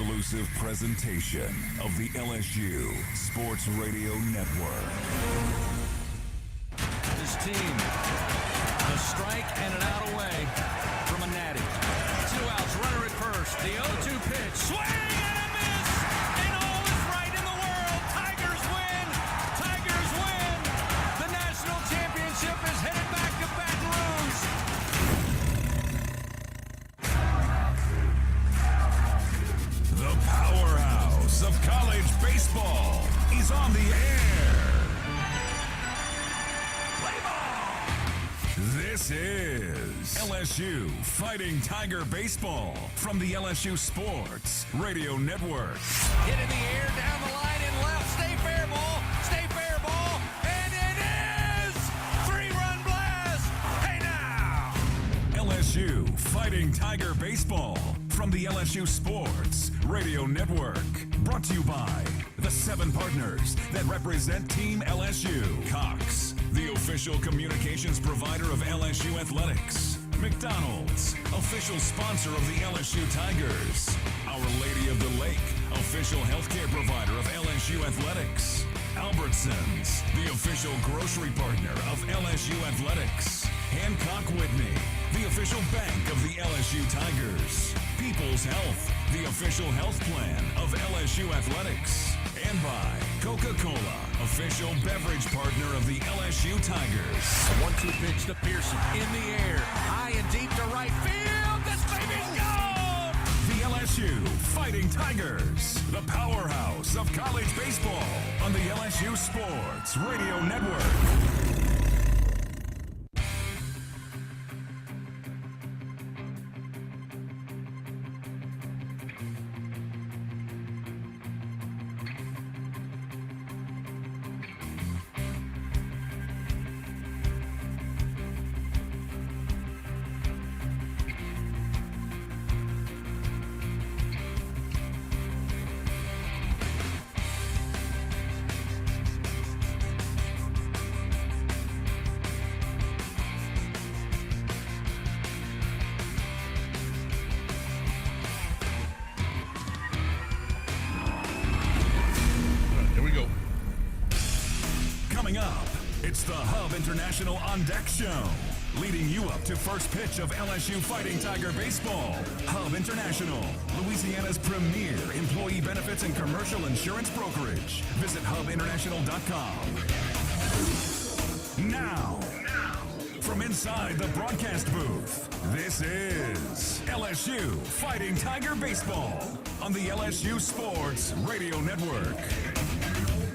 exclusive presentation of the LSU Sports Radio Network. His team, a strike and an out away from a natty. 2 outs, runner at first. The 0-2 pitch, swing and a miss, and all is right in the world. Tigers win. Tigers win. The national championship is headed back to Baton Rouge. The powerhouse of college baseball is on the air. Play ball. This is LSU Fighting Tiger Baseball from the LSU Sports Radio Network. Hit in the air, down the line and left. Stay fair ball, and it is 3-run blast. Hey now. LSU Fighting Tiger Baseball from the LSU Sports Radio Network. Brought to you by the 7 partners that represent Team LSU. Cox, the official communications provider of LSU Athletics. McDonald's, official sponsor of the LSU Tigers. Our Lady of the Lake, official healthcare provider of LSU Athletics. Albertsons, the official grocery partner of LSU Athletics. Hancock Whitney, the official bank of the LSU Tigers. People's Health, the official health plan of LSU Athletics. And by Coca-Cola, official beverage partner of the LSU Tigers. A 1-2 pitch to Pearson, in the air, high and deep to right field. This baby's gone! The LSU Fighting Tigers, the powerhouse of college baseball on the LSU Sports Radio Network. Coming up, it's the Hub International On Deck Show, leading you up to first pitch of LSU Fighting Tiger Baseball. Hub International, Louisiana's premier employee benefits and commercial insurance brokerage. Visit hubinternational.com. Now, from inside the broadcast booth, this is LSU Fighting Tiger Baseball on the LSU Sports Radio Network.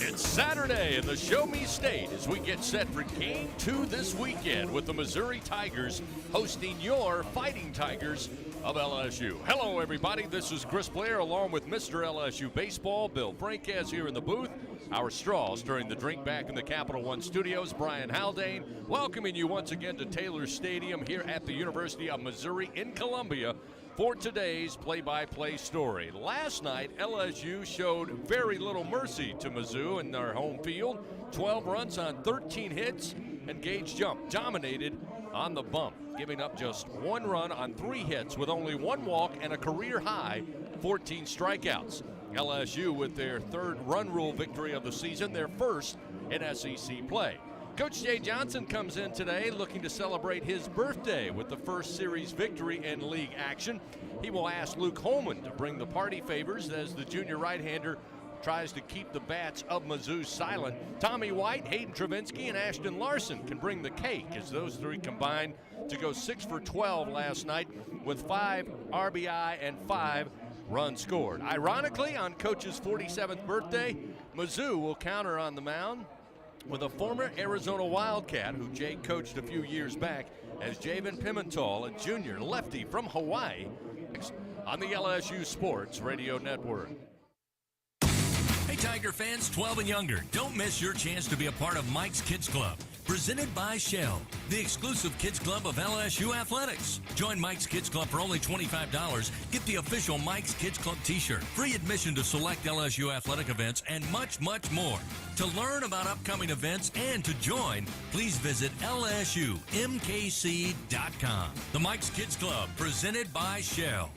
It's Saturday in the Show Me State as we get set for Game 2 this weekend with the Missouri Tigers hosting your Fighting Tigers of LSU. Hello, everybody. This is Chris Blair along with Mr. LSU Baseball, Bill Franquez here in the booth. Our straw stirring the drink back in the Capital One studios, Brian Haldane, welcoming you once again to Taylor Stadium here at the University of Missouri in Columbia for today's play-by-play story. Last night, LSU showed very little mercy to Mizzou in their home field. 12 runs on 13 hits, and Gage Jump dominated on the bump, giving up just 1 run on 3 hits with only 1 walk and a career-high 14 strikeouts. LSU with their 3rd run rule victory of the season, their first in SEC play. Coach Jay Johnson comes in today looking to celebrate his birthday with the first series victory in league action. He will ask Luke Holman to bring the party favors as the junior right-hander tries to keep the bats of Mizzou silent. Tommy White, Hayden Travinsky, and Ashton Larson can bring the cake as those 3 combined to go 6 for 12 last night with 5 RBI and 5 runs scored. Ironically, on Coach's 47th birthday, Mizzou will counter on the mound with a former Arizona Wildcat who Jay coached a few years back as Javen Pimental, a junior lefty from Hawaii, on the LSU Sports Radio Network. Hey, Tiger fans, 12 and younger, don't miss your chance to be a part of Mike's Kids Club. Presented by Shell, the exclusive kids club of LSU Athletics. Join Mike's Kids Club for only $25. Get the official Mike's Kids Club t-shirt, free admission to select LSU athletic events, and much, much more. To learn about upcoming events and to join, please visit LSUMKC.com. The Mike's Kids Club, presented by Shell.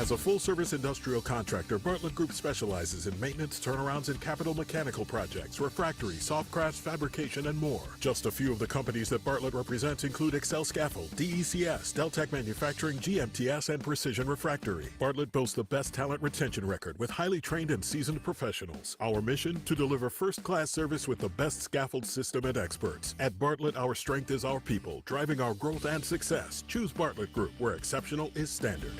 As a full-service industrial contractor, Bartlett Group specializes in maintenance, turnarounds, and capital mechanical projects, refractory, soft crafts, fabrication, and more. Just a few of the companies that Bartlett represents include Excel Scaffold, DECS, Deltec Manufacturing, GMTS, and Precision Refractory. Bartlett boasts the best talent retention record with highly trained and seasoned professionals. Our mission, to deliver first-class service with the best scaffold system and experts. At Bartlett, our strength is our people, driving our growth and success. Choose Bartlett Group, where exceptional is standard.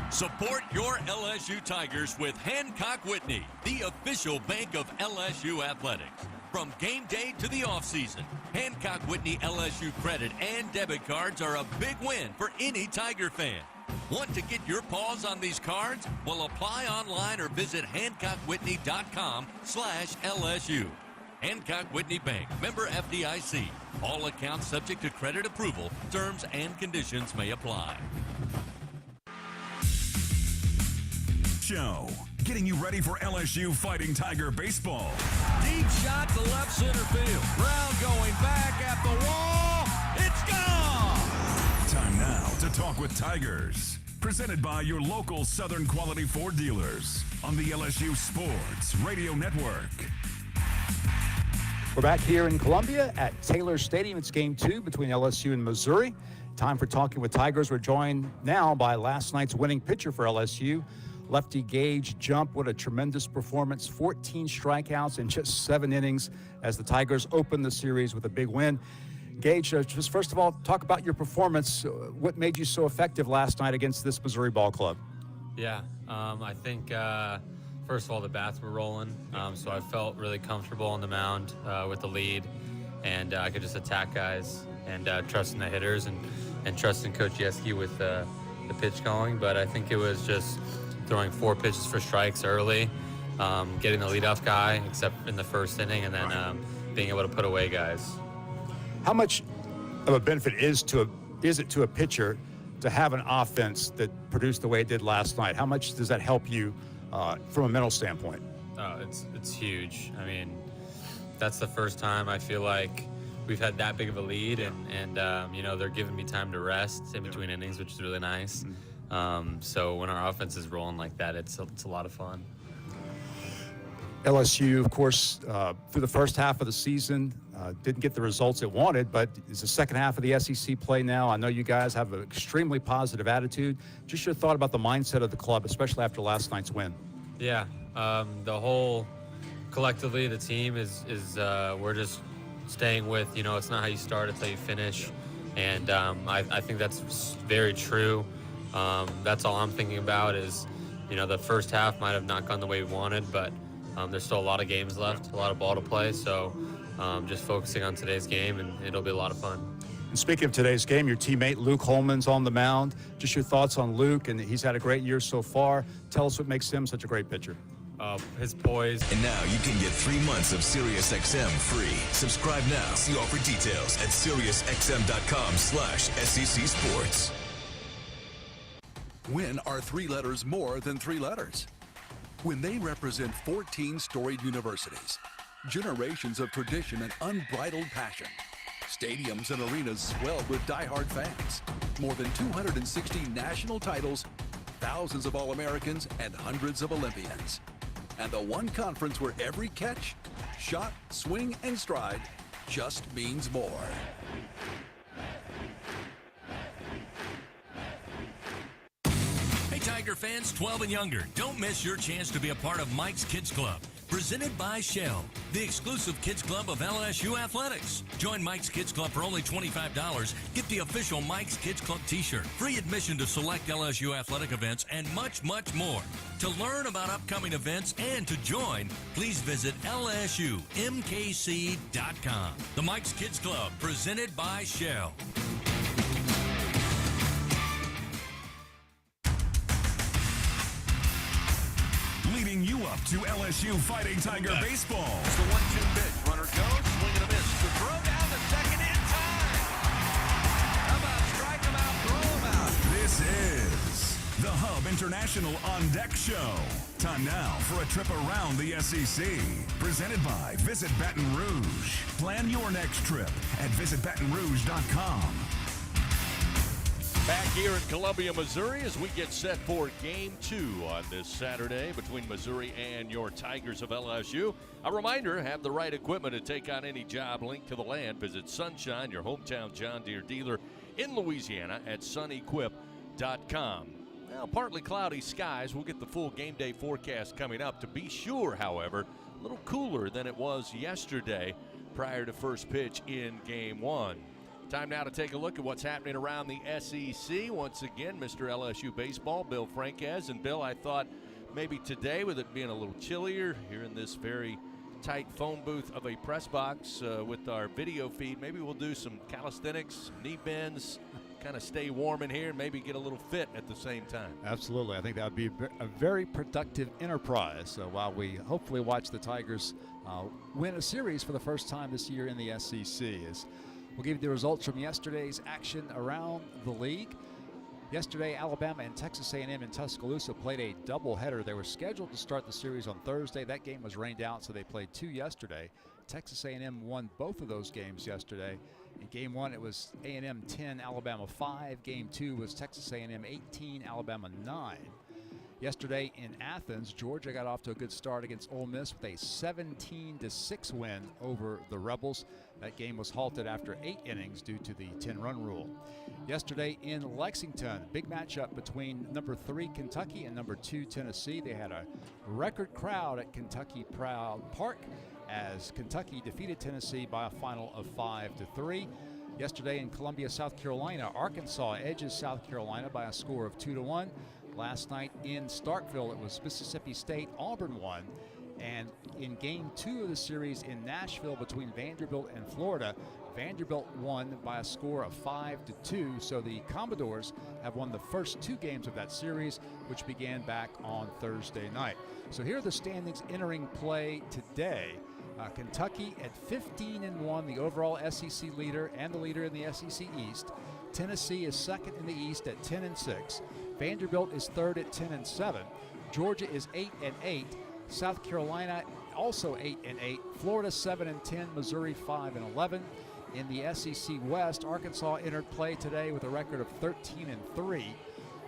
Support your LSU Tigers with Hancock Whitney, the official bank of LSU athletics. From game day to the offseason, Hancock Whitney LSU credit and debit cards are a big win for any Tiger fan. Want to get your paws on these cards? Well, apply online or visit HancockWhitney.com/LSU. Hancock Whitney Bank, member FDIC. All accounts subject to credit approval. Terms and conditions may apply. Show, getting you ready for LSU Fighting Tiger baseball. Deep shot to left center field. Brown going back at the wall. It's gone! Time now to talk with Tigers. Presented by your local Southern Quality Ford dealers on the LSU Sports Radio Network. We're back here in Columbia at Taylor Stadium. It's game 2 between LSU and Missouri. Time for Talking with Tigers. We're joined now by last night's winning pitcher for LSU, lefty Gage Jump. What a tremendous performance. 14 strikeouts in just 7 innings as the Tigers open the series with a big win. Gage, just first of all, talk about your performance. What made you so effective last night against this Missouri ball club? Yeah, I think, first of all, the bats were rolling, so I felt really comfortable on the mound with the lead, and I could just attack guys and trusting the hitters and trusting Coach Yeski with the pitch calling. But I think it was just throwing 4 pitches for strikes early, getting the leadoff guy, except in the first inning, and then being able to put away guys. How much of a benefit is it to a pitcher to have an offense that produced the way it did last night? How much does that help you from a mental standpoint? Oh, it's huge. I mean, that's the first time I feel like we've had that big of a lead, and they're giving me time to rest in between innings, which is really nice. So when our offense is rolling like that, it's a lot of fun. LSU, of course, through the first half of the season, didn't get the results it wanted, but it's the second half of the SEC play now. I know you guys have an extremely positive attitude. Just your thought about the mindset of the club, especially after last night's win. Yeah, the whole collectively, the team is we're just staying with, it's not how you start, it's how you finish. And I think that's very true. That's all I'm thinking about is, the first half might have not gone the way we wanted, but there's still a lot of games left, a lot of ball to play. So just focusing on today's game, and it'll be a lot of fun. And speaking of today's game, your teammate Luke Holman's on the mound. Just your thoughts on Luke, and he's had a great year so far. Tell us what makes him such a great pitcher. His poise. And now you can get 3 months of SiriusXM free. Subscribe now. See offer details at SiriusXM.com/SEC Sports. When are 3 letters more than 3 letters? When they represent 14 storied universities, generations of tradition and unbridled passion, stadiums and arenas swelled with diehard fans, more than 260 national titles, thousands of All-Americans, and hundreds of Olympians. And the one conference where every catch, shot, swing, and stride just means more. Hey, Tiger fans 12 and younger, don't miss your chance to be a part of Mike's Kids Club. Presented by Shell, the exclusive kids club of LSU Athletics. Join Mike's Kids Club for only $25. Get the official Mike's Kids Club t-shirt, free admission to select LSU athletic events, and much, much more. To learn about upcoming events and to join, please visit LSUMKC.com. The Mike's Kids Club, presented by Shell. Leading you up to LSU Fighting Tiger baseball. It's the 1-2 pitch. Runner goes, swing and a miss. To throw down the second in time. How about strike him out, throw him out? This is the Hub International On Deck Show. Time now for a trip around the SEC. Presented by Visit Baton Rouge. Plan your next trip at visitbatonrouge.com. Back here in Columbia, Missouri, as we get set for Game 2 on this Saturday between Missouri and your Tigers of LSU. A reminder, have the right equipment to take on any job linked to the land. Visit Sunshine, your hometown John Deere dealer in Louisiana, at sunequip.com. Now, partly cloudy skies. We'll get the full game day forecast coming up. To be sure, however, a little cooler than it was yesterday prior to first pitch in Game 1. Time now to take a look at what's happening around the SEC. Once again, Mr. LSU Baseball, Bill Franquez. And, Bill, I thought maybe today, with it being a little chillier here in this very tight phone booth of a press box with our video feed, maybe we'll do some calisthenics, knee bends, kind of stay warm in here and maybe get a little fit at the same time. Absolutely. I think that would be a very productive enterprise while we hopefully watch the Tigers win a series for the first time this year in the SEC. We'll give you the results from yesterday's action around the league. Yesterday, Alabama and Texas A&M in Tuscaloosa played a doubleheader. They were scheduled to start the series on Thursday. That game was rained out, so they played 2 yesterday. Texas A&M won both of those games yesterday. In Game 1, it was A&M 10, Alabama 5. Game 2 was Texas A&M 18, Alabama 9. Yesterday in Athens, Georgia got off to a good start against Ole Miss with a 17-6 win over the Rebels. That game was halted after 8 innings due to the 10-run rule. Yesterday in Lexington, big matchup between number 3 Kentucky and number 2 Tennessee. They had a record crowd at Kentucky Proud Park as Kentucky defeated Tennessee by a final of 5-3. Yesterday in Columbia, South Carolina, Arkansas edges South Carolina by a score of 2-1. Last night in Starkville, it was Mississippi State. Auburn won. And in Game 2 of the series in Nashville between Vanderbilt and Florida, Vanderbilt won by a score of 5-2. So the Commodores have won the first 2 games of that series, which began back on Thursday night. So here are the standings entering play today. Kentucky at 15-1, the overall SEC leader and the leader in the SEC East. Tennessee is second in the East at 10-6. Vanderbilt is third at 10-7. Georgia is 8-8. South Carolina also 8-8. Florida 7-10. Missouri 5-11. In the SEC West, Arkansas entered play today with a record of 13-3.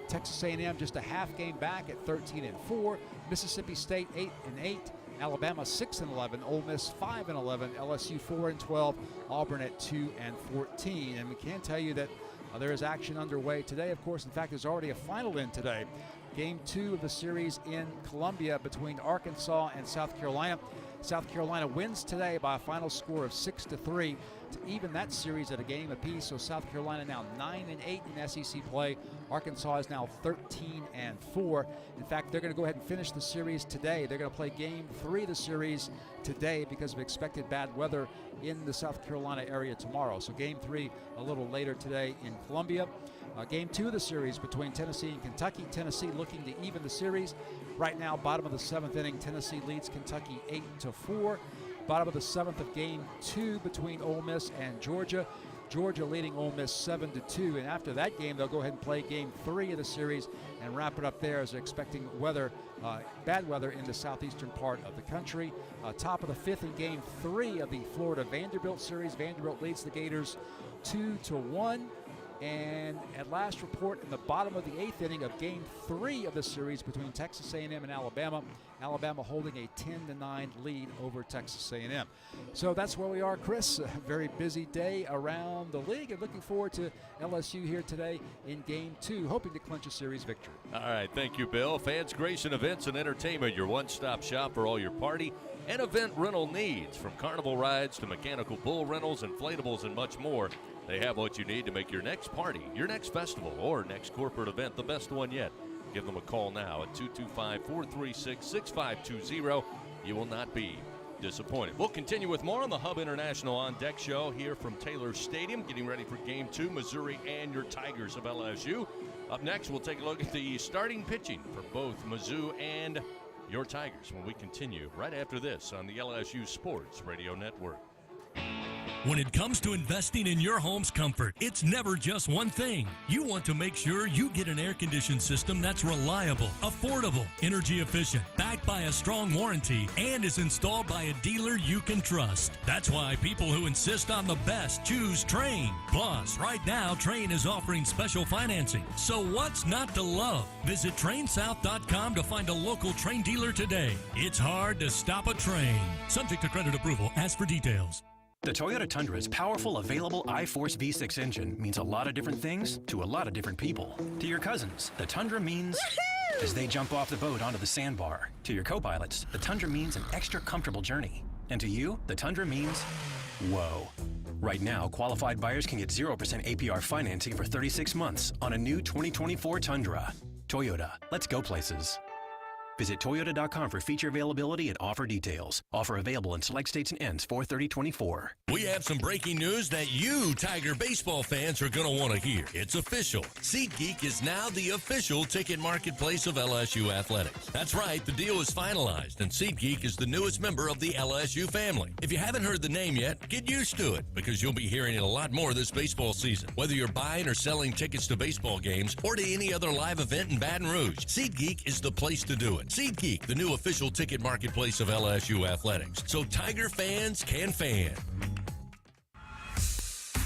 Texas A&M just a half game back at 13-4. Mississippi State 8-8. Alabama 6-11, Ole Miss 5-11, LSU 4-12, Auburn at 2-14. And we can tell you that there is action underway today. Of course, in fact, there's already a final in today. Game 2 of the series in Columbia between Arkansas and South Carolina. South Carolina wins today by a final score of 6-3 to even that series at a game apiece. So South Carolina now 9-8 in SEC play. Arkansas is now 13-4. In fact, they're going to go ahead and finish the series today. They're going to play Game 3 of the series today because of expected bad weather in the South Carolina area tomorrow. So Game 3 a little later today in Columbia. Game 2 of the series between Tennessee and Kentucky. Tennessee looking to even the series. Right now, bottom of the 7th inning, Tennessee leads Kentucky 8-4. Bottom of the 7th of Game 2 between Ole Miss and Georgia. Georgia leading Ole Miss 7-2. And after that game, they'll go ahead and play Game 3 of the series and wrap it up there as they're expecting bad weather in the southeastern part of the country. Top of the 5th in Game 3 of the Florida-Vanderbilt series. Vanderbilt leads the Gators 2-1. And at last report, in the bottom of the 8th inning of Game 3 of the series between Texas A&M and Alabama, Alabama holding a 10-9 lead over Texas A&M. So that's where we are, Chris. A very busy day around the league, and looking forward to LSU here today in Game 2, hoping to clinch a series victory. All right, thank you, Bill. Fans Grayson Events and Entertainment, your one-stop shop for all your party and event rental needs. From carnival rides to mechanical bull rentals, inflatables, and much more, they have what you need to make your next party, your next festival, or next corporate event the best one yet. Give them a call now at 225-436-6520. You will not be disappointed. We'll continue with more on the Hub International On Deck show here from Taylor Stadium, getting ready for Game 2, Missouri and your Tigers of LSU. Up next, we'll take a look at the starting pitching for both Mizzou and your Tigers when we continue right after this on the LSU Sports Radio Network. When it comes to investing in your home's comfort, it's never just one thing. You want to make sure you get an air-conditioned system that's reliable, affordable, energy efficient, backed by a strong warranty, and is installed by a dealer you can trust. That's why people who insist on the best choose Trane. Plus, right now, Trane is offering special financing. So what's not to love? Visit TraneSouth.com to find a local Trane dealer today. It's hard to stop a Trane. Subject to credit approval. Ask for details. The Toyota Tundra's powerful, available iForce V6 engine means a lot of different things to a lot of different people. To your cousins, the Tundra means as they jump off the boat onto the sandbar. To your co-pilots, the Tundra means an extra comfortable journey. And to you, the Tundra means whoa. Right now, qualified buyers can get 0% APR financing for 36 months on a new 2024 Tundra. Toyota, let's go places. Visit Toyota.com for feature availability and offer details. Offer available in select states and ends 4/30/24. We have some breaking news that you Tiger baseball fans are going to want to hear. It's official. SeatGeek is now the official ticket marketplace of LSU athletics. That's right, the deal is finalized, and SeatGeek is the newest member of the LSU family. If you haven't heard the name yet, get used to it, because you'll be hearing it a lot more this baseball season. Whether you're buying or selling tickets to baseball games or to any other live event in Baton Rouge, SeatGeek is the place to do it. SeatGeek, the new official ticket marketplace of LSU athletics, so Tiger fans can fan.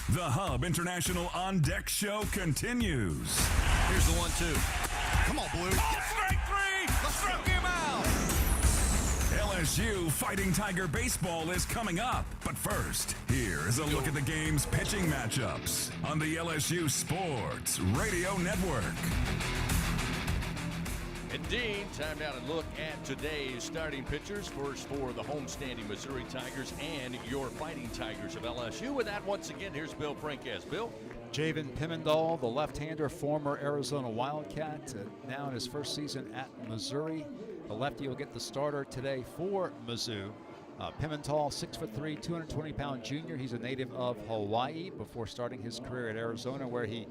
The Hub International On Deck Show continues. Here's the 1-2. Come on, Blue. Strike three. Let's strike him out. LSU Fighting Tiger Baseball is coming up. But first, here is a look at the game's pitching matchups on the LSU Sports Radio Network. Indeed, time now to look at today's starting pitchers. First for the homestanding Missouri Tigers and your Fighting Tigers of LSU. With that, once again, here's Bill Franques. Bill? Javen Pimentel, the left-hander, former Arizona Wildcat, now in his first season at Missouri. The lefty will get the starter today for Mizzou. Pimentel, 6'3", 220-pound junior. He's a native of Hawaii before starting his career at Arizona, where he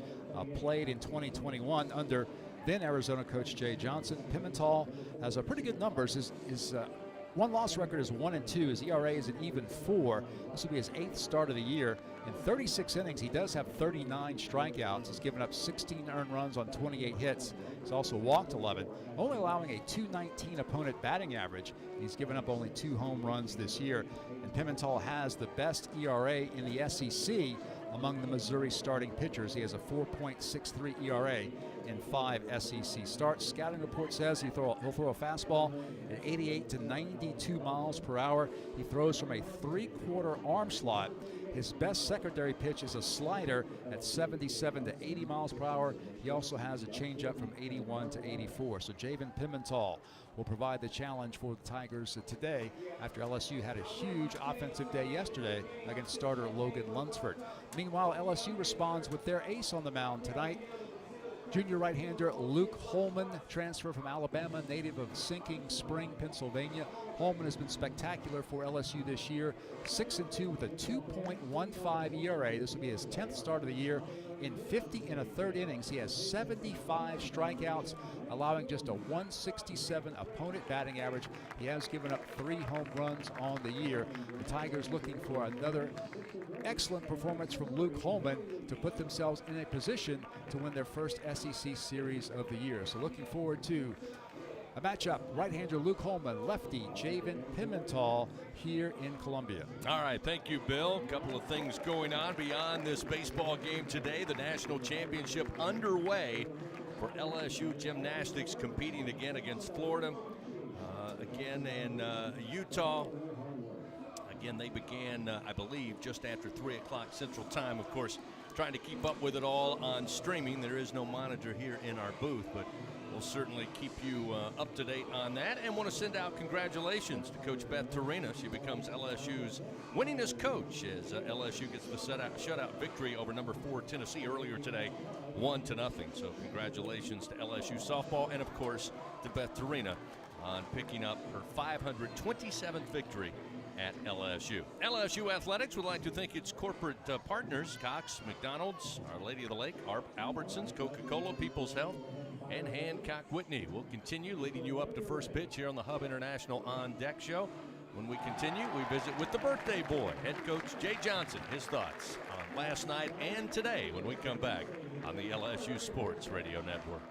played in 2021 under then Arizona coach Jay Johnson. Pimentel has pretty good numbers. His one-loss record is 1-2. His ERA is an even 4. This will be his 8th start of the year. In 36 innings, he does have 39 strikeouts. He's given up 16 earned runs on 28 hits. He's also walked 11, only allowing a .219 opponent batting average. He's given up only 2 home runs this year. And Pimentel has the best ERA in the SEC among the Missouri starting pitchers. He has a 4.63 ERA in 5 SEC starts. Scouting report says he'll throw a fastball at 88 to 92 miles per hour. He throws from a 3/4 arm slot. His best secondary pitch is a slider at 77 to 80 miles per hour. He also has a changeup from 81 to 84. So Javen Pimentel will provide the challenge for the Tigers today after LSU had a huge offensive day yesterday against starter Logan Lunsford. Meanwhile, LSU responds with their ace on the mound tonight. Junior right-hander Luke Holman, transfer from Alabama, native of Sinking Spring, Pennsylvania. Holman has been spectacular for LSU this year, 6-2 with a 2.15 ERA. This will be his 10th start of the year. In 50 1/3 innings, he has 75 strikeouts, allowing just a 167 opponent batting average. He has given up 3 home runs on the year. The Tigers looking for another excellent performance from Luke Holman to put themselves in a position to win their first SEC series of the year. So looking forward to a matchup, right-hander Luke Holman, lefty Javen Pimentel here in Columbia. All right, thank you, Bill. A couple of things going on beyond this baseball game today. The national championship underway for LSU gymnastics, competing again against Florida, again in Utah. Again, they began, I believe, just after 3 o'clock Central Time. Of course, trying to keep up with it all on streaming. There is no monitor here in our booth, but we'll certainly keep you up to date on that, and want to send out congratulations to Coach Beth Torina. She becomes LSU's winningest coach as LSU gets the shutout victory over number 4 Tennessee earlier today, 1-0. So congratulations to LSU softball, and of course to Beth Torina on picking up her 527th victory at LSU. LSU Athletics would like to thank its corporate partners, Cox, McDonald's, Our Lady of the Lake, Albertsons, Coca-Cola, People's Health, and Hancock Whitney. We'll continue leading you up to first pitch here on the Hub International On Deck Show. When we continue, we visit with the birthday boy, head coach Jay Johnson. His thoughts on last night and today when we come back on the LSU Sports Radio Network.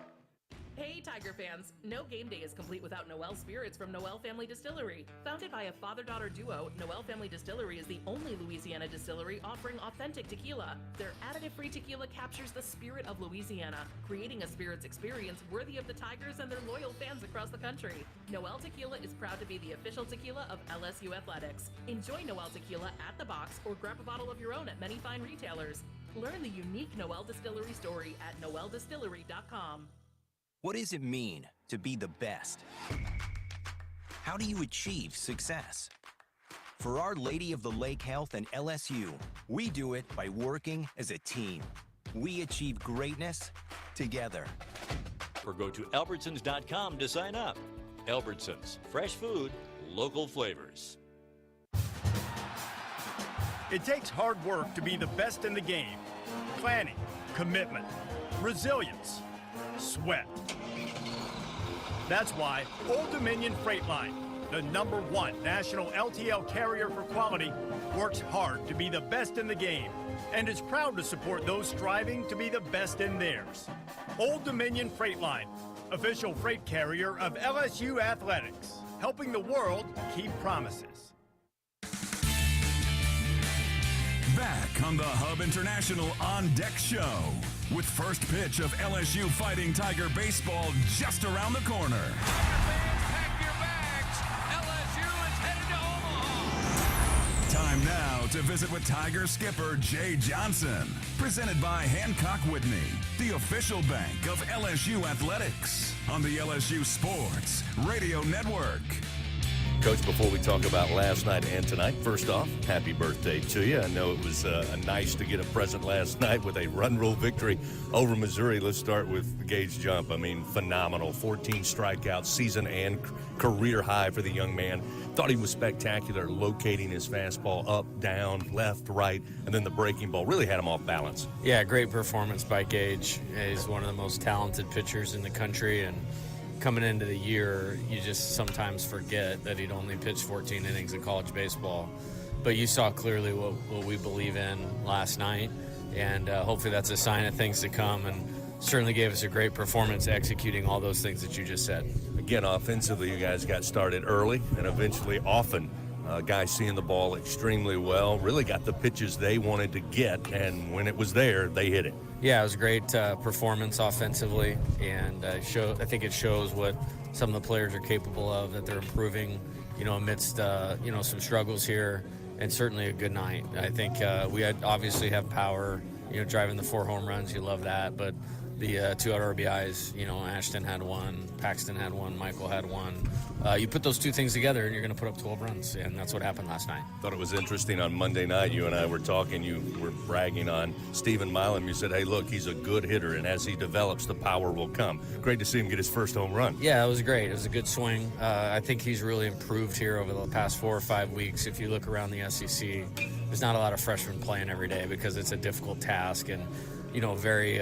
Hey Tiger fans, no game day is complete without Noel Spirits from Noel Family Distillery. Founded by a father-daughter duo, Noel Family Distillery is the only Louisiana distillery offering authentic tequila. Their additive-free tequila captures the spirit of Louisiana, creating a spirits experience worthy of the Tigers and their loyal fans across the country. Noel Tequila is proud to be the official tequila of LSU Athletics. Enjoy Noel Tequila at the box or grab a bottle of your own at many fine retailers. Learn the unique Noel Distillery story at noeldistillery.com. What does it mean to be the best? How do you achieve success? For Our Lady of the Lake Health and LSU, we do it by working as a team. We achieve greatness together. Or go to Albertsons.com to sign up. Albertsons, fresh food, local flavors. It takes hard work to be the best in the game. Planning, commitment, resilience, sweat. That's why Old Dominion Freight Line, the #1 national LTL carrier for quality, works hard to be the best in the game and is proud to support those striving to be the best in theirs. Old Dominion Freight Line, official freight carrier of LSU Athletics, helping the world keep promises. Back on the Hub International On Deck Show with first pitch of LSU Fighting Tiger baseball just around the corner. Pack your bags. LSU is headed to Omaha. Time now to visit with Tiger skipper Jay Johnson. Presented by Hancock Whitney, the official bank of LSU Athletics on the LSU Sports Radio Network. Coach, before we talk about last night and tonight, first off, happy birthday to you. I know it was nice to get a present last night with a run rule victory over Missouri. Let's start with Gage Jump. I mean, phenomenal. 14 strikeouts, season and career high for the young man. Thought he was spectacular, locating his fastball up, down, left, right, and then the breaking ball really had him off balance. Yeah, great performance by Gage. He's one of the most talented pitchers in the country, and coming into the year, you just sometimes forget that he'd only pitched 14 innings in college baseball. But you saw clearly what we believe in last night, and hopefully that's a sign of things to come, and certainly gave us a great performance executing all those things that you just said. Again, offensively, you guys got started early and eventually often. Guys seeing the ball extremely well, really got the pitches they wanted to get, and when it was there, they hit it. Yeah, it was a great performance offensively, and I think it shows what some of the players are capable of, that they're improving, amidst, some struggles here, and certainly a good night. I think we obviously have power, driving the 4 home runs, you love that, but the 2 out RBIs, Ashton had 1, Paxton had 1, Michael had 1. You put those 2 things together and you're going to put up 12 runs, and that's what happened last night. Thought it was interesting on Monday night. You and I were talking. You were bragging on Stephen Milam. You said, hey, look, he's a good hitter, and as he develops, the power will come. Great to see him get his first home run. Yeah, it was great. It was a good swing. I think he's really improved here over the past 4 or 5 weeks. If you look around the SEC, there's not a lot of freshmen playing every day because it's a difficult task, and, very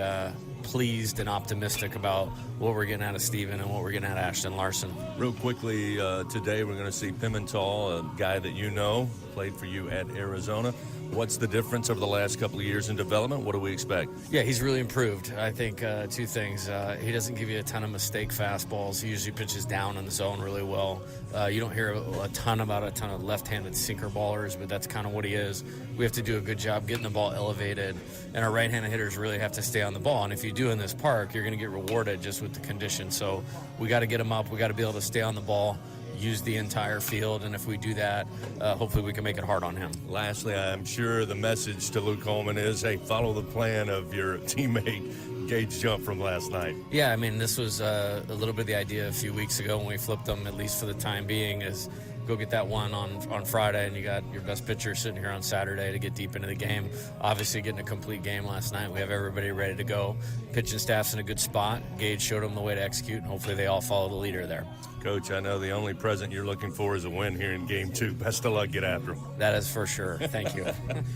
pleased and optimistic about what we're getting out of Steven and what we're getting out of Ashton Larson. Real quickly, today we're going to see Pimentel, a guy that played for you at Arizona. What's the difference over the last couple of years in development? What do we expect? Yeah, he's really improved. I think 2 things. He doesn't give you a ton of mistake fastballs. He usually pitches down in the zone really well. You don't hear a ton of left-handed sinker ballers, but that's kind of what he is. We have to do a good job getting the ball elevated, and our right-handed hitters really have to stay on the ball. And if you do in this park, you're going to get rewarded just with the conditions. So we got to get him up. We got to be able to stay on the ball, use the entire field, and if we do that, hopefully we can make it hard on him. Lastly, I'm sure the message to Luke Holman is, hey, follow the plan of your teammate Gage Jump from last night. Yeah, I mean, this was a little bit the idea a few weeks ago when we flipped them, at least for the time being, is go get that one on Friday, and you got your best pitcher sitting here on Saturday to get deep into the game. Obviously getting a complete game last night. We have everybody ready to go. Pitching staff's in a good spot. Gage showed them the way to execute, and hopefully they all follow the leader there. Coach, I know the only present you're looking for is a win here in Game 2. Best of luck. Get after them. That is for sure. Thank you.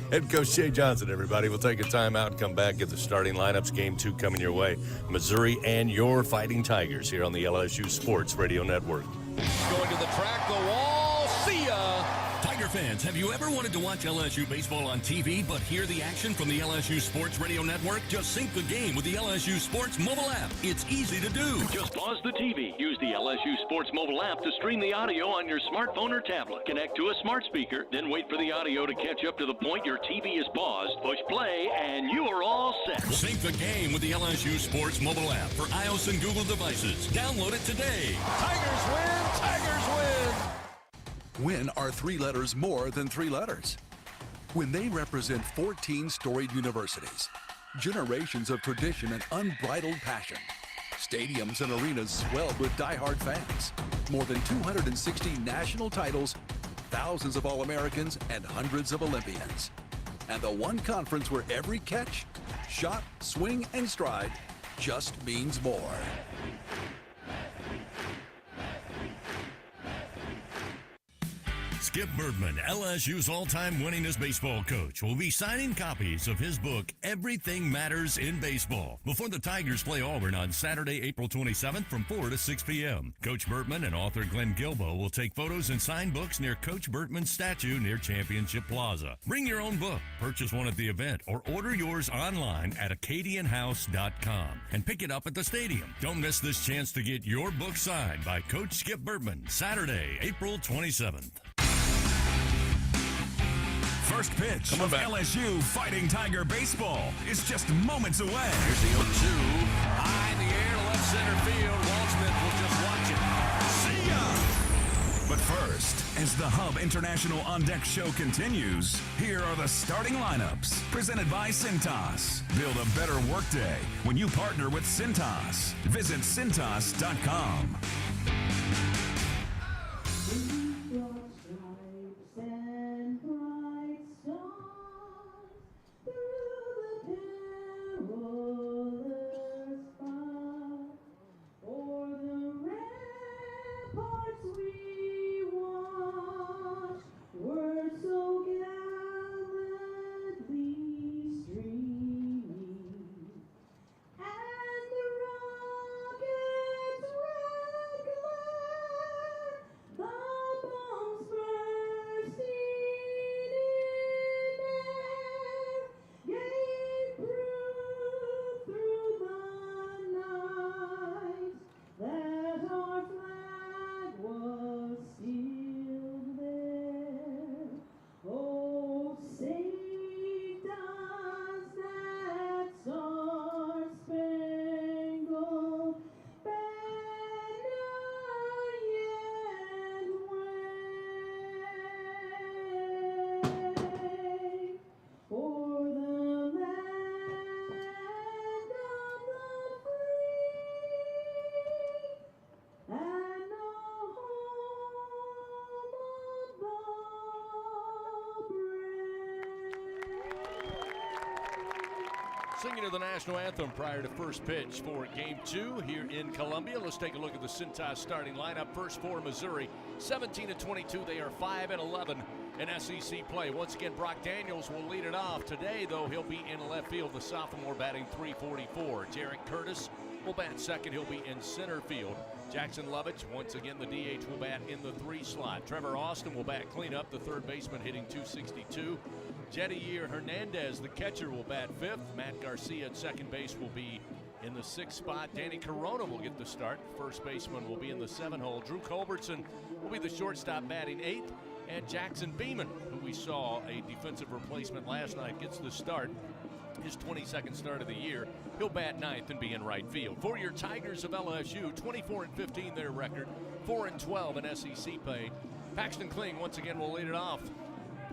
Head Coach Jay Johnson, everybody. We'll take a timeout and come back, get the starting lineups. Game 2 coming your way. Missouri and your Fighting Tigers here on the LSU Sports Radio Network. Going to the track, the wall, See ya! Tiger fans, have you ever wanted to watch LSU baseball on TV but hear the action from the LSU Sports Radio Network? Just sync the game with the LSU Sports mobile app. It's easy to do. Just pause the TV. Use the LSU Sports mobile app to stream the audio on your smartphone or tablet. Connect to a smart speaker, then wait for the audio to catch up to the point your TV is paused. Push play, and you are all set. Sync the game with the LSU Sports mobile app for iOS and Google devices. Download it today. Tigers win! Tigers win! When are 3 letters more than 3 letters? When they represent 14 storied universities, generations of tradition and unbridled passion, stadiums and arenas swelled with diehard fans, more than 260 national titles, thousands of All-Americans, and hundreds of Olympians. And the one conference where every catch, shot, swing, and stride just means more. Skip Bertman, LSU's all-time winningest baseball coach, will be signing copies of his book, Everything Matters in Baseball, before the Tigers play Auburn on Saturday, April 27th from 4 to 6 p.m. Coach Bertman and author Glenn Gilbo will take photos and sign books near Coach Bertman's statue near Championship Plaza. Bring your own book, purchase one at the event, or order yours online at acadianhouse.com and pick it up at the stadium. Don't miss this chance to get your book signed by Coach Skip Bertman, Saturday, April 27th. First pitch of LSU Fighting Tiger baseball is just moments away. Here's the 0-2. High in the air to left center field. Waldsmith will just watch it. See ya! But first, as the Hub International On Deck show continues, here are the starting lineups. Presented by Cintas. Build a better workday when you partner with Cintas. Visit Cintas.com. Singing of the national anthem prior to first pitch for Game 2 here in Columbia. Let's take a look at the Cintas starting lineup. First for Missouri, 17-22. They are 5-11 in SEC play. Once again, Brock Daniels will lead it off. Today, though, he'll be in left field. The sophomore batting .344. Jarek Curtis will bat second. He'll be in center field. Jackson Lovich, once again, the DH, will bat in the 3 slot. Trevor Austin will bat cleanup. The third baseman hitting .262. Jedier Hernandez, the catcher, will bat 5th. Matt Garcia at second base will be in the 6th spot. Danny Corona will get the start. First baseman will be in the 7 hole. Drew Culbertson will be the shortstop batting 8th. And Jackson Beeman, who we saw a defensive replacement last night, gets the start. His 22nd start of the year. He'll bat 9th and be in right field. For your Tigers of LSU, 24-15 their record, 4-12 in SEC play. Paxton Kling once again will lead it off.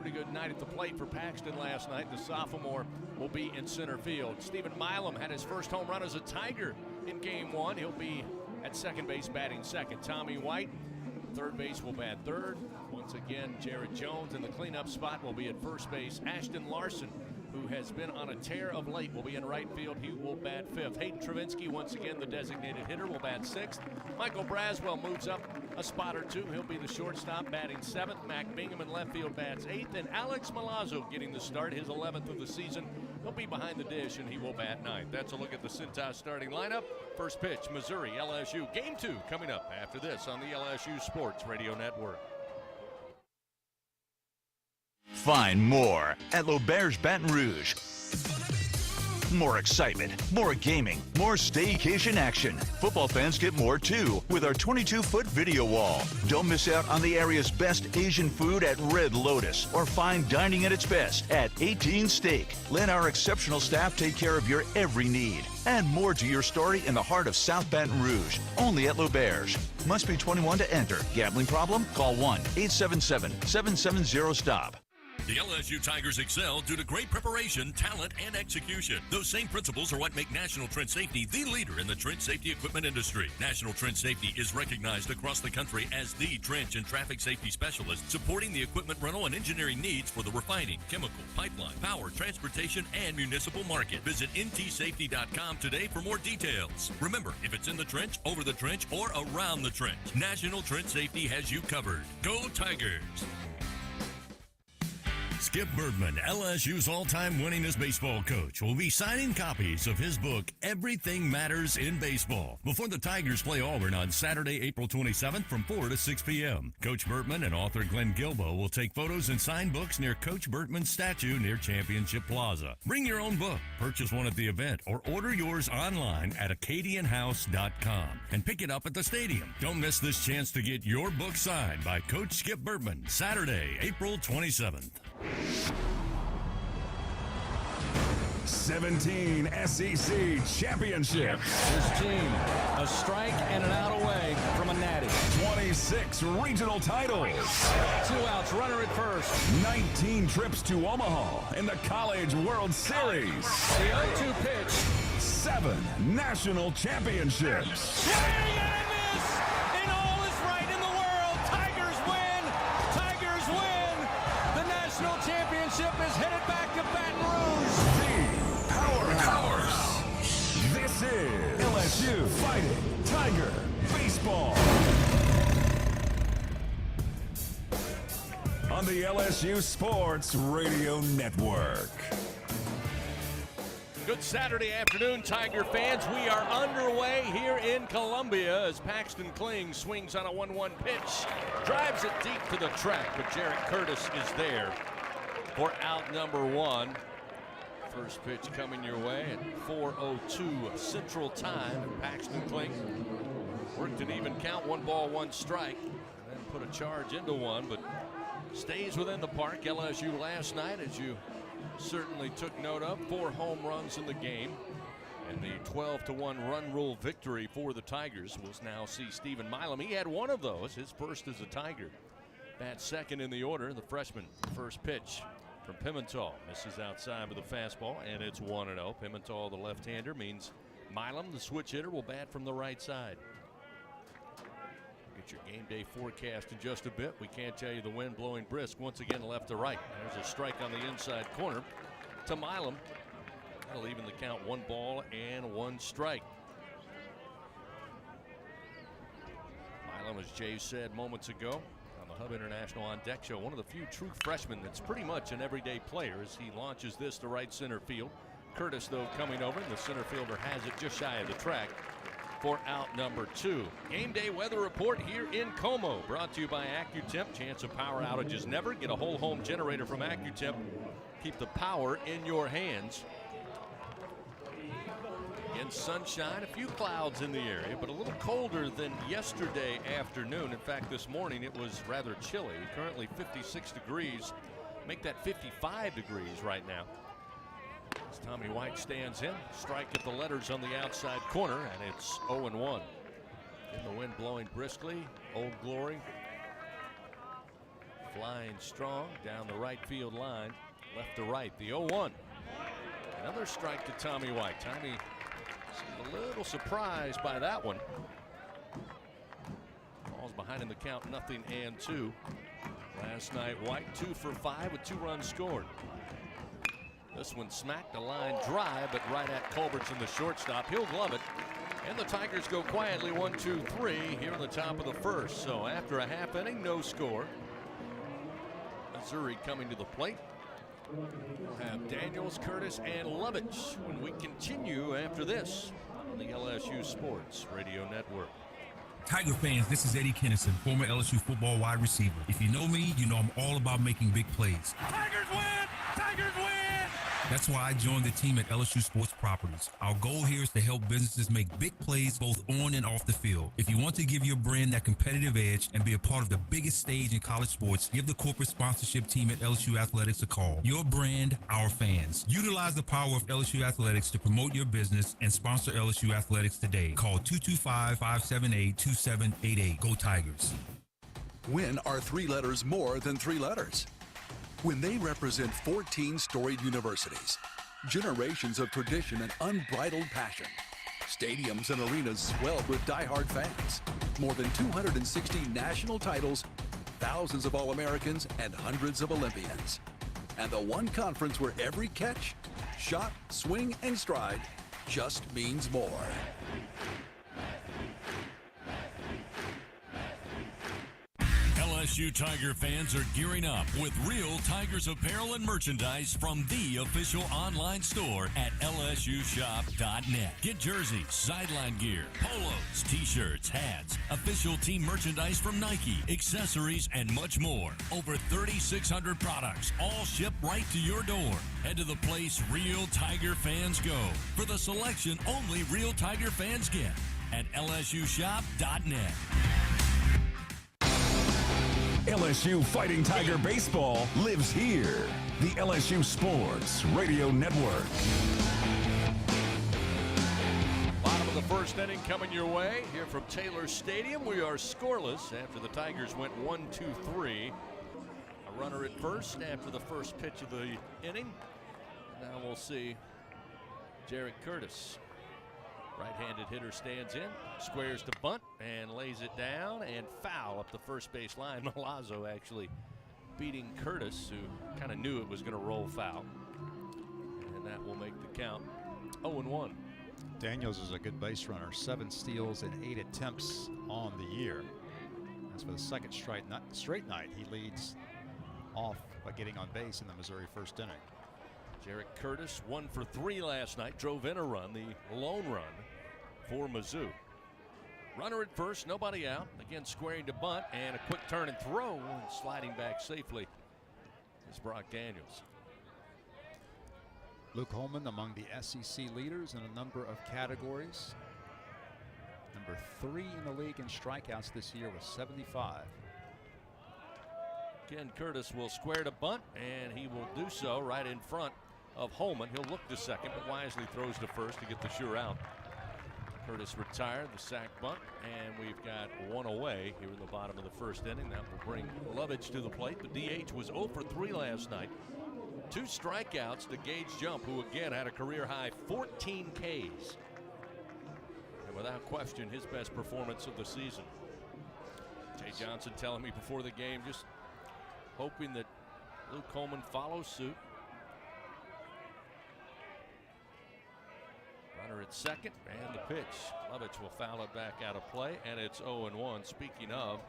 Pretty good night at the plate for Paxton last night. The sophomore will be in center field. Stephen Milam had his first home run as a Tiger in Game 1. He'll be at second base batting second. Tommy White, third base, will bat third. Once again, Jared Jones in the cleanup spot will be at first base. Ashton Larson, who has been on a tear of late, will be in right field. He will bat 5th. Hayden Travinsky, once again the designated hitter, will bat 6th. Michael Braswell moves up a spot or two. He'll be the shortstop batting 7th. Mac Bingham in left field bats 8th. And Alex Milazzo getting the start, his 11th of the season. He'll be behind the dish and he will bat 9th. That's a look at the Cintas starting lineup. First pitch, Missouri, LSU. Game 2 coming up after this on the LSU Sports Radio Network. Find more at L'Auberge Baton Rouge. More excitement, more gaming, more staycation action. Football fans get more too with our 22-foot video wall. Don't miss out on the area's best Asian food at Red Lotus or fine dining at its best at 18 Steak. Let our exceptional staff take care of your every need. Add more to your story in the heart of South Baton Rouge, only at L'Auberge. Must be 21 to enter. Gambling problem? Call 1-877-770-STOP. The LSU Tigers excel due to great preparation, talent, and execution. Those same principles are what make National Trench Safety the leader in the trench safety equipment industry. National Trench Safety is recognized across the country as the trench and traffic safety specialist, supporting the equipment rental and engineering needs for the refining, chemical, pipeline, power, transportation, and municipal market. Visit ntsafety.com today for more details. Remember, if it's in the trench, over the trench, or around the trench, National Trench Safety has you covered. Go Tigers! Skip Bergman, LSU's all-time winningest baseball coach, will be signing copies of his book, Everything Matters in Baseball, before the Tigers play Auburn on Saturday, April 27th from 4 to 6 p.m. Coach Bergman and author Glenn Gilbo will take photos and sign books near Coach Bergman's statue near Championship Plaza. Bring your own book, purchase one at the event, or order yours online at acadianhouse.com and pick it up at the stadium. Don't miss this chance to get your book signed by Coach Skip Bergman, Saturday, April 27th. 17 SEC championships. This team, a strike and an out away from a natty. 26 regional titles. 2 outs, runner at first. 19 trips to Omaha in the College World Series. The 0-2 pitch. 7 national championships. Swing and a miss! And all is right in the world. Tigers win! Tigers win! The national championship is headed back to Baton Rouge. The Powerhouse. This is LSU Fighting Tiger Baseball. On the LSU Sports Radio Network. Good Saturday afternoon, Tiger fans. We are underway here in Columbia as Paxton Kling swings on a 1-1 pitch. Drives it deep to the track, but Jarrett Curtis is there for out number 1. First pitch coming your way at 4:02 Central Time. And Paxton Kling worked an even count, 1 ball, 1 strike, and then put a charge into one, but stays within the park. LSU last night, as you certainly took note of, 4 home runs in the game, and the 12-1 run rule victory for the Tigers. We'll now see Stephen Milam. He had 1 of those, his first as a Tiger. Bat second in the order, the freshman. First pitch from Pimentel misses outside with a fastball, and it's 1-0. Pimentel, the left-hander, means Milam, the switch hitter, will bat from the right side. Get your game day forecast in just a bit. We can't tell you the wind blowing brisk once again left to right. There's a strike on the inside corner to Milam. That'll even the count, 1 ball and 1 strike. Milam, as Jay said moments ago on the Hub International On Deck show, one of the few true freshmen that's pretty much an everyday player as he launches this to right center field. Curtis, though, coming over, and the center fielder has it just shy of the track for out number 2. Game day weather report here in Como, brought to you by AccuTemp. Chance of power outages never. Get a whole home generator from AccuTemp. Keep the power in your hands. Again, sunshine, a few clouds in the area, but a little colder than yesterday afternoon. In fact, this morning it was rather chilly. Currently 56 degrees. Make that 55 degrees right now. As Tommy White stands in, strike at the letters on the outside corner, and it's 0-1. In the wind blowing briskly, Old Glory flying strong down the right field line, left to right. The 0-1. Another strike to Tommy White. Tommy seemed a little surprised by that one. Falls behind in the count, 0-2. Last night, White 2 for 5 with 2 runs scored. This one smacked the line dry, but right at Culbertson, the shortstop. He'll glove it. And the Tigers go quietly 1-2-3 here in the top of the first. So after a half inning, no score. Missouri coming to the plate. We'll have Daniels, Curtis, and Lovich when we continue after this on the LSU Sports Radio Network. Tiger fans, this is Eddie Kennison, former LSU football wide receiver. If you know me, you know I'm all about making big plays. Tigers win! Tigers win! That's why I joined the team at LSU Sports Properties. Our goal here is to help businesses make big plays both on and off the field. If you want to give your brand that competitive edge and be a part of the biggest stage in college sports, give the corporate sponsorship team at LSU Athletics a call. Your brand, our fans. Utilize the power of LSU Athletics to promote your business and sponsor LSU Athletics today. Call 225-578-2788. Go Tigers. When are 3 letters more than 3 letters? When they represent 14 storied universities, generations of tradition and unbridled passion, stadiums and arenas swelled with diehard fans, more than 260 national titles, thousands of All-Americans, and hundreds of Olympians. And the one conference where every catch, shot, swing, and stride just means more. LSU Tiger fans are gearing up with real Tigers apparel and merchandise from the official online store at lsushop.net. Get jerseys, sideline gear, polos, t-shirts, hats, official team merchandise from Nike, accessories, and much more. Over 3,600 products, all shipped right to your door. Head to the place real Tiger fans go for the selection only real Tiger fans get at lsushop.net. LSU Fighting Tiger Baseball lives here. The LSU Sports Radio Network. Bottom of the first inning coming your way here from Taylor Stadium. We are scoreless after the Tigers went 1-2-3. A runner at first after the first pitch of the inning. Now we'll see Jarrett Curtis. Right-handed hitter stands in, squares to bunt, and lays it down, and foul up the first base line. Milazzo actually beating Curtis, who kind of knew it was going to roll foul. And that will make the count 0-1. Daniels is a good base runner, 7 steals and 8 attempts on the year. As for the second straight night, he leads off by getting on base in the Missouri first inning. Jarrett Curtis 1 for 3 last night, drove in a run, the lone run for Mizzou. Runner at first, nobody out. Again, squaring to bunt, and a quick turn and throw, and sliding back safely is Brock Daniels. Luke Holman among the SEC leaders in a number of categories. Number 3 in the league in strikeouts this year with 75. Again, Curtis will square to bunt, and he will do so right in front of Holman. He'll look to second, but wisely throws to first to get the sure out. Curtis retired the sac bunt, and we've got 1 away here in the bottom of the first inning. That will bring Lovich to the plate. The DH was 0 for 3 last night. 2 strikeouts to Gage Jump, who again had a career high 14 Ks. And without question, his best performance of the season. Jay Johnson telling me before the game, just hoping that Luke Holman follows suit. Runner at second, and the pitch. Lovich will foul it back out of play, and it's 0-1. Speaking of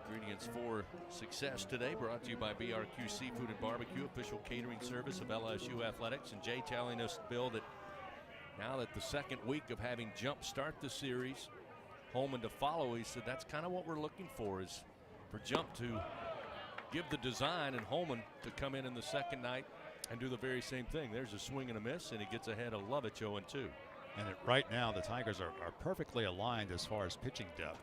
ingredients for success today, brought to you by BRQ Seafood and Barbecue, official catering service of LSU Athletics. And Jay telling us, Bill, that now that the second week of having Jump start the series, Holman to follow, he said that's kind of what we're looking for, is for Jump to give the design and Holman to come in the second night and do the very same thing. There's a swing and a miss, and he gets ahead of Lovich 0-2. And right now, the Tigers are perfectly aligned as far as pitching depth,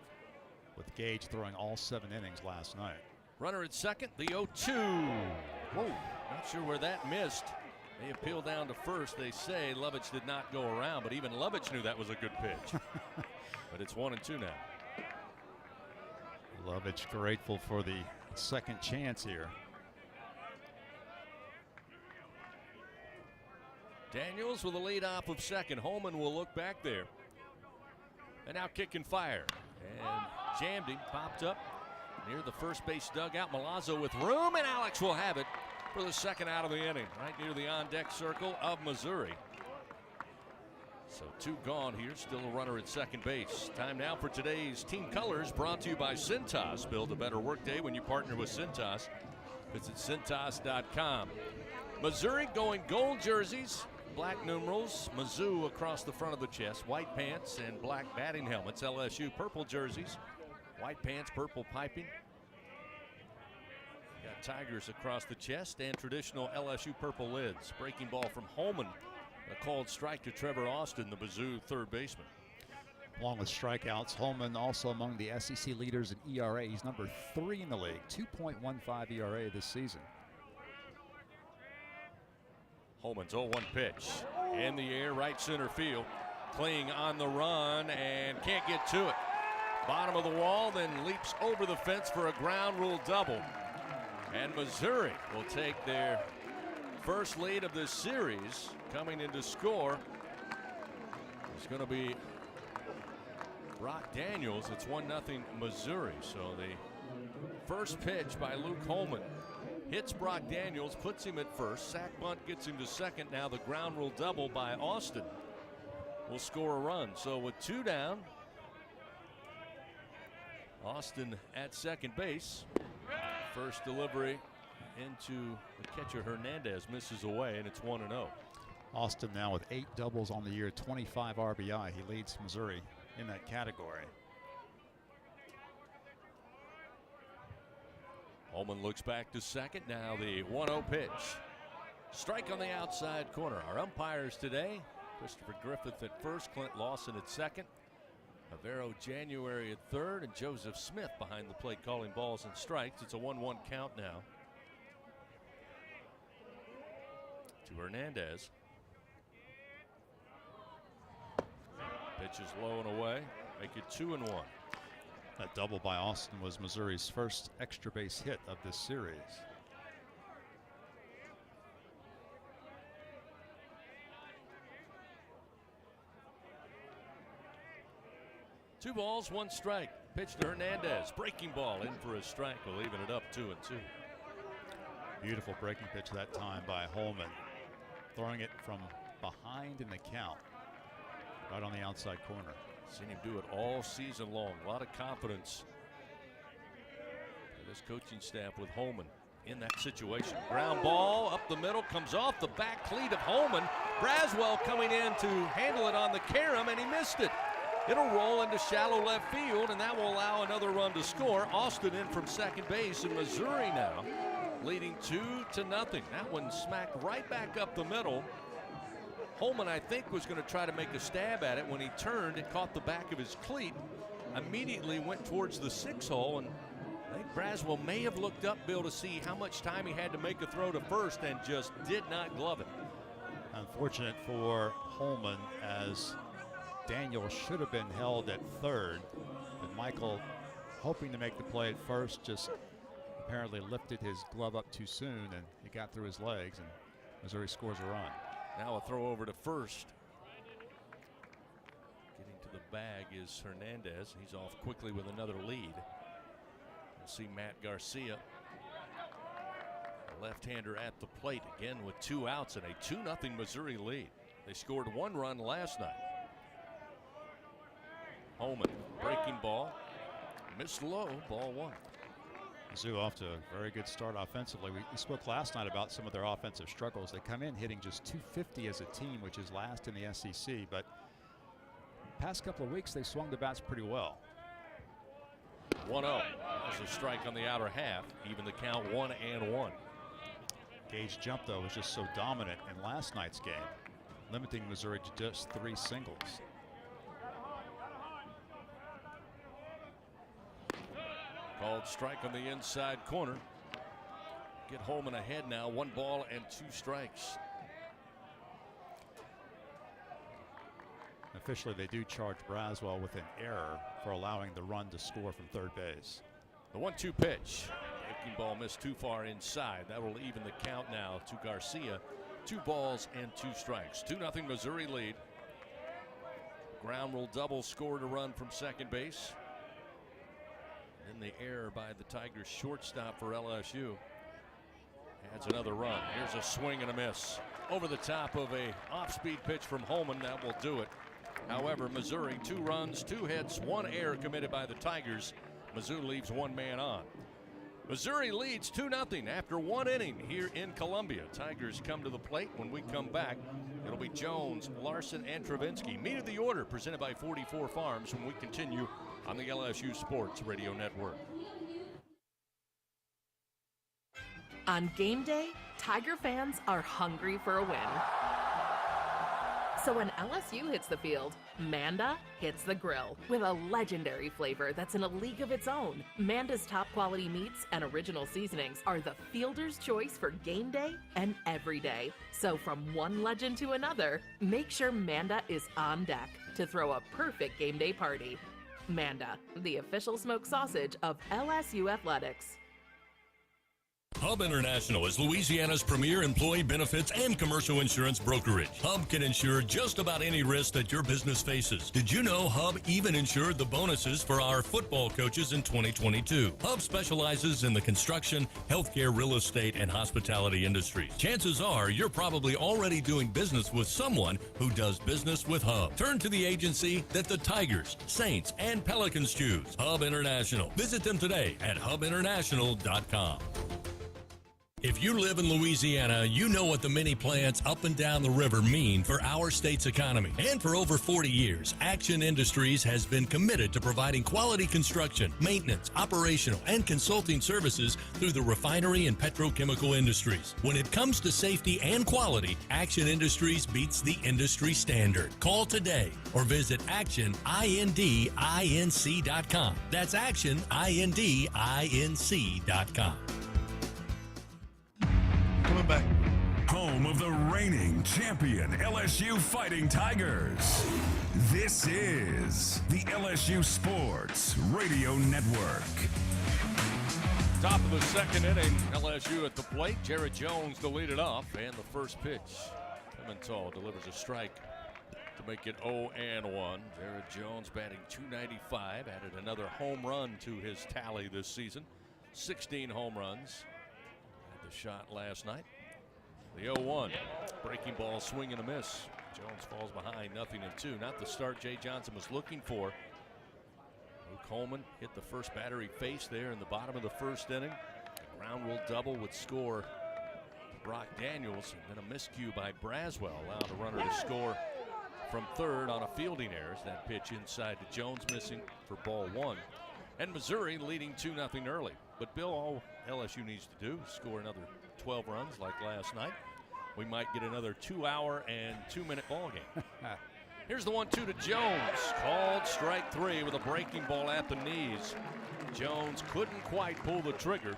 with Gage throwing all 7 innings last night. Runner at second, the 0-2. Whoa, not sure where that missed. They appeal down to first. They say Lovich did not go around, but even Lovich knew that was a good pitch. But it's 1-2 now. Lovich grateful for the second chance here. Daniels with a lead off of second. Holman will look back there. And now kick and fire. And jammed him, popped up near the first base dugout. Milazzo with room, and Alex will have it for the second out of the inning, right near the on-deck circle of Missouri. So 2 gone here, still a runner at second base. Time now for today's team colors, brought to you by Cintas. Build a better workday when you partner with Cintas. Visit Cintas.com. Missouri going gold jerseys, black numerals, Mizzou across the front of the chest, white pants and black batting helmets. LSU purple jerseys, white pants, purple piping. Got Tigers across the chest and traditional LSU purple lids. Breaking ball from Holman. A called strike to Trevor Austin, the Mizzou third baseman. Along with strikeouts, Holman also among the SEC leaders in ERA. He's number 3 in the league, 2.15 ERA this season. Holman's 0-1 pitch. In the air, right center field. Kling on the run and can't get to it. Bottom of the wall, then leaps over the fence for a ground rule double. And Missouri will take their first lead of this series. Coming in to score is going to be Brock Daniels. It's 1-0 Missouri. So the first pitch by Luke Holman hits Brock Daniels, puts him at first. Sack bunt gets him to second. Now the ground rule double by Austin will score a run. So with 2 down, Austin at second base. First delivery into the catcher Hernandez misses away, and it's 1-0. Austin now with 8 doubles on the year, 25 RBI. He leads Missouri in that category. Holman looks back to second. Now the 1-0 pitch. Strike on the outside corner. Our umpires today, Christopher Griffith at first, Clint Lawson at second, Avero January at third, and Joseph Smith behind the plate calling balls and strikes. It's a 1-1 count now to Hernandez. Pitch is low and away. Make it 2-1. That double by Austin was Missouri's first extra base hit of this series. Two balls, 1 strike. Pitch to Hernandez. Breaking ball in for a strike. We're leaving it up 2-2. Beautiful breaking pitch that time by Holman. Throwing it from behind in the count. Right on the outside corner. Seen him do it all season long. A lot of confidence for this coaching staff with Holman in that situation. Ground ball up the middle, comes off the back cleat of Holman. Braswell coming in to handle it on the carom, and he missed it. It'll roll into shallow left field, and that will allow another run to score. Austin in from second base, and Missouri now leading 2-0. That one smacked right back up the middle. Holman, I think, was going to try to make a stab at it. When he turned, it caught the back of his cleat. Immediately went towards the 6-hole, and I think Braswell may have looked up, Bill, to see how much time he had to make a throw to first, and just did not glove it. Unfortunate for Holman, as Daniel should have been held at third, but Michael, hoping to make the play at first, just apparently lifted his glove up too soon, and it got through his legs, and Missouri scores a run. Now a throw over to first. Getting to the bag is Hernandez. He's off quickly with another lead. We'll see Matt Garcia, a left-hander at the plate again with 2 outs and a 2-0 Missouri lead. They scored 1 run last night. Holman, breaking ball, missed low, ball 1. Mizzou off to a very good start offensively. We spoke last night about some of their offensive struggles. They come in hitting just .250 as a team, which is last in the SEC, but past couple of weeks they swung the bats pretty well. 1-0. That's a strike on the outer half, even the count 1-1. Gage Jump, though, was just so dominant in last night's game, limiting Missouri to just 3 singles. Called strike on the inside corner. Get Holman ahead now. 1 ball and 2 strikes. Officially, they do charge Braswell with an error for allowing the run to score from third base. The 1-2 pitch. Breaking ball missed too far inside. That will even the count now to Garcia. 2 balls and 2 strikes. 2-0 Missouri lead. Ground rule double scored a run from second base. And the error by the Tigers shortstop for LSU adds another run. Here's a swing and a miss over the top of a off-speed pitch from Holman. That will do it. However, Missouri 2 runs, 2 hits, 1 error committed by the Tigers. Mizzou leaves 1 man on. Missouri leads 2-0 after 1 inning here in Columbia. Tigers come to the plate. When we come back, It'll be Jones, Larson, and Travinsky. Meet of the order presented by 44 Farms when we continue on the LSU Sports Radio Network. On game day, Tiger fans are hungry for a win. So when LSU hits the field, Manda hits the grill with a legendary flavor that's in a league of its own. Manda's top quality meats and original seasonings are the fielder's choice for game day and every day. So from one legend to another, make sure Manda is on deck to throw a perfect game day party. Manda, the official smoked sausage of LSU Athletics. Hub International is Louisiana's premier employee benefits and commercial insurance brokerage. Hub can insure just about any risk that your business faces. Did you know Hub even insured the bonuses for our football coaches in 2022? Hub specializes in the construction, healthcare, real estate, and hospitality industries. Chances are you're probably already doing business with someone who does business with Hub. Turn to the agency that the Tigers, Saints, and Pelicans choose. Hub International. Visit them today at hubinternational.com. If you live in Louisiana, you know what the mini plants up and down the river mean for our state's economy. And for over 40 years, Action Industries has been committed to providing quality construction, maintenance, operational, and consulting services through the refinery and petrochemical industries. When it comes to safety and quality, Action Industries beats the industry standard. Call today or visit actionindinc.com. That's actionindinc.com. Coming back. Home of the reigning champion LSU Fighting Tigers. This is the LSU Sports Radio Network. Top of the second inning, LSU at the plate. Jared Jones to lead it off, and the first pitch. Pimentel delivers a strike to make it 0-1. Jared Jones batting .295, added another home run to his tally this season. 16 home runs. Shot last night. The 0-1. Breaking ball, swing and a miss. Jones falls behind, 0-2. Not the start Jay Johnson was looking for. Luke Coleman hit the first batter he faced there in the bottom of the first inning. A ground rule double would score Brock Daniels, and then a miscue by Braswell allowed a runner to score from third on a fielding error. That pitch inside to Jones, missing for ball one. And Missouri leading 2-0 early. But Bill, all LSU needs to do is score another 12 runs like last night. We might get another 2-hour and 2-minute ball game. Here's the 1-2 to Jones. Called strike three with a breaking ball at the knees. Jones couldn't quite pull the trigger.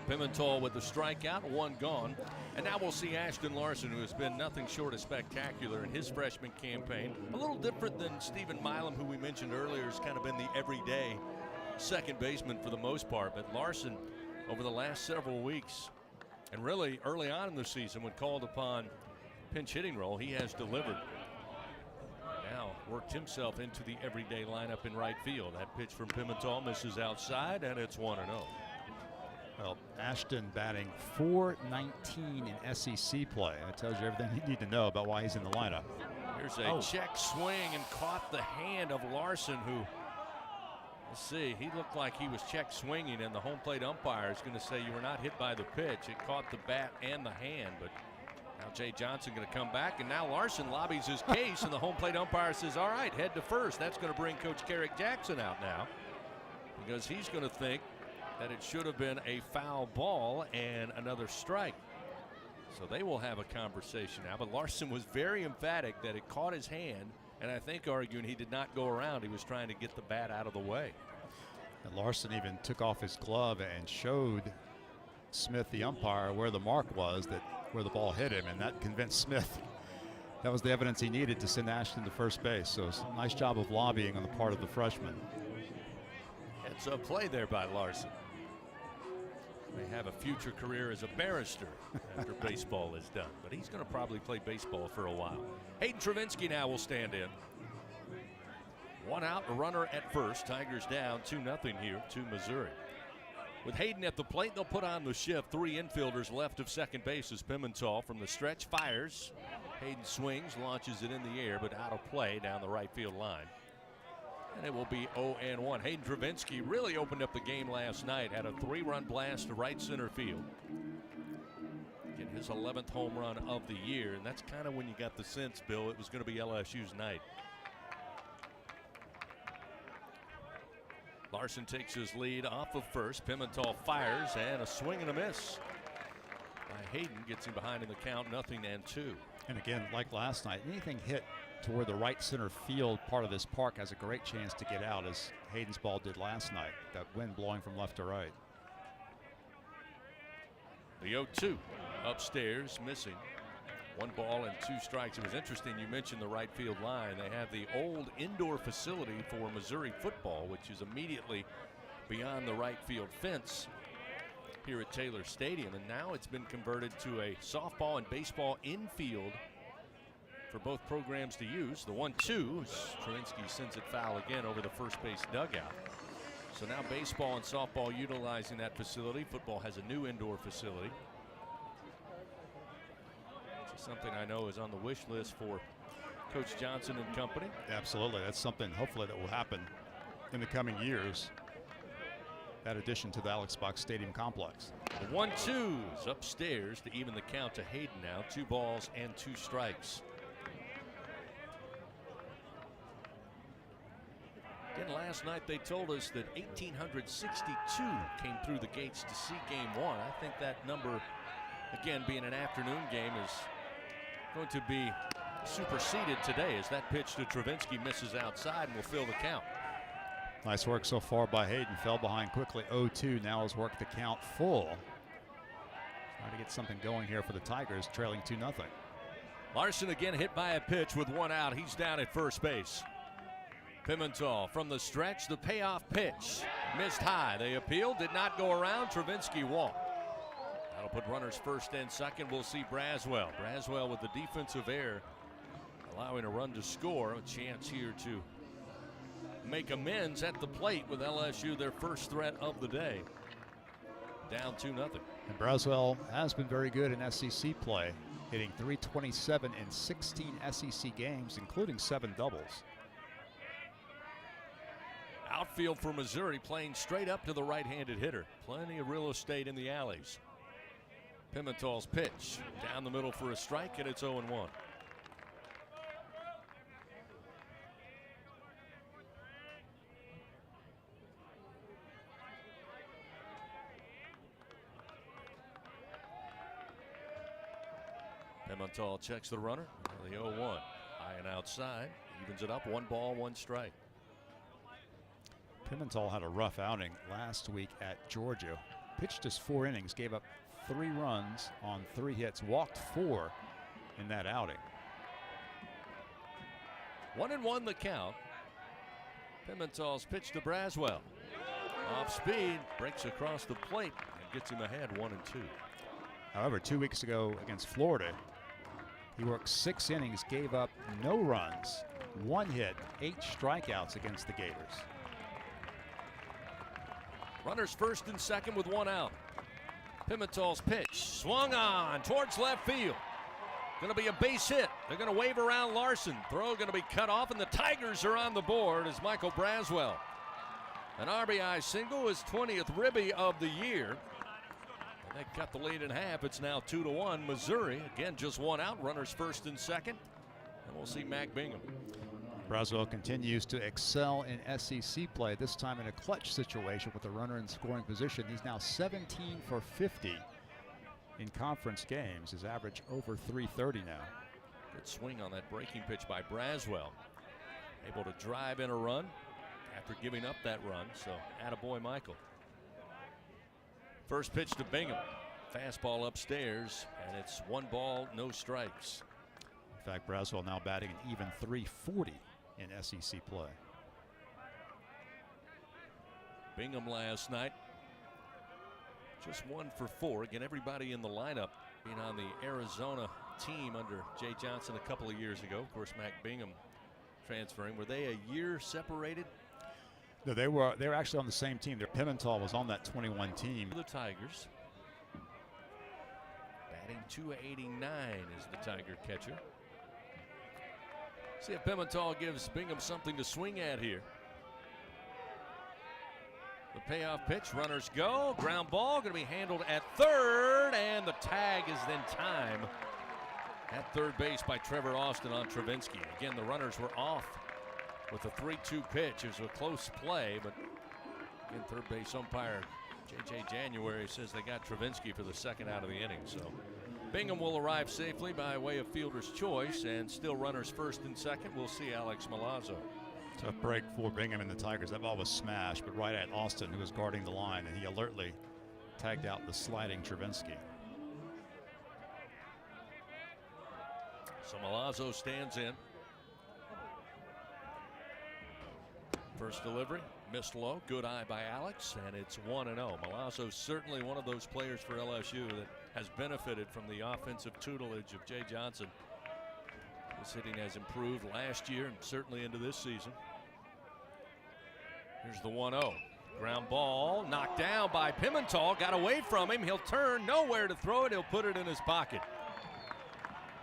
Pimentel with the strikeout, one gone. And now we'll see Ashton Larson, who has been nothing short of spectacular in his freshman campaign. A little different than Stephen Milam, who we mentioned earlier, has kind of been the everyday second baseman for the most part. But Larson, over the last several weeks, and really early on in the season when called upon pinch hitting role, he has delivered. Now worked himself into the everyday lineup in right field. That pitch from Pimentel misses outside, and it's 1-0. Well, Ashton batting .419 in SEC play. That tells you everything you need to know about why he's in the lineup. Here's a check swing and caught the hand of Larson, who, let's see, he looked like he was check swinging, and the home plate umpire is going to say you were not hit by the pitch. It caught the bat and the hand, but now Jay Johnson going to come back, and now Larson lobbies his case, and the home plate umpire says, all right, head to first. That's going to bring Coach Carrick Jackson out now, because he's going to think that it should have been a foul ball and another strike. So they will have a conversation now, but Larson was very emphatic that it caught his hand, and I think arguing he did not go around. He was trying to get the bat out of the way. And Larson even took off his glove and showed Smith, the umpire, where the mark was, that where the ball hit him, and that convinced Smith that was the evidence he needed to send Ashton to first base. So it's a nice job of lobbying on the part of the freshman. It's a play there by Larson. May have a future career as a barrister after baseball is done, but he's going to probably play baseball for a while. Hayden Travinsky now will stand in. One out, a runner at first. Tigers down 2-0 here to Missouri. With Hayden at the plate, they'll put on the shift. Three infielders left of second base as Pimentel from the stretch fires. Hayden swings, launches it in the air, but out of play down the right field line. And it will be 0-1. Hayden Travinsky really opened up the game last night. Had a 3-run blast to right center field. Again, his 11th home run of the year, and that's kind of when you got the sense, Bill, it was going to be LSU's night. Larson takes his lead off of first. Pimentel fires, and a swing and a miss by Hayden gets him behind in the count, 0-2. And again, like last night, anything hit toward the right center field part of this park has a great chance to get out, as Hayden's ball did last night. That wind blowing from left to right. The 0-2 upstairs, missing. 1 ball and 2 strikes. It was interesting you mentioned the right field line. They have the old indoor facility for Missouri football, which is immediately beyond the right field fence here at Taylor Stadium, and now it's been converted to a softball and baseball infield for both programs to use. The 1-2, Stravinsky sends it foul again over the first base dugout. So now baseball and softball utilizing that facility. Football has a new indoor facility. Something I know is on the wish list for Coach Johnson and company. Absolutely. That's something hopefully that will happen in the coming years. That addition to the Alex Box Stadium complex. The 1-2's upstairs to even the count to Hayden now. 2 balls and 2 strikes. Again, last night they told us that 1,862 came through the gates to see game 1. I think that number, again, being an afternoon game, is going to be superseded today as that pitch to Travinsky misses outside and will fill the count. Nice work so far by Hayden. Fell behind quickly, 0-2. Now has worked the count full. Trying to get something going here for the Tigers, trailing 2-0. Larson again hit by a pitch with 1 out. He's down at first base. Pimentel from the stretch, the payoff pitch. Missed high. They appealed, did not go around. Travinsky walked. That'll put runners first and second. We'll see Braswell. Braswell with the defensive error, allowing a run to score. A chance here to make amends at the plate with LSU, their first threat of the day. Down 2-0. And Braswell has been very good in SEC play, hitting .327 in 16 SEC games, including 7 doubles. Outfield for Missouri playing straight up to the right-handed hitter. Plenty of real estate in the alleys. Pimentel's pitch down the middle for a strike, and it's 0-1. Pimentel checks the runner. The 0-1. High and outside. Evens it up. 1 ball, 1 strike. Pimentel had a rough outing last week at Georgia. Pitched his 4 innings, gave up 3 runs on 3 hits, walked 4 in that outing. 1-1 the count. Pimentel's pitch to Braswell. Off speed, breaks across the plate, and gets him ahead 1-2. However, 2 weeks ago against Florida, he worked 6 innings, gave up no runs, 1 hit, 8 strikeouts against the Gators. Runners first and second with 1 out. Pimentel's pitch swung on towards left field. Going to be a base hit. They're going to wave around Larson. Throw going to be cut off, and the Tigers are on the board as Michael Braswell. An RBI single, his 20th ribby of the year. And they cut the lead in half. It's now 2-1. Missouri, again, just 1 out. Runners first and second. And we'll see Mac Bingham. Braswell continues to excel in SEC play, this time in a clutch situation with a runner in scoring position. He's now 17 for 50 in conference games. His average over 330 now. Good swing on that breaking pitch by Braswell. Able to drive in a run after giving up that run, so attaboy Michael. First pitch to Bingham. Fastball upstairs, and it's 1 ball, no strikes. In fact, Braswell now batting an even .340 in SEC play. Bingham last night just 1 for 4. Again, everybody in the lineup being on the Arizona team under Jay Johnson a couple of years ago. Of course, Mac Bingham transferring. Were they a year separated? No, they were actually on the same team. Pimentel was on that 21 team. The Tigers. Batting .289 is the Tiger catcher. See if Pimentel gives Bingham something to swing at here. The payoff pitch, runners go. Ground ball going to be handled at third, and the tag is then time at third base by Trevor Austin on Travinski. Again, the runners were off with a 3-2 pitch. It was a close play, but again, third base umpire J.J. January says they got Travinski for the second out of the inning. So Bingham will arrive safely by way of fielder's choice, and still runners first and second. We'll see Alex Milazzo. Tough break for Bingham and the Tigers. That ball was smashed, but right at Austin, who was guarding the line, and he alertly tagged out the sliding Travinski. So Milazzo stands in. First delivery, missed low, good eye by Alex, and it's 1-0. Milazzo certainly one of those players for LSU that has benefited from the offensive tutelage of Jay Johnson. His hitting has improved last year and certainly into this season. Here's the 1-0. Ground ball knocked down by Pimentel. Got away from him. He'll turn, nowhere to throw it. He'll put it in his pocket.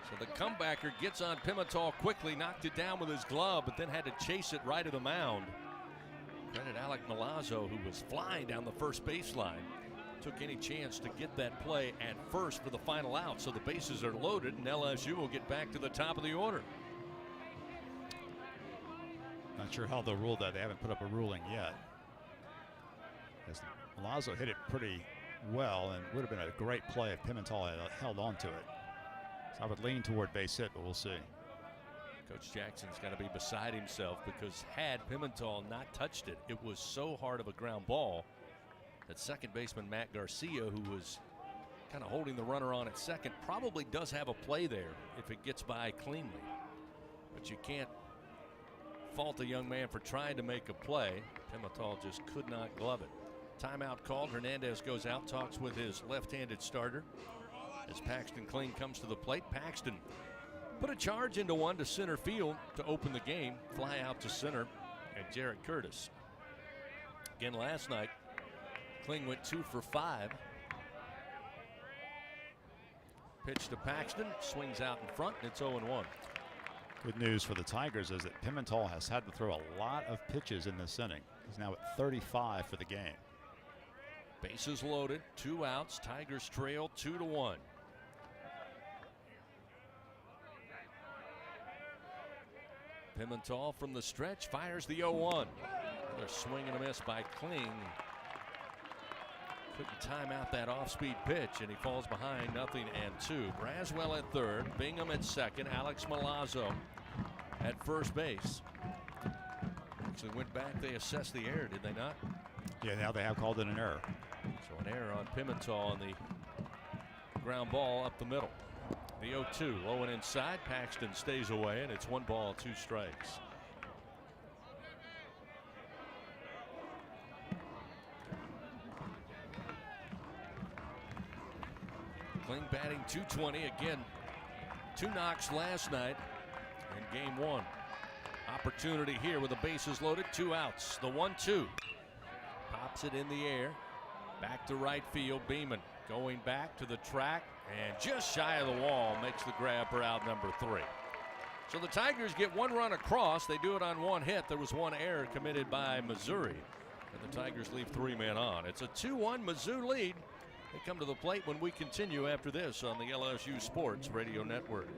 So the comebacker gets on Pimentel quickly, knocked it down with his glove, but then had to chase it right to the mound. Credit Alec Milazzo, who was flying down the first baseline. Took any chance to get that play at first for the final out. So the bases are loaded, and LSU will get back to the top of the order. Not sure how they'll rule that. They haven't put up a ruling yet. As Milazzo hit it pretty well, and would have been a great play if Pimentel had held on to it. So I would lean toward base hit, but we'll see. Coach Jackson's got to be beside himself, because had Pimentel not touched it, it was so hard of a ground ball that second baseman Matt Garcia, who was kind of holding the runner on at second, probably does have a play there if it gets by cleanly. But you can't fault the young man for trying to make a play. Pimentel just could not glove it. Timeout called. Hernandez goes out, talks with his left-handed starter as Paxton Kling comes to the plate. Paxton put a charge into one to center field to open the game. Fly out to center, and Jarrett Curtis. Again, last night, Kling went 2 for 5. Pitch to Paxton, swings out in front, and it's 0-1. Good news for the Tigers is that Pimentel has had to throw a lot of pitches in this inning. He's now at 35 for the game. Bases loaded, 2 outs. Tigers trail 2-1. Pimentel from the stretch fires the 0-1. Another swing and a miss by Kling. Couldn't time out that off-speed pitch, and he falls behind 0-2. Braswell at third, Bingham at second, Alex Milazzo at first base. Actually went back, they assessed the error, did they not? Yeah, now they have called it an error. So an error on Pimentel on the ground ball up the middle. The 0-2, low and inside. Paxton stays away, and it's 1 ball, 2 strikes. Kling batting .220 again. 2 knocks last night in game 1. Opportunity here with the bases loaded, 2 outs. The 1-2. Pops it in the air. Back to right field. Beeman going back to the track and just shy of the wall, makes the grab for out number 3. So the Tigers get 1 run across. They do it on 1 hit. There was 1 error committed by Missouri, and the Tigers leave 3 men on. It's a 2-1 Mizzou lead. They come to the plate when we continue after this on the LSU Sports Radio Network.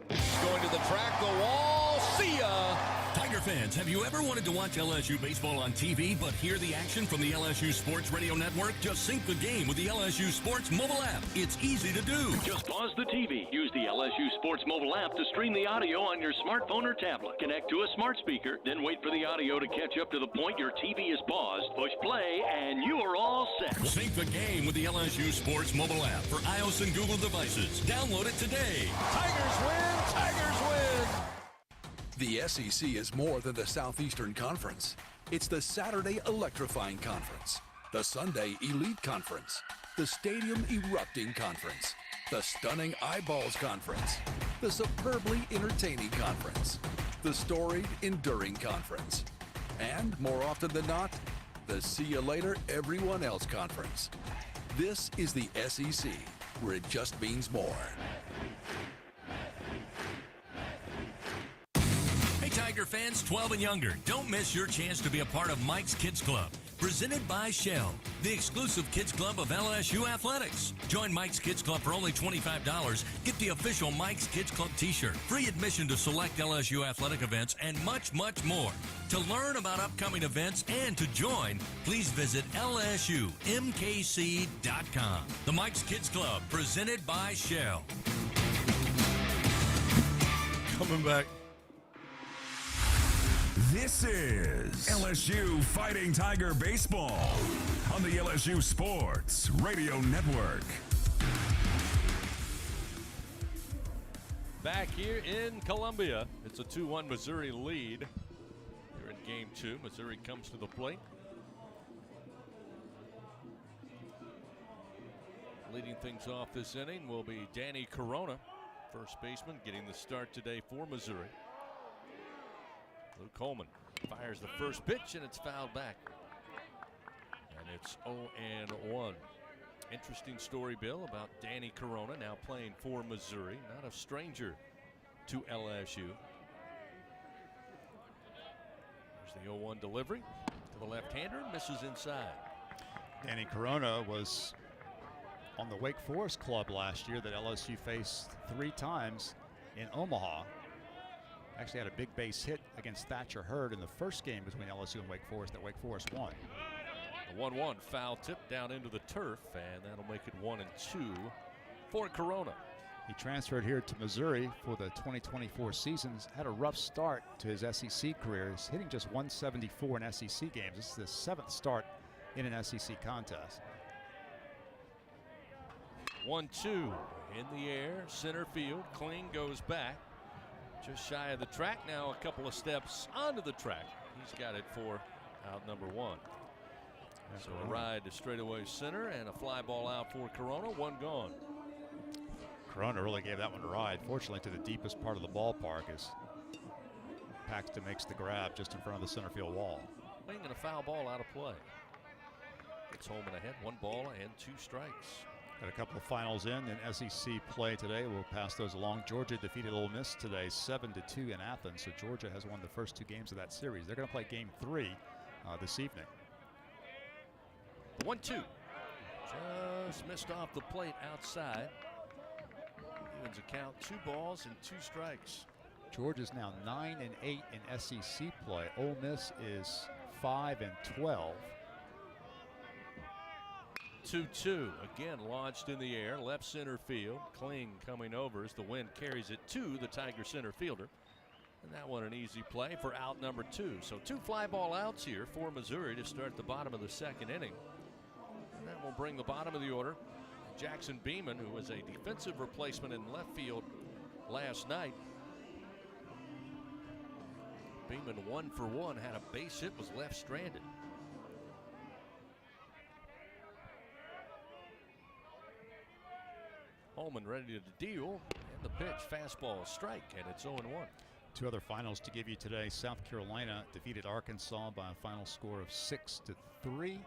Going to the track, the wall, see ya! Tiger fans, have you ever wanted to watch LSU baseball on TV but hear the action from the LSU Sports Radio Network? Just sync the game with the LSU Sports mobile app. It's easy to do. Just pause the TV. Use the LSU Sports mobile app to stream the audio on your smartphone or tablet. Connect to a smart speaker, then wait for the audio to catch up to the point your TV is paused. Push play, and you are all set. Sync the game with the LSU Sports mobile app for iOS and Google devices. Download it today. Tigers win! Tigers win! The SEC is more than the Southeastern Conference. It's the Saturday Electrifying Conference, the Sunday Elite Conference, the Stadium Erupting Conference, the Stunning Eyeballs Conference, the Superbly Entertaining Conference, the Storied Enduring Conference, and, more often than not, the See You Later Everyone Else Conference. This is the SEC, where it just means more. Hey, Tiger fans, 12 and younger, don't miss your chance to be a part of Mike's Kids Club. presented by Shell, the exclusive kids club of LSU Athletics. Join Mike's Kids Club for only $25. Get the official Mike's Kids Club t-shirt, free admission to select LSU athletic events, and much, much more. To learn about upcoming events and to join, please visit lsumkc.com. The Mike's Kids Club, presented by Shell. Coming back. This is LSU Fighting Tiger Baseball on the LSU Sports Radio Network. Back here in Columbia, it's a 2-1 Missouri lead. Here in Game 2, Missouri comes to the plate. Leading things off this inning will be Danny Corona, first baseman, getting the start today for Missouri. Luke Coleman fires the first pitch, and it's fouled back. And it's 0-1. Interesting story, Bill, about Danny Corona now playing for Missouri. Not a stranger to LSU. There's the 0-1 delivery to the left-hander, misses inside. Danny Corona was on the Wake Forest club last year that LSU faced 3 times in Omaha. Actually had a big base hit against Thatcher Hurd in the first game between LSU and Wake Forest that Wake Forest won. The 1-1 foul tip down into the turf, and that'll make it 1-2 for Corona. He transferred here to Missouri for the 2024 seasons. Had a rough start to his SEC career. He's hitting just 174 in SEC games. This is his 7th start in an SEC contest. 1-2 in the air, center field. Kling goes back. Just shy of the track, now a couple of steps onto the track. He's got it for out number 1. So a ride to straightaway center and a fly ball out for Corona, 1 gone. Corona really gave that one a ride, fortunately to the deepest part of the ballpark as Paxton makes the grab just in front of the center field wall. Swing and a foul ball out of play. It's Holman ahead, 1 ball and 2 strikes. Got a couple of finals in SEC play today. We'll pass those along. Georgia defeated Ole Miss today 7-2 in Athens. So Georgia has won the first 2 games of that series. They're going to play game 3 this evening. 1-2. Just missed off the plate outside. Evens a count, 2 balls and 2 strikes. Georgia's now 9-8 in SEC play. Ole Miss is 5-12. 2-2 again launched in the air, left center field. Kling coming over as the wind carries it to the Tiger center fielder. And that one an easy play for out number 2. So 2 fly ball outs here for Missouri to start the bottom of the 2nd inning. And that will bring the bottom of the order. Jackson Beeman, who was a defensive replacement in left field last night. Beeman 1 for 1, had a base hit, was left stranded. Holman ready to deal, and the pitch, fastball, strike, and it's 0-1. 2 other finals to give you today. South Carolina defeated Arkansas by a final score of 6-3.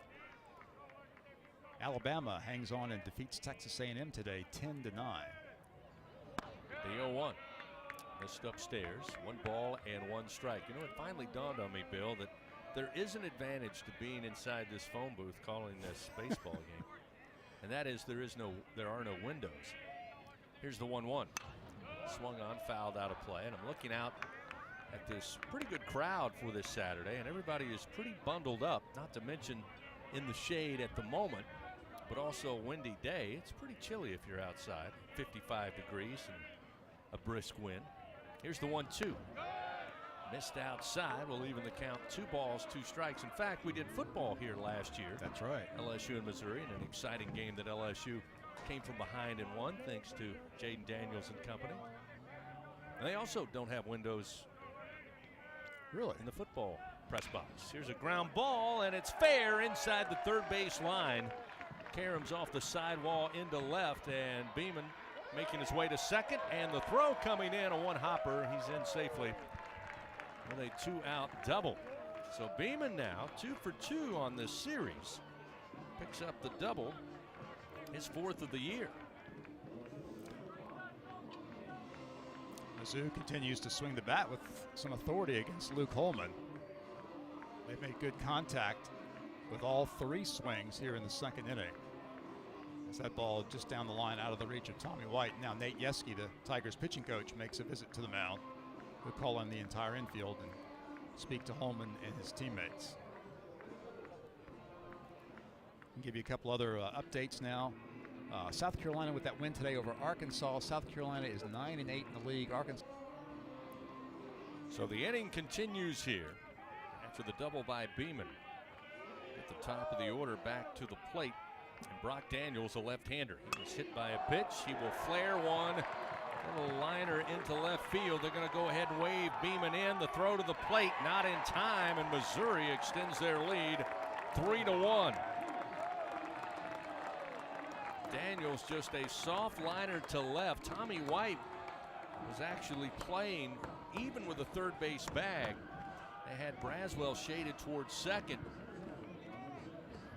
Alabama hangs on and defeats Texas A&M today 10-9. The 0-1 missed upstairs, 1 ball and 1 strike. You know, it finally dawned on me, Bill, that there is an advantage to being inside this phone booth calling this baseball game. And that is there are no windows. Here's the 1-1. Swung on, fouled out of play. And I'm looking out at this pretty good crowd for this Saturday. And everybody is pretty bundled up, not to mention in the shade at the moment, but also a windy day. It's pretty chilly if you're outside. 55 degrees and a brisk wind. Here's the 1-2. Missed outside, will even the count 2 balls, 2 strikes. In fact, we did football here last year. That's right. LSU and Missouri, in an exciting game that LSU came from behind and won, thanks to Jaden Daniels and company. And they also don't have windows really in the football press box. Here's a ground ball, and it's fair inside the 3rd base line. Karams off the sidewall into left, and Beeman making his way to 2nd, and the throw coming in, a 1-hopper. He's in safely with a 2-out double. So Beeman now 2 for 2 on this series. Picks up the double, his 4th of the year. Mizzou continues to swing the bat with some authority against Luke Holman. They've made good contact with all 3 swings here in the second inning. As that ball just down the line out of the reach of Tommy White. Now Nate Yeske, the Tigers pitching coach, makes a visit to the mound. He'll call in the entire infield and speak to Holman and his teammates. I'll give you a couple other updates now. South Carolina with that win today over Arkansas. South Carolina is 9-8 in the league. Arkansas. So the inning continues here after the double by Beeman. At the top of the order, back to the plate. And Brock Daniels, a left-hander. He was hit by a pitch. He will flare one. Little liner into left field. They're going to go ahead and wave Beeman in. The throw to the plate, not in time, and Missouri extends their lead 3-1. Daniels just a soft liner to left. Tommy White was actually playing even with a third base bag. They had Braswell shaded towards second.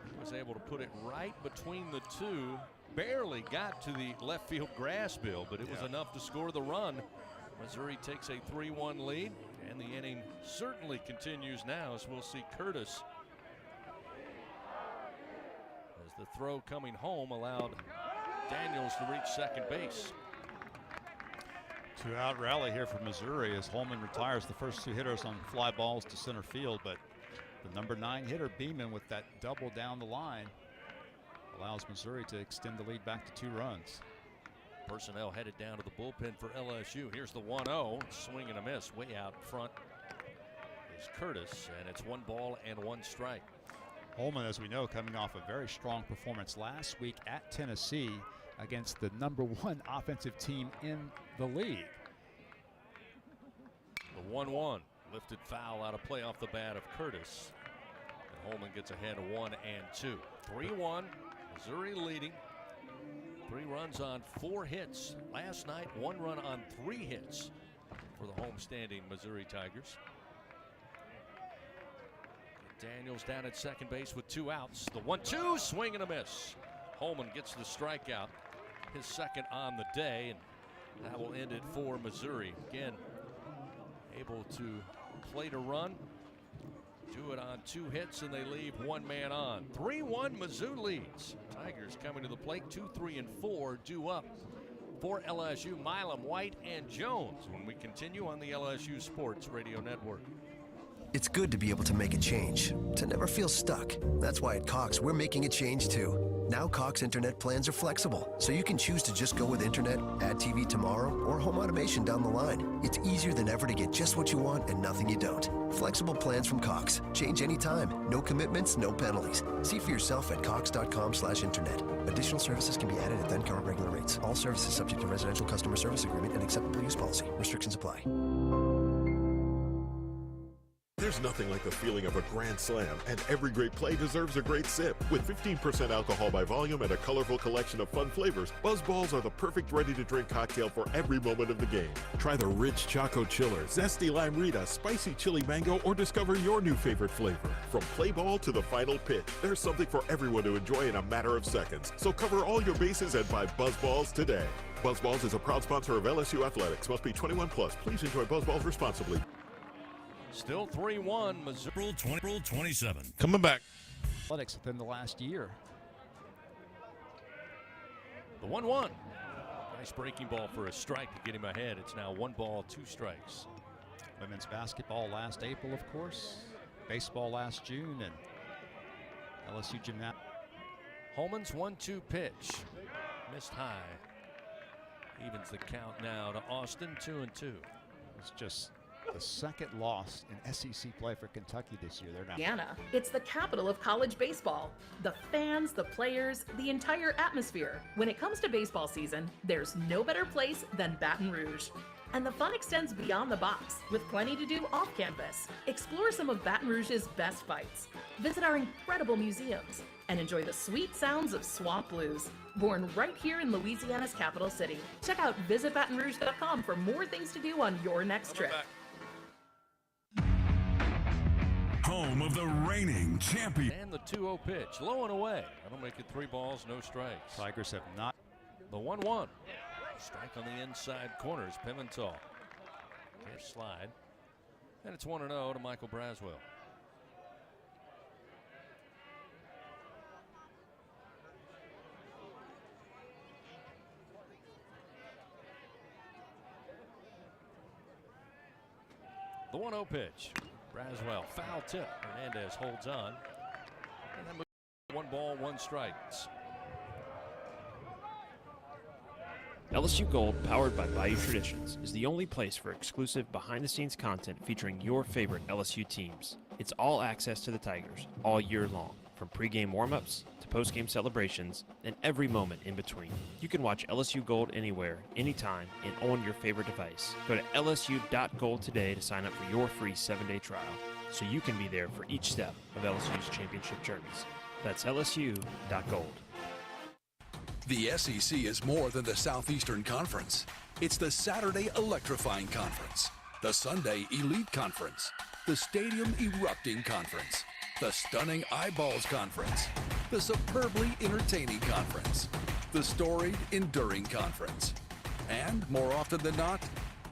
He was able to put it right between the two. Barely got to the left field grass bill, but it was enough to score the run. Missouri takes a 3-1 lead, and the inning certainly continues now as we'll see Curtis. As the throw coming home allowed Daniels to reach second base. 2-out rally here for Missouri as Holman retires the first 2 hitters on fly balls to center field, but the number 9 hitter Beeman with that double down the line allows Missouri to extend the lead back to 2 runs. Personnel headed down to the bullpen for LSU. Here's the 1-0, swing and a miss. Way out front is Curtis, and it's 1 ball and 1 strike. Holman, as we know, coming off a very strong performance last week at Tennessee against the number 1 offensive team in the league. The 1-1 lifted foul out of play off the bat of Curtis. And Holman gets ahead of 1 and 2. 3-1, Missouri leading. 3 runs on 4 hits. Last night, 1 run on 3 hits for the home-standing Missouri Tigers. Daniels down at second base with 2 outs. The 1-2, swing and a miss. Holman gets the strikeout, his second on the day, and that will end it for Missouri. Again, able to plate a run, do it on 2 hits, and they leave 1 man on. 3-1, Mizzou leads. Tigers coming to the plate, 2, 3, and 4 due up for LSU. Milam, White, and Jones when we continue on the LSU Sports Radio Network. It's good to be able to make a change, to never feel stuck. That's why at Cox, we're making a change too. Now Cox internet plans are flexible, so you can choose to just go with internet, add TV tomorrow, or home automation down the line. It's easier than ever to get just what you want and nothing you don't. Flexible plans from Cox. Change anytime. No commitments, no penalties. See for yourself at cox.com/internet. Additional services can be added at then current regular rates. All services subject to residential customer service agreement and acceptable use policy. Restrictions apply. There's nothing like the feeling of a grand slam, and every great play deserves a great sip. With 15% alcohol by volume and a colorful collection of fun flavors, Buzz Balls are the perfect ready-to-drink cocktail for every moment of the game. Try the rich Choco Chiller, zesty Lime Rita, spicy chili mango, or discover your new favorite flavor. From play ball to the final pitch, there's something for everyone to enjoy in a matter of seconds. So cover all your bases and buy Buzz Balls today. Buzz Balls is a proud sponsor of LSU Athletics. Must be 21 plus. Please enjoy Buzz Balls responsibly. Still 3-1, Missouri. April 27. Coming back. Athletics within the last year. The 1-1. Nice breaking ball for a strike to get him ahead. It's now 1 ball, 2 strikes. Women's basketball last April, of course. Baseball last June, and LSU gymnastics. Holman's 1-2 pitch. Missed high. Evens the count now to Austin, 2-2. It's just the second loss in SEC play for Kentucky this year. They're not. Indiana. It's the capital of college baseball. The fans, the players, the entire atmosphere. When it comes to baseball season, there's no better place than Baton Rouge. And the fun extends beyond the box, with plenty to do off campus. Explore some of Baton Rouge's best fights. Visit our incredible museums and enjoy the sweet sounds of swamp blues, born right here in Louisiana's capital city. Check out visitbatonrouge.com for more things to do on your next trip. Home of the reigning champion. And the 2-0 pitch, low and away. That'll make it 3 balls, no strikes. Tigers have not. The 1-1. Strike on the inside corner is Pimentel. There's slide. And it's 1-0 to Michael Braswell. The 1-0 pitch. Braswell, foul tip. Hernandez holds on. And then 1 ball, 1 strike. LSU Gold, powered by Bayou Traditions, is the only place for exclusive behind-the-scenes content featuring your favorite LSU teams. It's all access to the Tigers all year long, from pregame warm-ups to postgame celebrations and every moment in between. You can watch LSU Gold anywhere, anytime, and on your favorite device. Go to lsu.gold today to sign up for your free 7-day trial, so you can be there for each step of LSU's championship journeys. That's lsu.gold. The SEC is more than the Southeastern Conference. It's the Saturday Electrifying Conference, the Sunday Elite Conference, the Stadium Erupting Conference, the Stunning Eyeballs Conference, the Superbly Entertaining Conference, the Storied Enduring Conference, and, more often than not,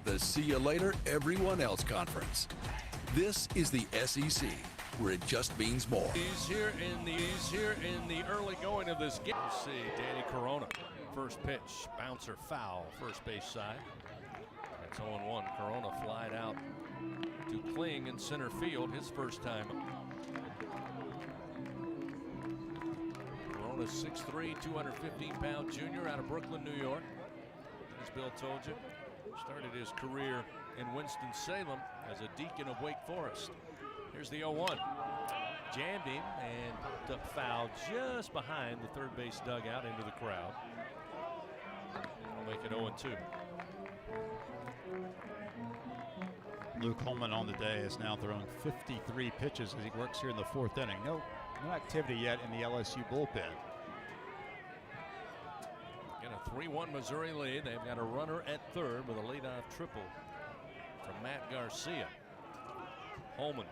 the See You Later Everyone Else Conference. This is the SEC, where it just means more. He's here in the early going of this game. Let's see, Danny Corona. First pitch, bouncer foul, first base side. That's 0-1. Corona flied out to Kling in center field, his first time. Corona 6'3", 215-pound junior out of Brooklyn, New York. As Bill told you, started his career in Winston-Salem as a deacon of Wake Forest. Here's the 0-1. Jammed him and popped up foul just behind the third base dugout into the crowd. That'll make it 0-2. Luke Holman on the day is now throwing 53 pitches as he works here in the 4th inning. No activity yet in the LSU bullpen. Again, a 3-1 Missouri lead. They've got a runner at third with a leadoff triple from Matt Garcia. Holman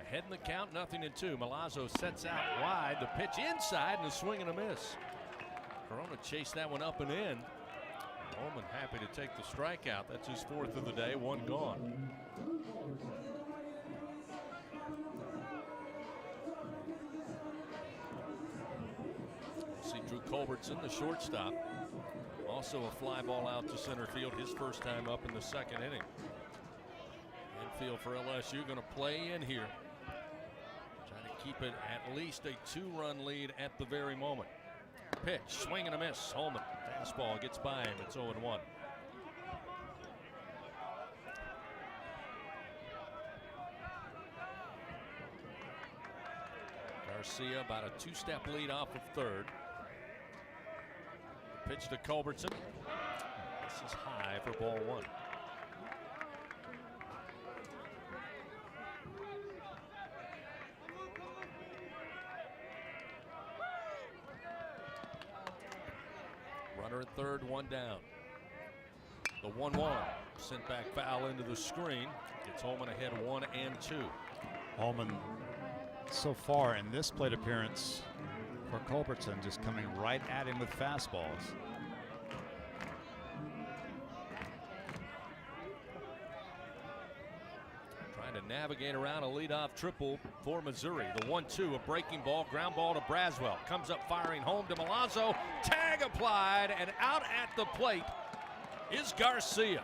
ahead in the count, 0-2. Milazzo sets out wide. The pitch inside and a swing and a miss. Corona chased that one up and in. Holman happy to take the strikeout. That's his 4th of the day, 1 gone. See Drew Culbertson, the shortstop. Also a fly ball out to center field, his first time up in the 2nd inning. Infield for LSU going to play in here. Trying to keep it at least a 2-run lead at the very moment. Pitch, swing and a miss. Holman, fastball gets by him. It's 0-1. Garcia about a 2-step lead off of third. The pitch to Culbertson. This is high for ball 1. Runner at third, 1 down. The 1-1 sent back foul into the screen. Gets Holman ahead 1-2. Holman so far in this plate appearance for Culbertson just coming right at him with fastballs. Trying to navigate around a leadoff triple for Missouri. The 1-2, a breaking ball, ground ball to Braswell. Comes up firing home to Milazzo. Tag applied, and out at the plate is Garcia.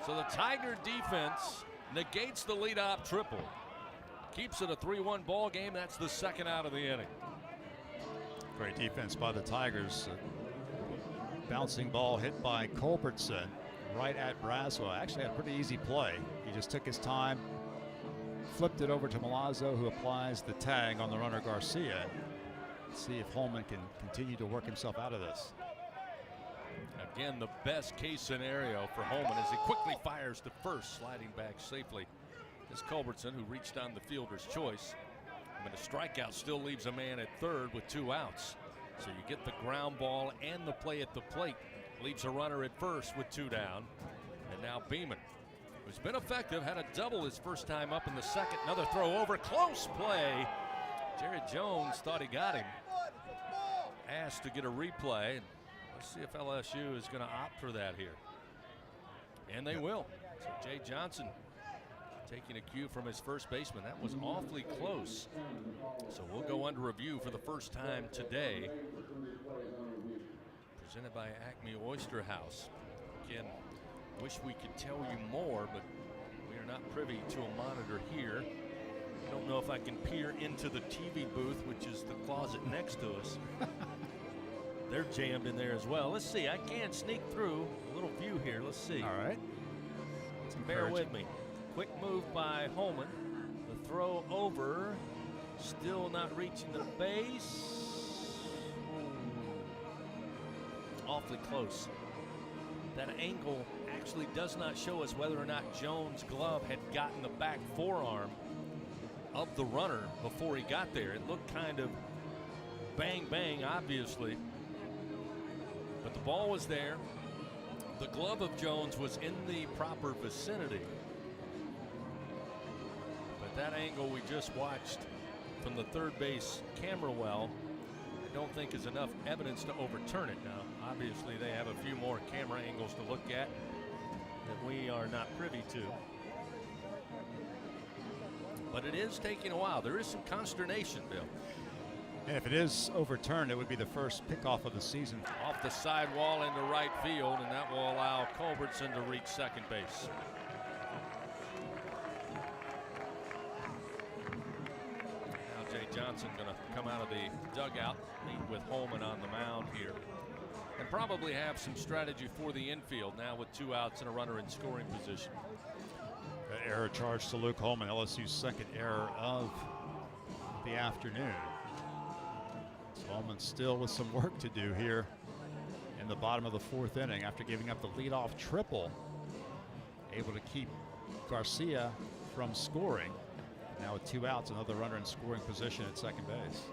So the Tiger defense negates the leadoff triple. Keeps it a 3-1 ball game. That's the 2nd out of the inning. Great defense by the Tigers. Bouncing ball hit by Culbertson right at Braswell. Actually had a pretty easy play. He just took his time, flipped it over to Milazzo, who applies the tag on the runner Garcia. Let's see if Holman can continue to work himself out of this. Again, the best case scenario for Holman as he quickly fires to first, sliding back safely. Is Culbertson, who reached on the fielder's choice. I mean, a strikeout still leaves a man at third with 2 outs. So you get the ground ball and the play at the plate. Leaves a runner at first with 2 down. And now Beeman, who's been effective, had a double his first time up in the 2nd. Another throw over, close play. Jared Jones thought he got him. Asked to get a replay. Let's see if LSU is going to opt for that here. And they will. So Jay Johnson taking a cue from his first baseman. That was awfully close. So we'll go under review for the first time today. Presented by Acme Oyster House. Again, wish we could tell you more, but we are We're not privy to a monitor here. I don't know if I can peer into the TV booth, which is the closet next to us. They're jammed in there as well. Let's see. I can sneak through a little view here. Let's see. All right. Bear with me. Quick move by Holman. The throw over. Still not reaching the base. Awfully close. That angle actually does not show us whether or not Jones' glove had gotten the back forearm of the runner before he got there. It looked kind of bang, bang, obviously. But the ball was there. The glove of Jones was in the proper vicinity. But that angle we just watched from the third base camera well, I don't think is enough evidence to overturn it now. Obviously, they have a few more camera angles to look at that we are not privy to. But it is taking a while. There is some consternation, Bill. And if it is overturned, it would be the first pickoff of the season. Off the sidewall into right field, and that will allow Culbertson to reach second base. Now Jay Johnson going to come out of the dugout, meet with Holman on the mound here, and probably have some strategy for the infield now with 2 outs and a runner in scoring position. Error charge to Luke Holman, LSU's second error of the afternoon. Holman still with some work to do here in the bottom of the 4th inning after giving up the leadoff triple. Able to keep Garcia from scoring. Now with 2 outs, another runner in scoring position at second base.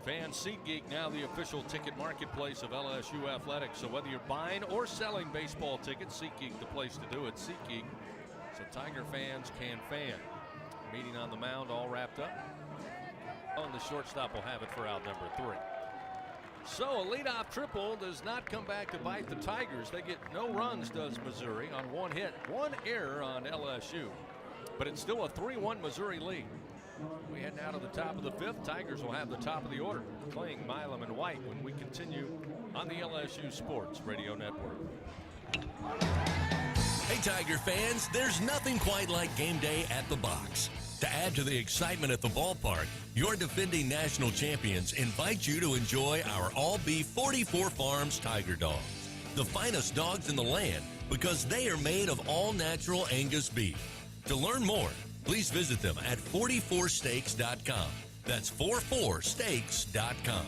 Fan SeatGeek now the official ticket marketplace of LSU athletics. So whether you're buying or selling baseball tickets, SeatGeek the place to do it. SeatGeek, so Tiger fans can fan. Meeting on the mound all wrapped up. And the shortstop will have it for out number 3. So a leadoff triple does not come back to bite the Tigers. They get no runs, does Missouri, on 1 hit, 1 error on LSU. But it's still a 3-1 Missouri lead. We head now to the top of the 5th. Tigers will have the top of the order. Playing Milam and White when we continue on the LSU Sports Radio Network. Hey, Tiger fans, there's nothing quite like game day at the box. To add to the excitement at the ballpark, your defending national champions invite you to enjoy our all-beef 44 Farms Tiger Dogs, the finest dogs in the land because they are made of all-natural Angus beef. To learn more, please visit them at 44steaks.com. That's 44steaks.com.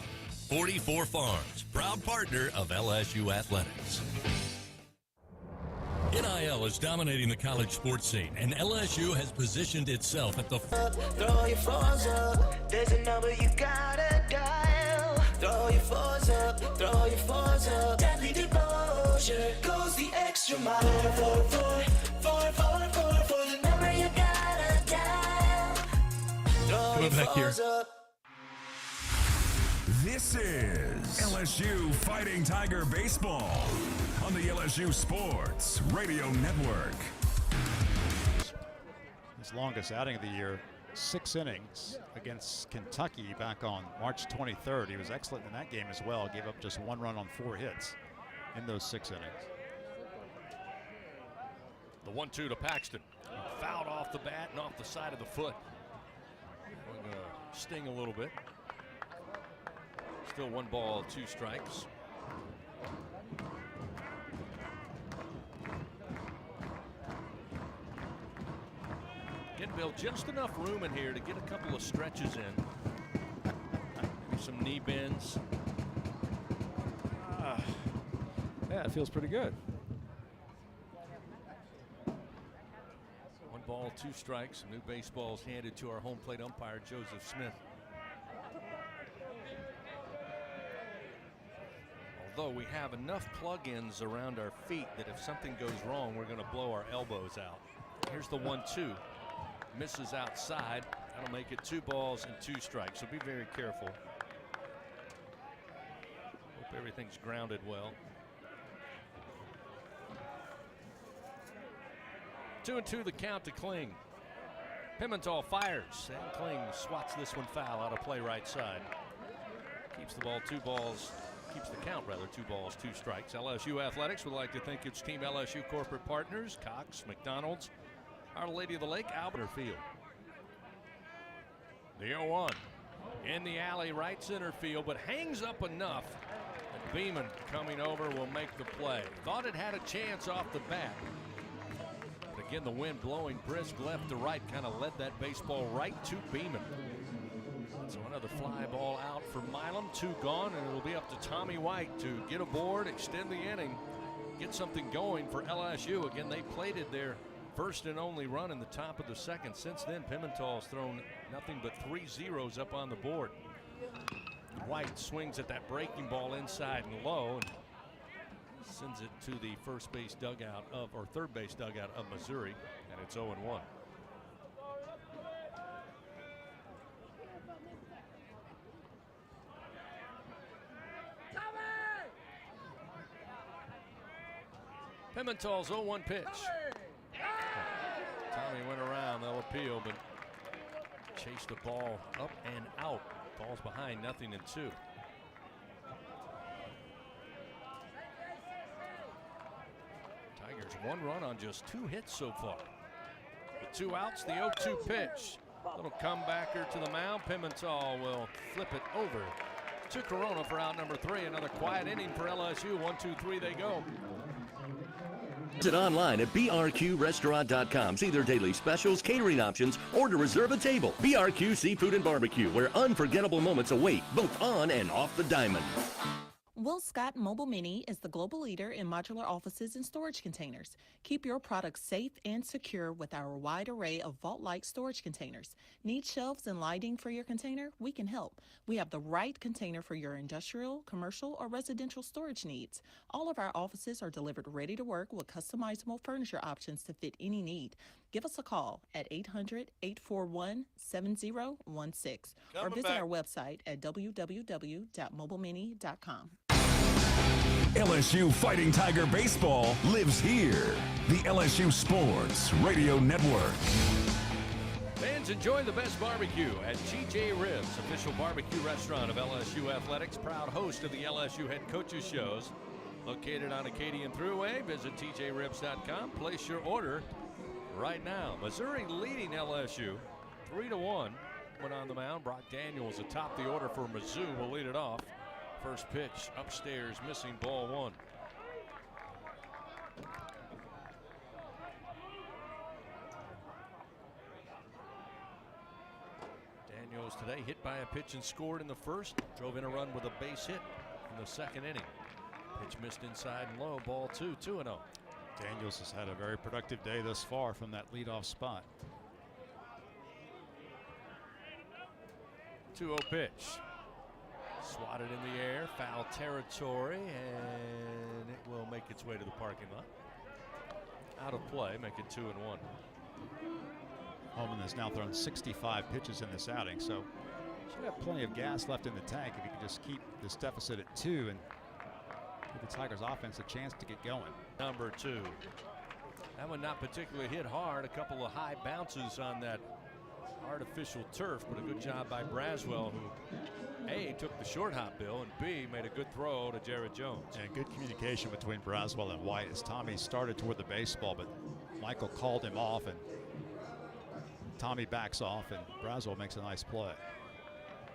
44 Farms, proud partner of LSU Athletics. NIL is dominating the college sports scene, and LSU has positioned itself at the Throw your fours up. There's a number you gotta dial. Throw your fours up. Throw your fours up. Deadly devotion goes the extra mile. For the number you gotta dial. Throw your fours up. This is LSU Fighting Tiger Baseball on the LSU Sports Radio Network. His longest outing of the year, 6 innings against Kentucky back on March 23rd. He was excellent in that game as well. Gave up just 1 run on 4 hits in those 6 innings. The 1-2 to Paxton. Fouled off the bat and off the side of the foot. Going to sting a little bit. Still 1 ball, 2 strikes. Again, Bill, just enough room in here to get a couple of stretches in. Maybe some knee bends. Yeah, it feels pretty good. 1 ball, 2 strikes. Some new baseballs handed to our home plate umpire, Joseph Smith. Although we have enough plug-ins around our feet that if something goes wrong, we're going to blow our elbows out. Here's the 1-2. Misses outside. That'll make it 2 balls and 2 strikes. So be very careful. Hope everything's grounded well. 2-2 the count to Kling. Pimentel fires, and Kling swats this one foul out of play right side. Keeps the ball 2 balls. Keeps the count rather, 2 balls, 2 strikes. LSU Athletics would like to thank its Team LSU corporate partners, Cox, McDonald's, Our Lady of the Lake, Albert Field. The 0-1 in the alley, right center field, but hangs up enough that Beeman coming over will make the play. Thought it had a chance off the bat. But again, the wind blowing brisk left to right kind of led that baseball right to Beeman. So another fly ball out for Milam, 2 gone, and it'll be up to Tommy White to get aboard, extend the inning, get something going for LSU. Again, they plated their first and only run in the top of the second. Since then, Pimental's thrown nothing but 3 zeros up on the board. White swings at that breaking ball inside and low and sends it to the first base dugout of, or third base dugout of Missouri, and it's 0-1. Pimental's 0-1 pitch. Tommy went around, they'll appeal, but chased the ball up and out. Ball's behind, 0-2. Tigers 1 run on just 2 hits so far. With 2 outs, the 0-2 pitch. Little comebacker to the mound. Pimental will flip it over to Corona for out number 3. Another quiet inning for LSU. 1-2-3 they go. Visit online at brqrestaurant.com. See their daily specials, catering options, or to reserve a table. BRQ Seafood and Barbecue, where unforgettable moments await, both on and off the diamond. Will Scott Mobile Mini is the global leader in modular offices and storage containers. Keep your products safe and secure with our wide array of vault-like storage containers. Need shelves and lighting for your container? We can help. We have the right container for your industrial, commercial, or residential storage needs. All of our offices are delivered ready to work with customizable furniture options to fit any need. Give us a call at 800-841-7016 or visit our website at www.mobilemini.com. LSU Fighting Tiger Baseball lives here. The LSU Sports Radio Network. Fans, enjoy the best barbecue at TJ Ribs, official barbecue restaurant of LSU Athletics, proud host of the LSU Head Coaches Shows. Located on Acadian Thruway, visit tjribs.com. Place your order right now. Missouri leading LSU 3-1 when on the mound. Brock Daniels atop the order for Mizzou will lead it off. First pitch upstairs, missing, ball 1. Daniels today hit by a pitch and scored in the first. Drove in a run with a base hit in the second inning. Pitch missed inside and low, ball 2, 2-0. Daniels has had a very productive day thus far from that leadoff spot. 2-0 pitch. Swatted in the air, foul territory, and it will make its way to the parking lot. Out of play, make it 2-1. Holman has now thrown 65 pitches in this outing, so should have plenty of gas left in the tank if he can just keep this deficit at 2 and give the Tigers offense a chance to get going. Number 2. That one not particularly hit hard. A couple of high bounces on that artificial turf, but a good job by Braswell, who A, took the short hop bill, and B, made a good throw to Jared Jones. And good communication between Braswell and White as Tommy started toward the baseball, but Michael called him off, and Tommy backs off, and Braswell makes a nice play.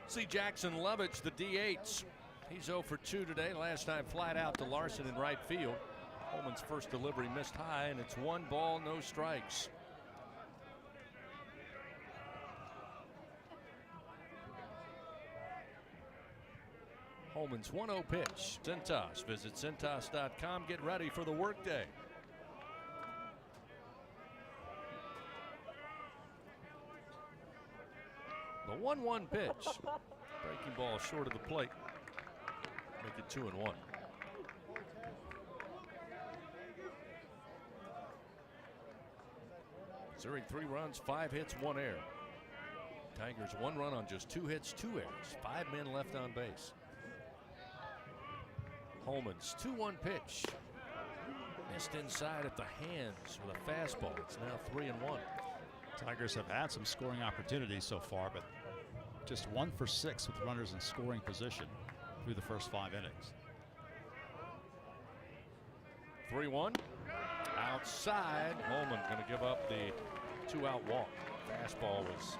See Jackson Lovich, the DH. He's 0 for 2 today. Last time flat out to Larson in right field. Holman's first delivery missed high, and it's 1 ball, no strikes. Holman's 1-0 pitch. Cintas. Visit Cintas.com. Get ready for the workday. The 1-1 pitch. Breaking ball short of the plate. Make it 2-1. Missouri 3 runs, 5 hits, 1 error. Tigers 1 run on just 2 hits, 2 errors. 5 men left on base. Holman's 2-1 pitch. Missed inside at the hands with a fastball. It's now 3-1. Tigers have had some scoring opportunities so far, but just 1 for 6 with runners in scoring position through the first 5 innings. 3-1. Outside. Holman going to give up the 2-out walk. Fastball was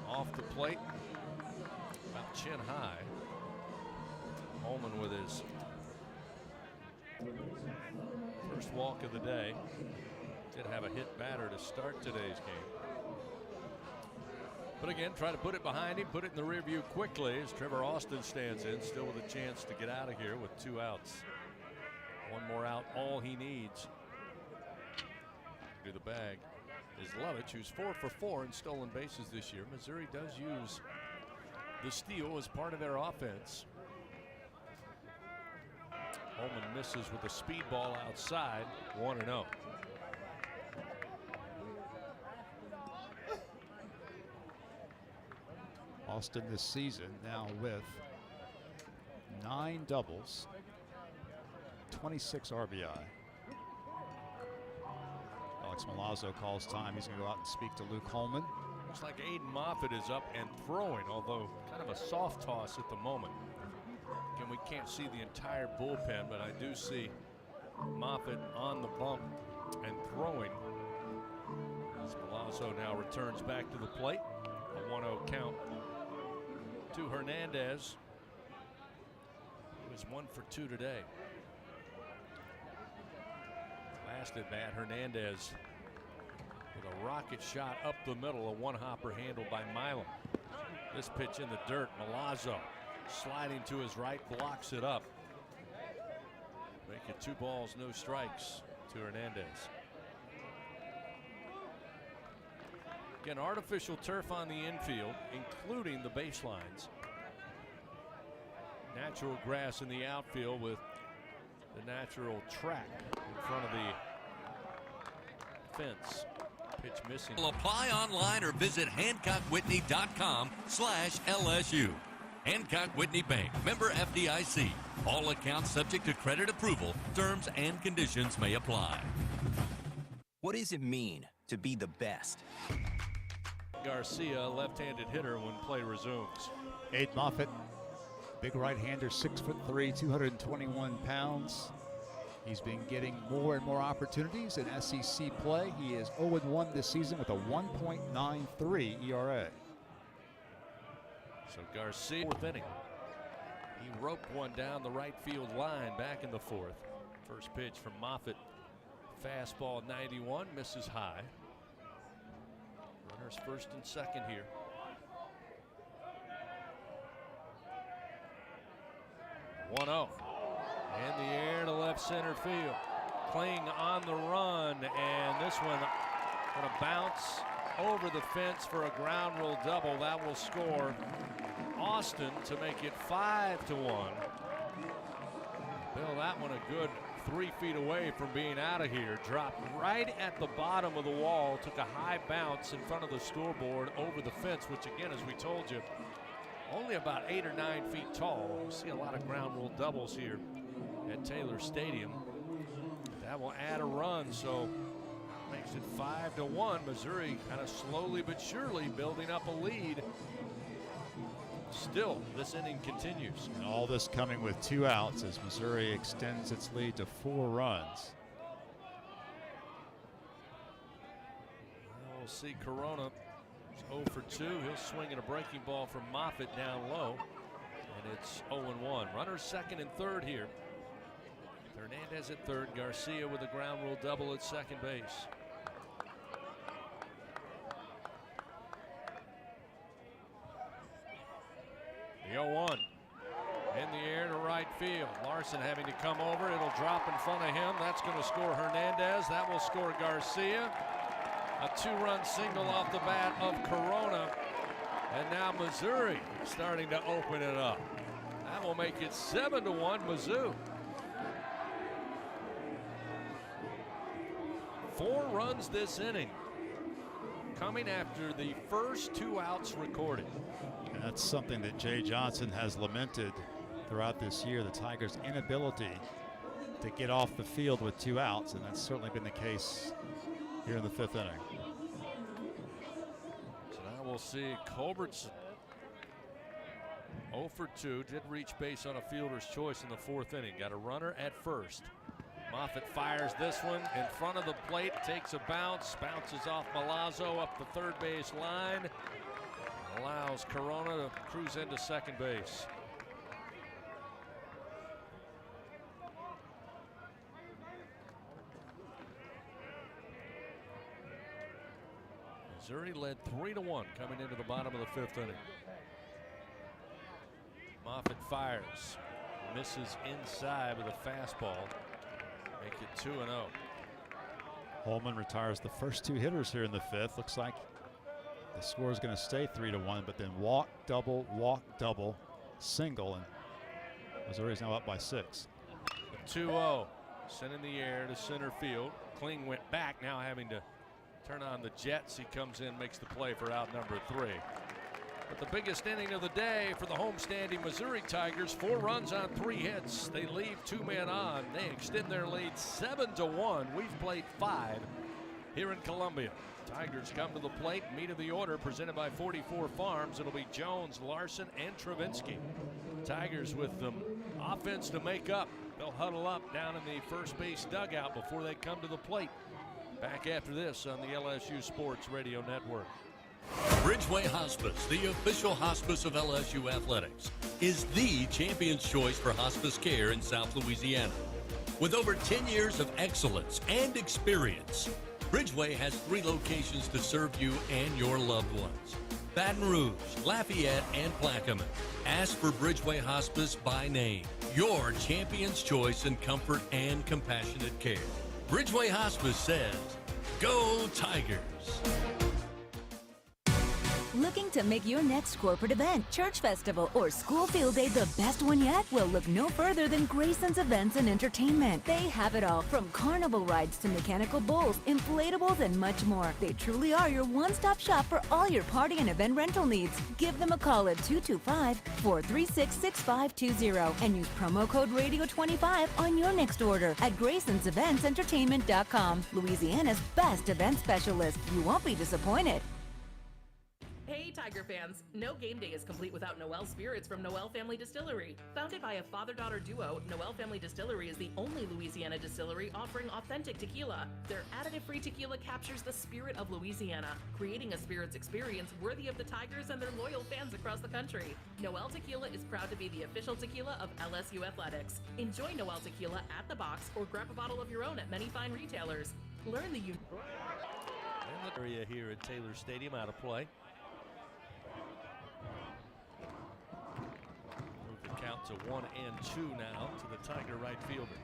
off the plate, about chin high. Holman with his first walk of the day. Did have a hit batter to start today's game. But again, try to put it behind him, put it in the rear view quickly as Trevor Austin stands in, still with a chance to get out of here with 2 outs. 1 more out, all he needs. To the bag is Lovich, who's 4 for 4 in stolen bases this year. Missouri does use the steal as part of their offense. Holman misses with a speed ball outside, 1-0. Austin this season now with 9 doubles, 26 RBI. Alex Milazzo calls time. He's going to go out and speak to Luke Holman. Looks like Aiden Moffitt is up and throwing, although kind of a soft toss at the moment. Again, we can't see the entire bullpen, but I do see Moffitt on the bump and throwing. As Milazzo now returns back to the plate. A 1-0 count to Hernandez, who is 1 for 2 today. Last at bat, Hernandez with a rocket shot up the middle, a one-hopper handled by Milam. This pitch in the dirt, Milazzo sliding to his right, blocks it up. Make it 2 balls, no strikes to Hernandez. Again, artificial turf on the infield, including the baselines. Natural grass in the outfield with the natural track in front of the fence. Pitch missing. Apply online or visit HancockWhitney.com/LSU. Hancock Whitney Bank, member FDIC. All accounts subject to credit approval. Terms and conditions may apply. What does it mean to be the best? Garcia, left-handed hitter when play resumes. Aiden Moffitt, big right-hander, 6'3", 221 pounds. He's been getting more and more opportunities in SEC play. He is 0-1 this season with a 1.93 ERA. So Garcia, 4th inning. He roped one down the right field line back in the 4th. First pitch from Moffitt. Fastball 91, misses high. Runners first and second here. 1-0. In the air to left center field. Kling on the run, and this one going to bounce over the fence for a ground rule double. That will score Austin to make it 5-1. Bill, that one a good 3 feet away from being out of here. Dropped right at the bottom of the wall, took a high bounce in front of the scoreboard over the fence, which again, as we told you, only about 8 or 9 feet tall. We see a lot of ground rule doubles here at Taylor Stadium. That will add a run, so makes it 5-1. Missouri kind of slowly but surely building up a lead. Still, this inning continues. And all this coming with 2 outs as Missouri extends its lead to 4 runs. We'll see Corona 0 for 2. He'll swing at a breaking ball from Moffitt down low. And it's 0-1. Runners second and third here. Hernandez at third. Garcia with a ground rule double at second base. The 0-1. In the air to right field. Larson having to come over. It'll drop in front of him. That's going to score Hernandez. That will score Garcia. A 2-run single off the bat of Corona. And now Missouri starting to open it up. That will make it 7-1 Mizzou. 4 runs this inning, coming after the first 2 outs recorded. And that's something that Jay Johnson has lamented throughout this year, the Tigers' inability to get off the field with 2 outs, and that's certainly been the case here in the 5th inning. So now we'll see Culbertson 0 for 2, did reach base on a fielder's choice in the 4th inning. Got a runner at first. Moffitt fires this one in front of the plate, takes a bounce, bounces off Milazzo up the third base line, allows Corona to cruise into second base. Missouri led 3-1 coming into the bottom of the fifth inning. Moffitt fires, misses inside with a fastball. Make it 2-0. Holman retires the first two hitters here in the fifth. Looks like the score is going to stay 3-1, but then walk, double, single, and Missouri's now up by 6. 2-0, sent in the air to center field. Kling went back, now having to turn on the jets. He comes in, makes the play for out number 3. But the biggest inning of the day for the homestanding Missouri Tigers, 4 runs on 3 hits. They leave 2 men on. They extend their lead 7-1. We've played 5 here in Columbia. Tigers come to the plate. Meat of the order presented by 44 Farms. It'll be Jones, Larson, and Travinsky. Tigers with the offense to make up. They'll huddle up down in the first base dugout before they come to the plate. Back after this on the LSU Sports Radio Network. Bridgeway Hospice, the official hospice of LSU Athletics, is the champion's choice for hospice care in South Louisiana. With over 10 years of excellence and experience, Bridgeway has 3 locations to serve you and your loved ones: Baton Rouge, Lafayette, and Plaquemine. Ask for Bridgeway Hospice by name, your champion's choice in comfort and compassionate care. Bridgeway Hospice says, go Tigers! Looking to make your next corporate event, church festival, or school field day the best one yet? Well, look no further than Grayson's Events and Entertainment. They have it all, from carnival rides to mechanical bulls, inflatables, and much more. They truly are your one-stop shop for all your party and event rental needs. Give them a call at 225-436-6520 and use promo code RADIO25 on your next order at Grayson'sEventsEntertainment.com. Louisiana's best event specialist. You won't be disappointed. Hey Tiger fans, no game day is complete without Noel Spirits from Noel Family Distillery. Founded by a father-daughter duo, Noel Family Distillery is the only Louisiana distillery offering authentic tequila. Their additive-free tequila captures the spirit of Louisiana, creating a spirits experience worthy of the Tigers and their loyal fans across the country. Noel Tequila is proud to be the official tequila of LSU Athletics. Enjoy Noel Tequila at the box or grab a bottle of your own at many fine retailers. Learn the area here at Taylor Stadium out of play. Move the count to 1-2 now to the Tiger right fielder.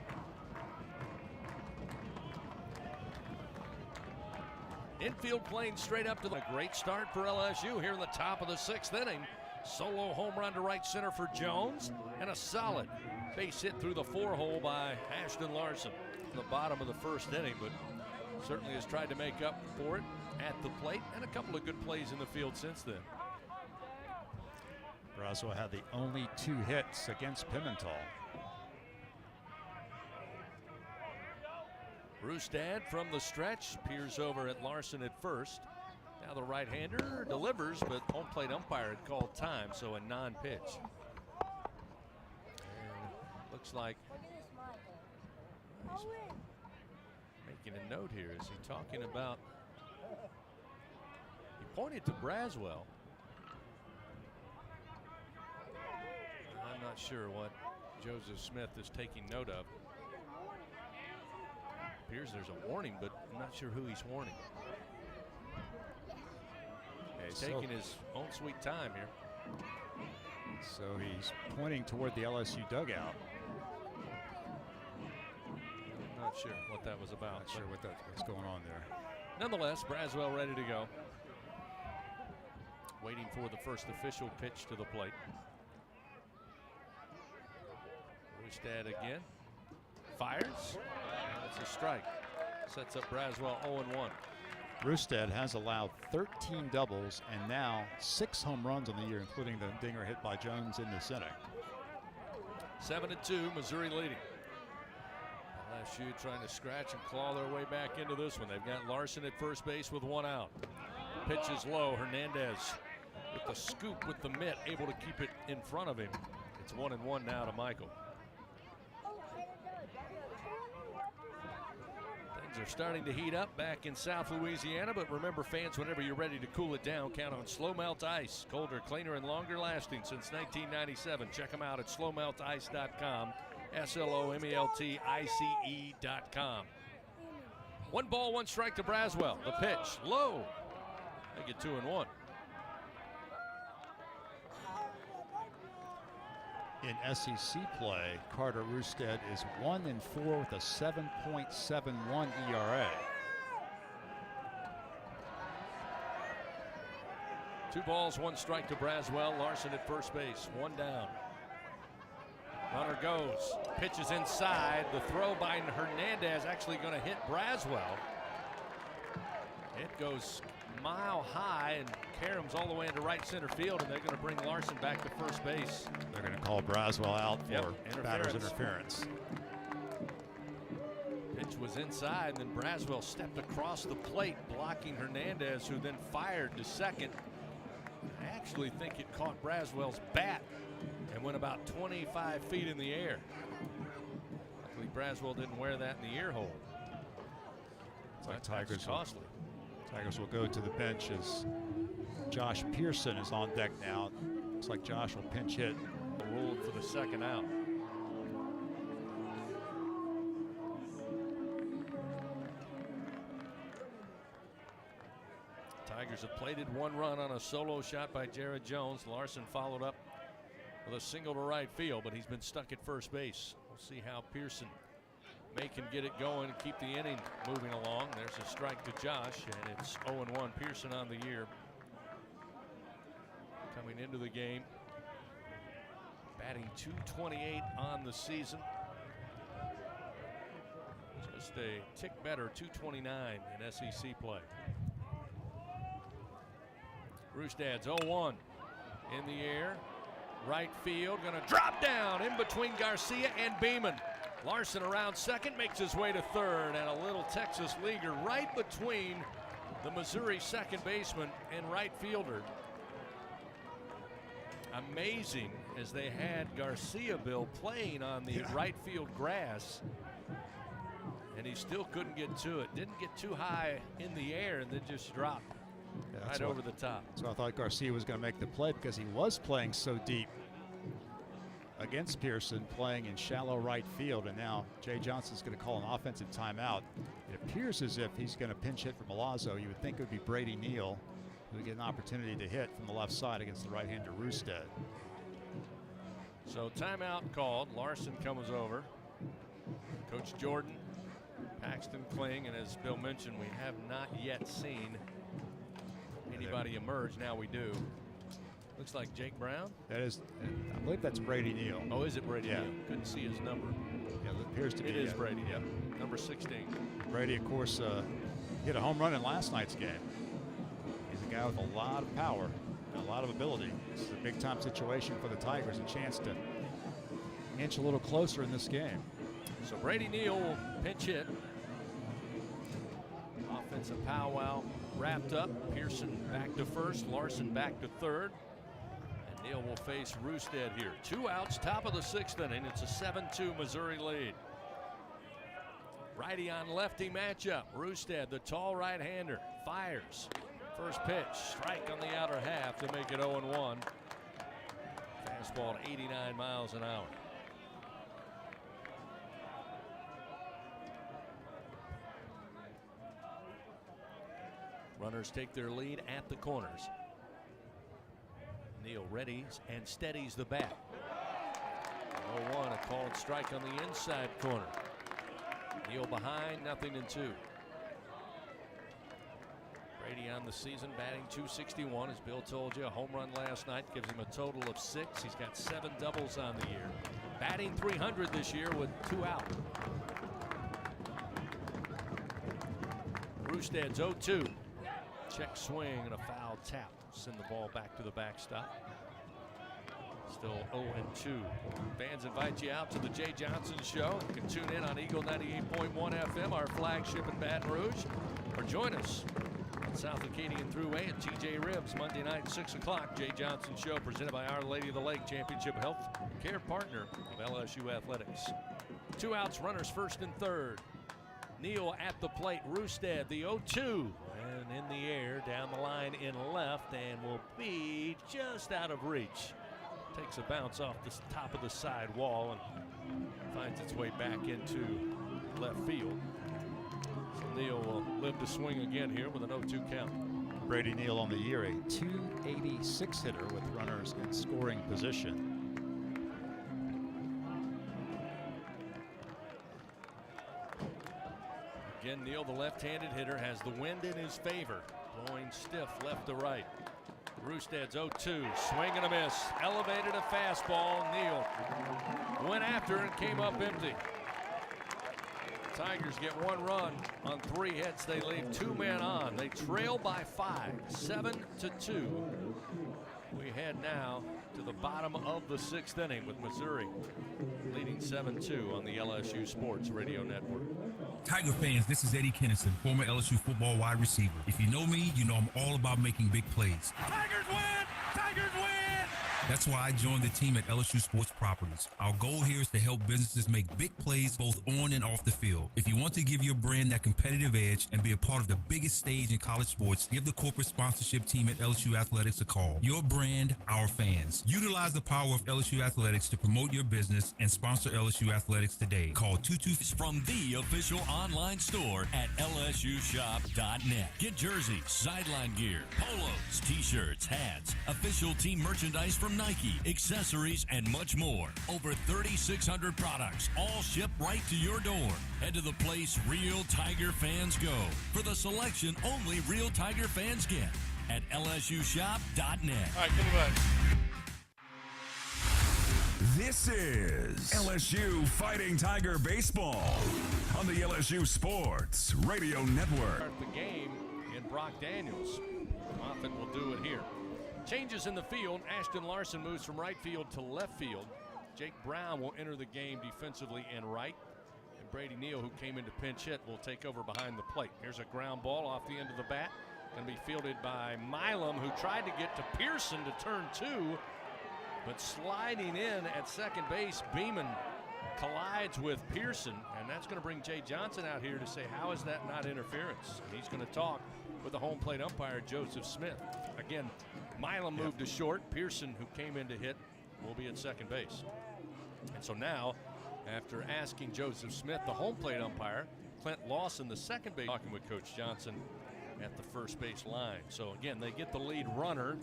Infield playing straight up to the great start for LSU here in the top of the 6th inning. Solo home run to right center for Jones, and a solid base hit through the 4-hole by Ashton Larson in the bottom of the 1st inning, but certainly has tried to make up for it at the plate, and a couple of good plays in the field since then. Braswell had the only 2 hits against Pimentel. Brustad from the stretch peers over at Larson at first. Now the right-hander delivers, but home plate umpire had called time, so a non-pitch. Looks like he's making a note here. Is he talking about? He pointed to Braswell. I'm not sure what Joseph Smith is taking note of. Appears there's a warning, but I'm not sure who he's warning. Yeah, he's taking his own sweet time here. So he's pointing toward the LSU dugout. I'm not sure what that was about. Not sure what was going on there. Nonetheless, Braswell ready to go. Waiting for the first official pitch to the plate. Brustad again. Fires. That's a strike. Sets up Braswell 0-1. Brustad has allowed 13 doubles and now 6 home runs on the year, including the dinger hit by Jones in this inning. 7-2, Missouri leading. LSU trying to scratch and claw their way back into this one. They've got Larson at first base with 1 out. Pitch is low. Hernandez with the scoop with the mitt, able to keep it in front of him. It's 1-1 now to Michael. are starting to heat up back in South Louisiana, but remember, fans, whenever you're ready to cool it down, count on Slow Melt Ice. Colder, cleaner, and longer lasting since 1997. Check them out at slowmeltice.com, SLOMELTICE.com. 1 ball, 1 strike to Braswell. The pitch, low. They get 2-1. In SEC play, Carter Rustad is 1-4 with a 7.71 ERA. 2 balls, 1 strike to Braswell. Larson at first base, 1 down. Runner goes, pitches inside. The throw by Hernandez actually going to hit Braswell. It goes mile high, and Karams all the way into right center field, and they're going to bring Larson back to first base. They're going to call Braswell out for batter's interference. Pitch was inside, and then Braswell stepped across the plate, blocking Hernandez, who then fired to second. I actually think it caught Braswell's bat and went about 25 feet in the air. Luckily, Braswell didn't wear that in the ear hole. It's like Tigers will go to the bench as Josh Pearson is on deck now. Looks like Josh will pinch hit. Ruled for the second out. Tigers have plated 1 run on a solo shot by Jared Jones. Larson followed up with a single to right field, but he's been stuck at first base. We'll see how Pearson can get it going and keep the inning moving along. There's a strike to Josh, and it's 0-1. Pearson on the year. Coming into the game, batting .228 on the season. Just a tick better, .229 in SEC play. Rustad's 0-1 in the air. Right field, going to drop down in between Garcia and Beeman. Larson around second, makes his way to third, and a little Texas leaguer right between the Missouri second baseman and right fielder. Amazing, as they had Garcia, Bill, playing on the right field grass, and he still couldn't get to it. Didn't get too high in the air and then just dropped right over the top. So I thought Garcia was going to make the play because he was playing so deep against Pearson, playing in shallow right field, and now Jay Johnson's going to call an offensive timeout. It appears as if he's going to pinch hit for Milazzo. You would think it would be Brady Neal who would get an opportunity to hit from the left side against the right-hander Rustad. So timeout called. Larson comes over. Coach Jordan, Paxton Kling, and as Bill mentioned, we have not yet seen anybody emerge. Now we do. Looks like Jake Brown. That is, I believe that's Brady Neal. Oh, is it Brady Neal? Couldn't see his number. Yeah, it appears to be. It is Brady, number 16. Brady, of course, hit a home run in last night's game. He's a guy with a lot of power and a lot of ability. This is a big-time situation for the Tigers, a chance to inch a little closer in this game. So Brady Neal will pinch hit. Offensive powwow wrapped up. Pearson back to first, Larson back to third. And Neal will face Rustad here. 2 outs, top of the 6th inning. It's a 7-2 Missouri lead. Righty on lefty matchup. Rustad, the tall right-hander, fires. First pitch, strike on the outer half to make it 0-1. Fastball at 89 miles an hour. Runners take their lead at the corners. Neal readies and steadies the bat. 0-1, a called strike on the inside corner. Neal behind, 0-2. Brady on the season, batting .261. As Bill told you, a home run last night gives him a total of 6. He's got 7 doubles on the year. Batting .300 this year with 2 out. Rustad's 0-2. Check swing and a foul tap. Send the ball back to the backstop. Still 0-2. Fans invite you out to the Jay Johnson Show. You can tune in on Eagle 98.1 FM, our flagship in Baton Rouge, or join us on South Acadian Thruway at TJ Ribs Monday night, 6 o'clock. Jay Johnson Show presented by Our Lady of the Lake, Championship Health Care partner of LSU Athletics. 2 outs, runners first and third. Neal at the plate. Rustad, the 0-2. And in the air, down the line in left, and will be just out of reach. Takes a bounce off the top of the side wall and finds its way back into left field. So Neal will live to swing again here with an 0-2 count. Brady Neal on the year, a .286 hitter with runners in scoring position. Again, Neal, the left-handed hitter, has the wind in his favor. Blowing stiff left to right. Rustad's 0-2, swing and a miss. Elevated a fastball. Neal went after and came up empty. Tigers get 1 run on 3 hits. They leave 2 men on. They trail by 5, 7-2. We head now to the bottom of the 6th inning with Missouri leading 7-2 on the LSU Sports Radio Network. Tiger fans, this is Eddie Kennison, former LSU football wide receiver. If you know me, you know I'm all about making big plays. Tigers win! Tigers win! That's why I joined the team at LSU Sports Properties. Our goal here is to help businesses make big plays both on and off the field. If you want to give your brand that competitive edge and be a part of the biggest stage in college sports, give the corporate sponsorship team at LSU Athletics a call. Your brand, our fans. Utilize the power of LSU Athletics to promote your business and sponsor LSU Athletics today. Call 22 from the official online store at lsushop.net. Get jerseys, sideline gear, polos, t-shirts, hats, official team merchandise from Nike, accessories, and much more. Over 3,600 products, all shipped right to your door. Head to the place real Tiger fans go for the selection only real Tiger fans get at lsushop.net. All right, give it. This is LSU Fighting Tiger Baseball on the LSU Sports Radio Network. Start the game in Brock Daniels. Often will do it here. Changes in the field. Ashton Larson moves from right field to left field. Jake Brown will enter the game defensively in right. And Brady Neal, who came into pinch hit, will take over behind the plate. Here's a ground ball off the end of the bat. Going to be fielded by Milam, who tried to get to Pearson to turn 2. But sliding in at second base, Beeman collides with Pearson. And that's going to bring Jay Johnson out here to say, how is that not interference? And he's going to talk with the home plate umpire, Joseph Smith. Again, Milam moved to short. Pearson, who came in to hit, will be at second base. And so now, after asking Joseph Smith, the home plate umpire, Clint Lawson, the second base, talking with Coach Johnson at the first base line. So again, they get the lead runner.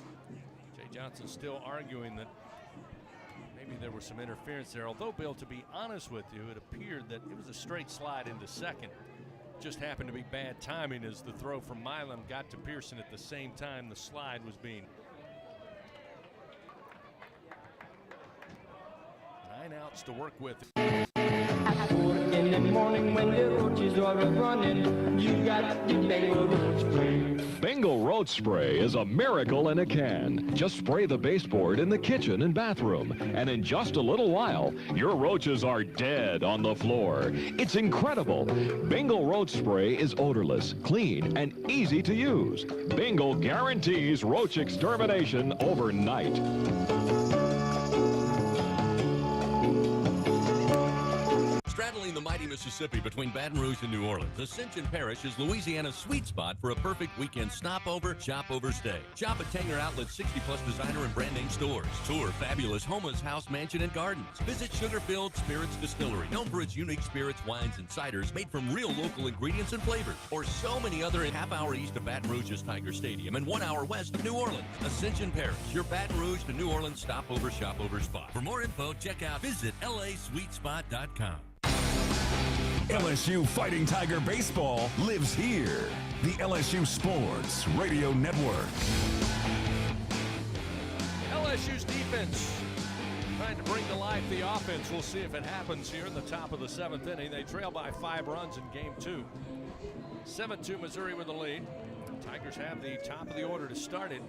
Jay Johnson still arguing that maybe there was some interference there. Although, Bill, to be honest with you, it appeared that it was a straight slide into second. Just happened to be bad timing as the throw from Milam got to Pearson at the same time the slide was being. 9 outs to work with. In the morning when the roaches are running, you got the Bengal roach spray. Bengal roach spray is a miracle in a can. Just spray the baseboard in the kitchen and bathroom, and in just a little while, your roaches are dead on the floor. It's incredible. Bengal roach spray is odorless, clean, and easy to use. Bengal guarantees roach extermination overnight. Straddling the mighty Mississippi between Baton Rouge and New Orleans, Ascension Parish is Louisiana's sweet spot for a perfect weekend stopover, shop-over stay. Shop at Tanger Outlet's 60-plus designer and brand name stores. Tour fabulous Homa's House, Mansion, and Gardens. Visit Sugar-Filled Spirits Distillery, known for its unique spirits, wines, and ciders made from real local ingredients and flavors. Or so many other half hour east of Baton Rouge's Tiger Stadium and 1 hour west of New Orleans. Ascension Parish, your Baton Rouge to New Orleans stopover, shop-over spot. For more info, check out visit LASweetspot.com. LSU Fighting Tiger Baseball lives here. The LSU Sports Radio Network. LSU's defense trying to bring to life the offense. We'll see if it happens here in the top of the 7th inning. They trail by 5 runs in game 2. 7-2 Missouri with the lead. Tigers have the top of the order to start it.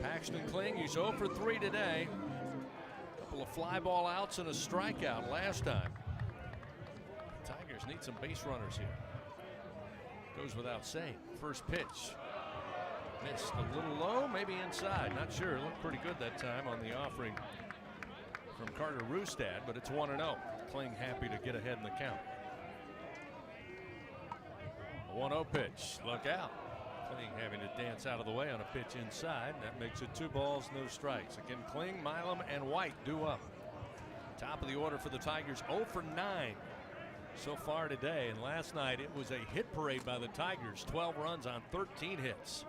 Paxton Kling, he's 0 for 3 today. A couple of fly ball outs and a strikeout last time. Tigers need some base runners here. Goes without saying. First pitch. Missed a little low, maybe inside. Not sure. Looked pretty good that time on the offering from Carter Rustad, but it's 1-0. Kling happy to get ahead in the count. 1-0 pitch. Look out. Kling having to dance out of the way on a pitch inside. That makes it 2 balls, no strikes. Again, Kling, Milam, and White due up. Top of the order for the Tigers, 0 for 9 so far today. And last night it was a hit parade by the Tigers. 12 runs on 13 hits.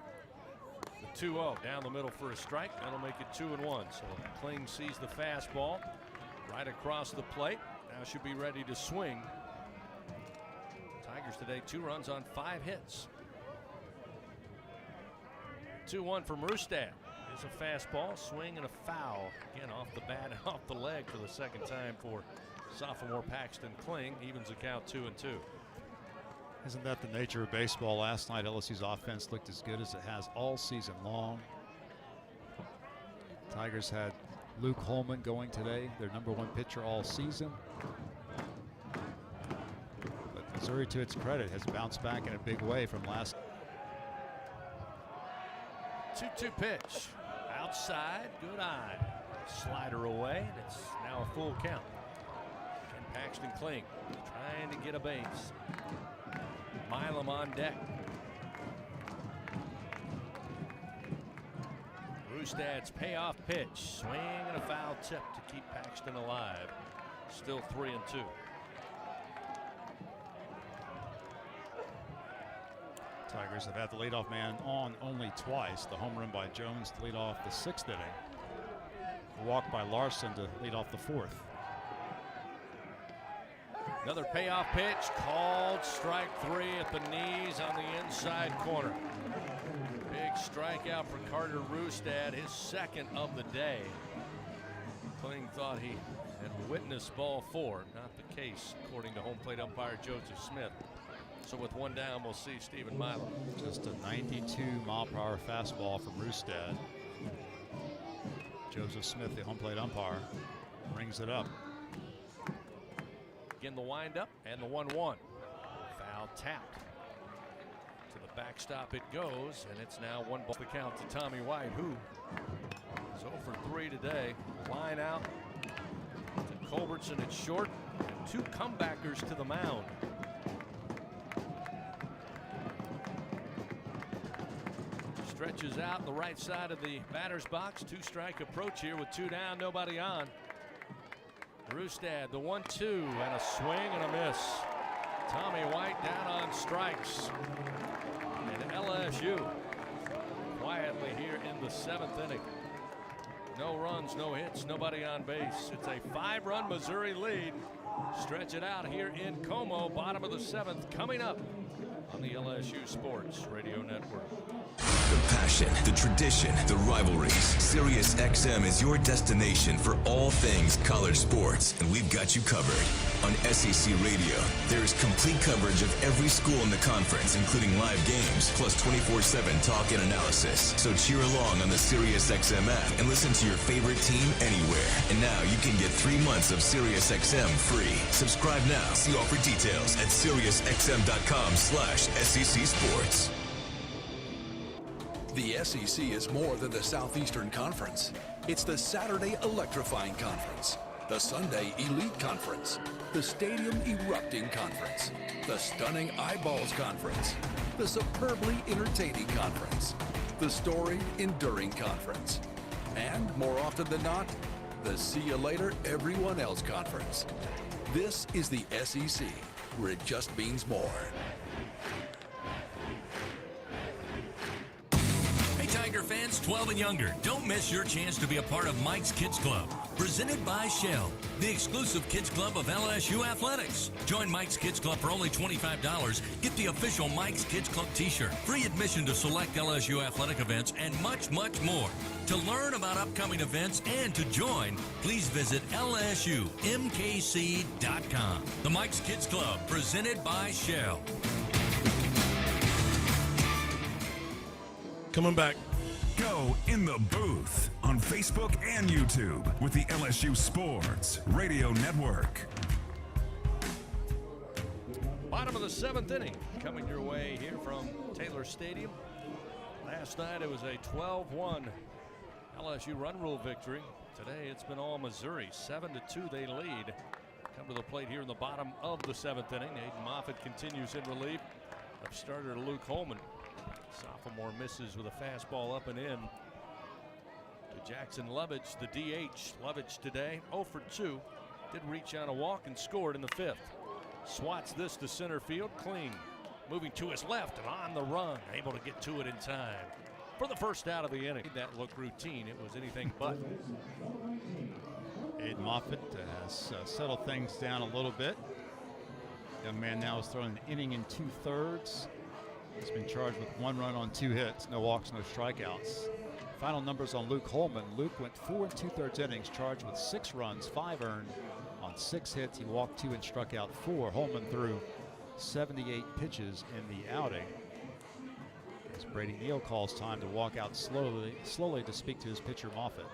The 2-0 down the middle for a strike. That'll make it 2-1. So Kling sees the fastball right across the plate. Now should be ready to swing. Tigers today 2 runs on 5 hits. 2-1 from Rustad. There's a fastball, swing, and a foul. Again, off the bat and off the leg for the second time for sophomore Paxton Kling. Evens the count 2-2. Isn't that the nature of baseball? Last night, LSU's offense looked as good as it has all season long. Tigers had Luke Holman going today, their #1 pitcher all season. But Missouri, to its credit, has bounced back in a big way from last. 2-2 pitch. Outside, good eye. Slider away, and it's now a full count. And Paxton Kling trying to get a base. Milam on deck. Rustad's payoff pitch. Swing and a foul tip to keep Paxton alive. Still 3-2. Tigers have had the leadoff man on only twice. The home run by Jones to lead off the 6th inning. A walk by Larson to lead off the 4th. Another payoff pitch, called strike 3 at the knees on the inside corner. Big strikeout for Carter Rustad, his 2nd of the day. Kling thought he had witnessed ball 4. Not the case, according to home plate umpire Joseph Smith. So with 1 down, we'll see Stephen Milam. Just a 92-mile-per-hour fastball from Rustad. Joseph Smith, the home plate umpire, brings it up. Again, the windup and the 1-1. Foul tapped. To the backstop it goes, and it's now 1 ball the count to Tommy White, who is 0 for 3 today. Line out to Culbertson at short, and 2 comebackers to the mound. Stretches out the right side of the batter's box. 2-strike approach here with 2 down, nobody on. Rustad, the 1-2, and a swing and a miss. Tommy White down on strikes. And LSU quietly here in the 7th inning. No runs, no hits, nobody on base. It's a 5-run Missouri lead. Stretch it out here in Como, bottom of the 7th, coming up on the LSU Sports Radio Network. The passion, the tradition, the rivalries. Sirius XM is your destination for all things college sports, and we've got you covered. On SEC Radio, there is complete coverage of every school in the conference, including live games, plus 24/7 talk and analysis. So cheer along on the Sirius XM app and listen to your favorite team anywhere. And now you can get 3 months of Sirius XM free. Subscribe now. See offer details at SiriusXM.com/SEC Sports. The SEC is more than the Southeastern Conference. It's the Saturday Electrifying Conference, the Sunday Elite Conference, the Stadium Erupting Conference, the Stunning Eyeballs Conference, the Superbly Entertaining Conference, the Storied Enduring Conference, and more often than not, the See You Later Everyone Else Conference. This is the SEC, where it just means more. Tiger fans 12 and younger, don't miss your chance to be a part of Mike's Kids Club, presented by Shell, the exclusive kids club of LSU Athletics. Join Mike's Kids Club for only $25. Get the official Mike's Kids Club t-shirt, free admission to select LSU athletic events, and much, much more. To learn about upcoming events and to join, please visit LSUMKC.com. The Mike's Kids Club, presented by Shell. Coming back. Go in the booth on Facebook and YouTube with the LSU Sports Radio Network. Bottom of the 7th inning coming your way here from Taylor Stadium. Last night it was a 12-1 LSU run rule victory. Today it's been all Missouri. 7-2 they lead. Come to the plate here in the bottom of the 7th inning. Aiden Moffitt continues in relief. of starter Luke Holman. Sophomore misses with a fastball up and in to Jackson Lovich, the DH. Lovich today 0 for 2. Did reach on a walk and scored in the 5th. Swats this to center field. Kling moving to his left and on the run, able to get to it in time for the first out of the inning. That looked routine. It was anything but. Aiden Moffitt has settled things down a little bit. Young man now is throwing an inning in 2/3. He's been charged with 1 run on 2 hits, no walks, no strikeouts. Final numbers on Luke Holman. Luke went 4 2/3 innings, charged with 6 runs, 5 earned on 6 hits. He walked 2 and struck out 4. Holman threw 78 pitches in the outing. As Brady Neal calls time to walk out slowly to speak to his pitcher Moffitt.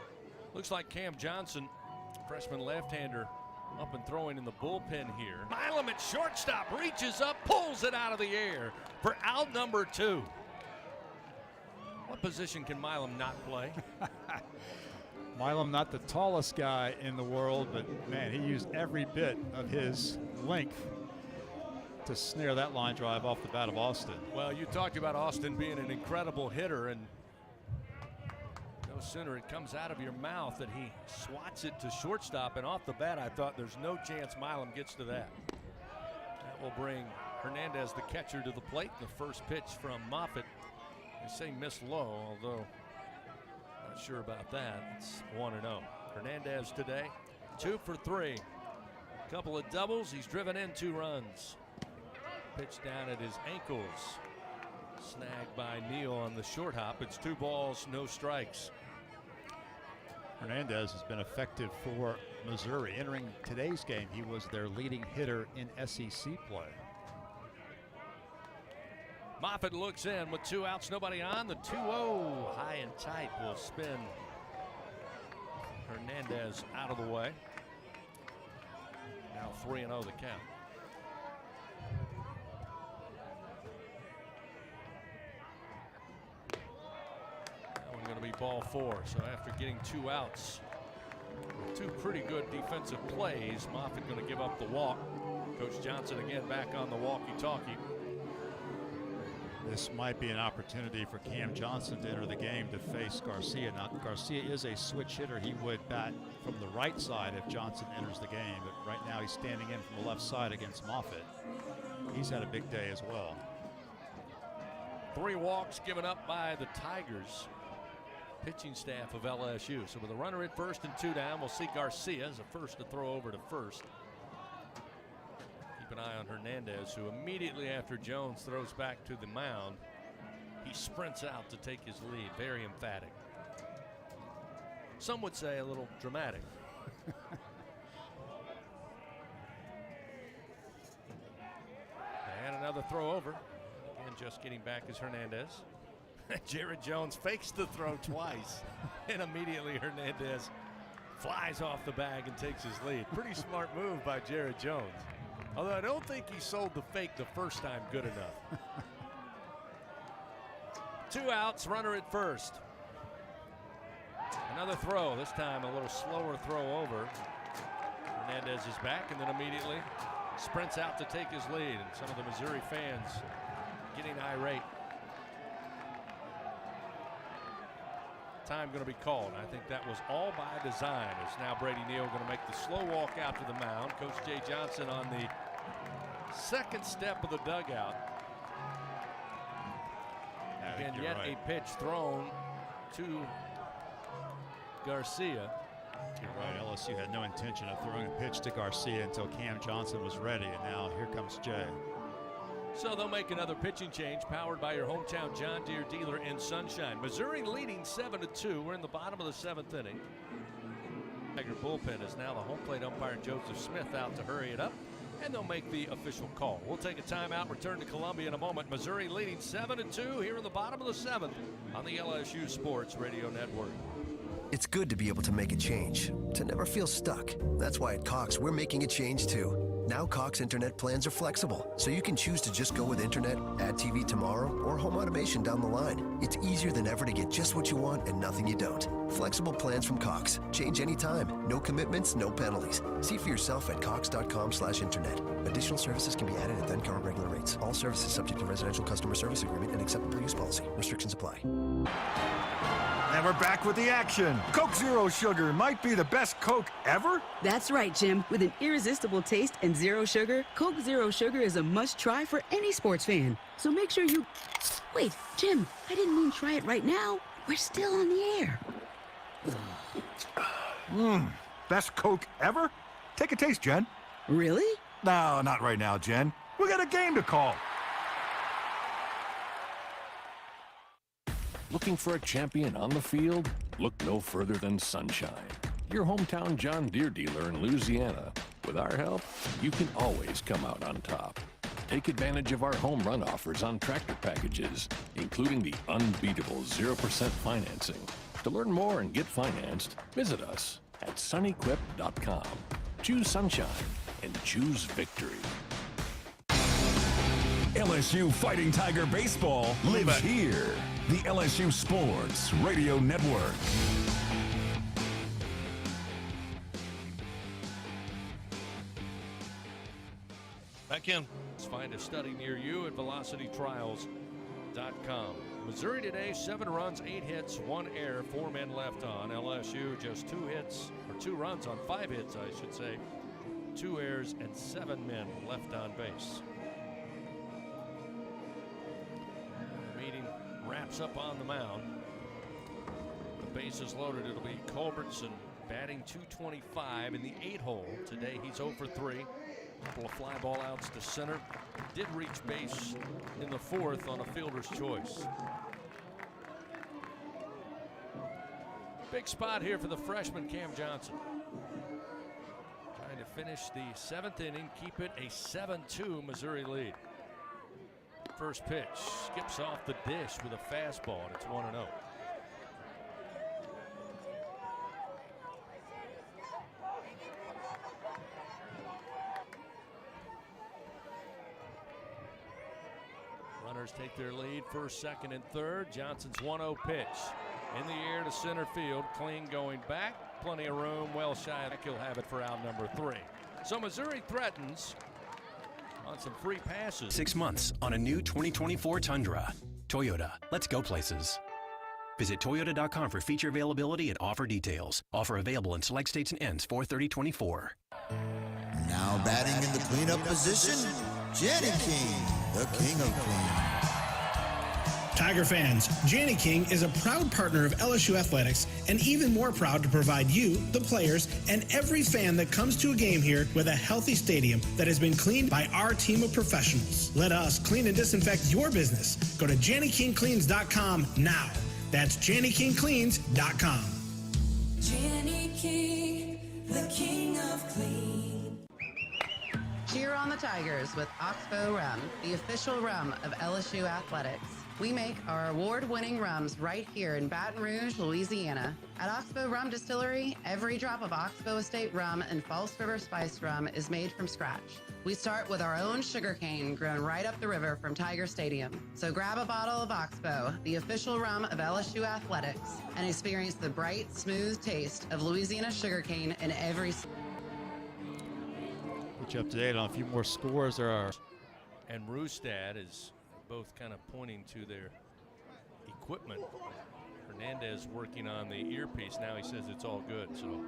Looks like Cam Johnson, freshman left-hander, up and throwing in the bullpen here. Milam at shortstop, reaches up, pulls it out of the air for out number 2. What position can Milam not play? Milam, not the tallest guy in the world, but man, he used every bit of his length to snare that line drive off the bat of Austin. Well, you talked about Austin being an incredible hitter, and no sooner it comes out of your mouth that he swats it to shortstop, and off the bat I thought there's no chance Milam gets to that. That will bring Hernandez, the catcher, to the plate. The first pitch from Moffitt, they say missed low, although not sure about that. It's 1-0. Hernandez today 2 for 3. Couple of doubles. He's driven in 2 runs. Pitch down at his ankles. Snagged by Neal on the short hop. It's 2 balls, no strikes. Hernandez has been effective for Missouri. Entering today's game, he was their leading hitter in SEC play. Moffitt looks in with 2 outs, nobody on. The 2-0 high and tight will spin Hernandez out of the way. Now 3-0 the count. That one's going to be ball 4. So after getting 2 outs, 2 pretty good defensive plays, Moffitt going to give up the walk. Coach Johnson again back on the walkie-talkie. This might be an opportunity for Cam Johnson to enter the game to face Garcia. Now, Garcia is a switch hitter. He would bat from the right side if Johnson enters the game, but right now he's standing in from the left side against Moffitt. He's had a big day as well. 3 walks given up by the Tigers pitching staff of LSU. So with a runner at first and 2 down, we'll see Garcia as the first to throw over to first. Keep an eye on Hernandez, who immediately after Jones throws back to the mound, he sprints out to take his lead. Very emphatic. Some would say a little dramatic. And another throw over. Again, just getting back is Hernandez. Jared Jones fakes the throw twice, and immediately Hernandez flies off the bag and takes his lead. Pretty smart move by Jared Jones. Although I don't think he sold the fake the first time good enough. 2 outs, runner at first. Another throw, this time a little slower throw over. Hernandez is back and then immediately sprints out to take his lead, and some of the Missouri fans getting irate. Time going to be called. I think that was all by design. It's now Brady Neal going to make the slow walk out to the mound. Coach Jay Johnson on the second step of the dugout. And yet a pitch thrown to Garcia. You're right. LSU had no intention of throwing a pitch to Garcia until Cam Johnson was ready, and now here comes Jay. So they'll make another pitching change, powered by your hometown John Deere dealer in Sunshine. Missouri leading 7-2. We're in the bottom of the 7th inning. Tiger bullpen is now the home plate umpire Joseph Smith out to hurry it up, and they'll make the official call. We'll take a timeout, return to Columbia in a moment. Missouri leading 7-2 here in the bottom of the 7th on the LSU Sports Radio Network. It's good to be able to make a change, to never feel stuck. That's why at Cox, we're making a change too. Now Cox Internet plans are flexible, so you can choose to just go with Internet, add TV tomorrow, or home automation down the line. It's easier than ever to get just what you want and nothing you don't. Flexible plans from Cox. Change anytime. No commitments, no penalties. See for yourself at cox.com/internet. Additional services can be added at then current regular rates. All services subject to residential customer service agreement and acceptable use policy. Restrictions apply. And we're back with the action. Coke Zero Sugar might be the best Coke ever. That's right, Jim. With an irresistible taste and zero sugar, Coke Zero Sugar is a must-try for any sports fan. So make sure you... Wait, Jim, I didn't mean try it right now. We're still on the air. Best Coke ever? Take a taste, Jen. Really? No, not right now, Jen. We got a game to call. Looking for a champion on the field? Look no further than Sunshine, your hometown John Deere dealer in Louisiana. With our help, you can always come out on top. Take advantage of our home run offers on tractor packages, including the unbeatable 0% financing. To learn more and get financed, visit us at sunequip.com. Choose Sunshine and choose victory. LSU Fighting Tiger Baseball lives here. The LSU Sports Radio Network. Back in. Let's find a study near you at velocitytrials.com. Missouri today, 7 runs, 8 hits, 1 error, 4 men left on. LSU just 2 hits, or 2 runs on 5 hits, I should say. 2 errors and 7 men left on base. The meeting wraps up on the mound. The bases loaded. It'll be Culbertson batting .225 in the 8-hole. Today he's 0 for 3. Couple of fly ball outs to center. Did reach base in the 4th on a fielder's choice. Big spot here for the freshman Cam Johnson. Trying to finish the 7th inning, keep it a 7-2 Missouri lead. First pitch skips off the dish with a fastball, and it's 1-0. Runners take their lead, first, second, and third. Johnson's 1-0 pitch in the air to center field. Clean going back. Plenty of room. Well shy. He'll have it for out number 3. So Missouri threatens on some free passes. 6 months on a new 2024 Tundra. Toyota. Let's go places. Visit Toyota.com for feature availability and offer details. Offer available in select states and ends 4/30/24. Now batting in the cleanup position, Jenny King, the king of clean. Tiger fans, Janney King is a proud partner of LSU Athletics and even more proud to provide you, the players, and every fan that comes to a game here with a healthy stadium that has been cleaned by our team of professionals. Let us clean and disinfect your business. Go to JannyKingCleans.com now. That's JannyKingCleans.com. Janney King, the king of clean. Cheer on the Tigers with Oxbow Rum, the official rum of LSU Athletics. We make our award-winning rums right here in Baton Rouge, Louisiana. At Oxbow Rum Distillery, every drop of Oxbow Estate rum and False River Spice rum is made from scratch. We start with our own sugarcane grown right up the river from Tiger Stadium. So grab a bottle of Oxbow, the official rum of LSU Athletics, and experience the bright, smooth taste of Louisiana sugarcane in every... Put you up to date on a few more scores. There are. And Rustad is both kind of pointing to their equipment. Hernandez working on the earpiece. Now he says it's all good, so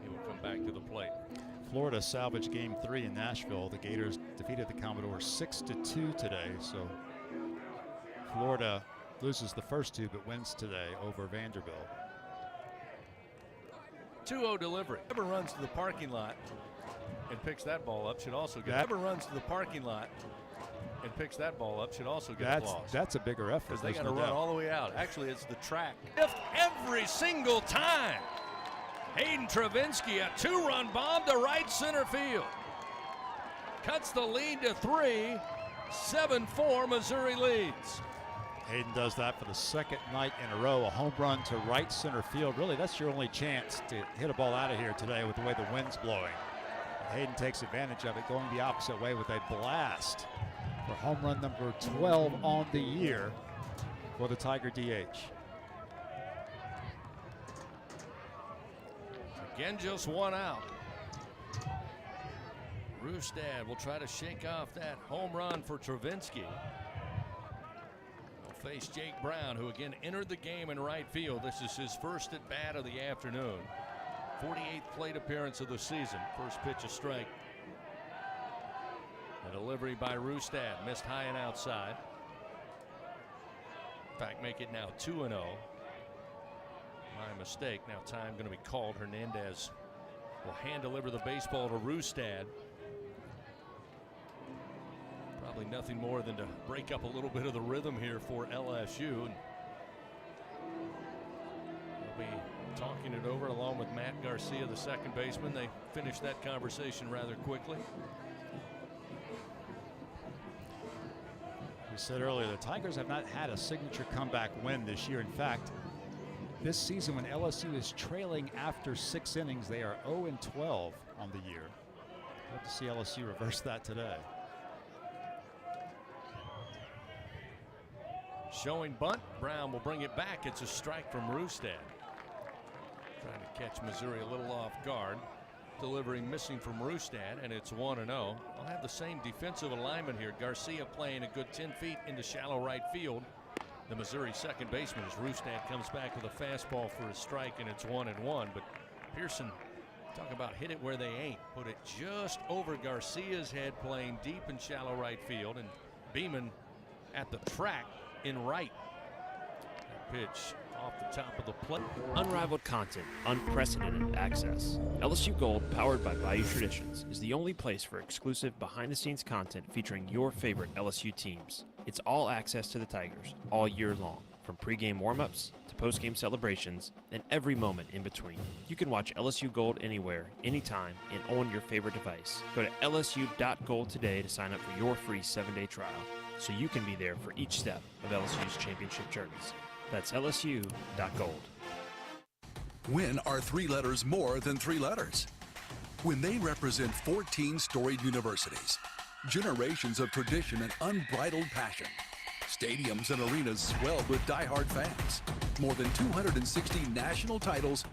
he will come back to the plate. Florida salvaged Game 3 in Nashville. The Gators defeated the Commodores 6-2 today. So Florida loses the first 2 but wins today over Vanderbilt. 2-0 delivery. Whoever runs to the parking lot and picks that ball up should also get. Whoever runs to the parking lot and picks that ball up should also get applause. That's a bigger effort. Because they got to run all the way out. Actually, it's the track. Every single time. Hayden Travinsky, a 2-run bomb to right center field. Cuts the lead to 3. 7-4, Missouri leads. Hayden does that for the second night in a row. A home run to right center field. Really, that's your only chance to hit a ball out of here today with the way the wind's blowing. Hayden takes advantage of it, going the opposite way with a blast for home run number 12 on the year for the Tiger DH. Again, just one out. Rustad will try to shake off that home run for Travinski. He'll face Jake Brown, who again entered the game in right field. This is his first at bat of the afternoon. 48th plate appearance of the season. First pitch a strike. A delivery by Rustad, missed high and outside. In fact, make it now 2-0. My mistake. Now time going to be called. Hernandez will hand deliver the baseball to Rustad. Probably nothing more than to break up a little bit of the rhythm here for LSU. And they'll be talking it over along with Matt Garcia, the second baseman. They finished that conversation rather quickly. We said earlier, the Tigers have not had a signature comeback win this year. In fact, this season when LSU is trailing after 6 innings, they are 0-12 on the year. Hope to see LSU reverse that today. Showing bunt. Brown will bring it back. It's a strike from Rustad. Trying to catch Missouri a little off guard. Delivery missing from Rustad, and it's 1-0. I'll have the same defensive alignment here. Garcia playing a good 10 feet into shallow right field. The Missouri second baseman, as Rustad comes back with a fastball for a strike, and it's 1-1. But Pearson, talk about hit it where they ain't. Put it just over Garcia's head, playing deep in shallow right field, and Beeman at the track in right. That pitch off the top of the plate. Unrivaled content, unprecedented access. LSU Gold, powered by Bayou Traditions, is the only place for exclusive behind-the-scenes content featuring your favorite LSU teams. It's all access to the Tigers all year long, from pregame warm-ups to postgame celebrations and every moment in between. You can watch LSU Gold anywhere, anytime, and on your favorite device. Go to lsu.gold today to sign up for your free 7-day trial, so you can be there for each step of LSU's championship journeys. That's lsu.gold. When are 3 letters more than 3 letters? When they represent 14 storied universities, generations of tradition and unbridled passion, stadiums and arenas swelled with diehard fans, more than 260 national titles,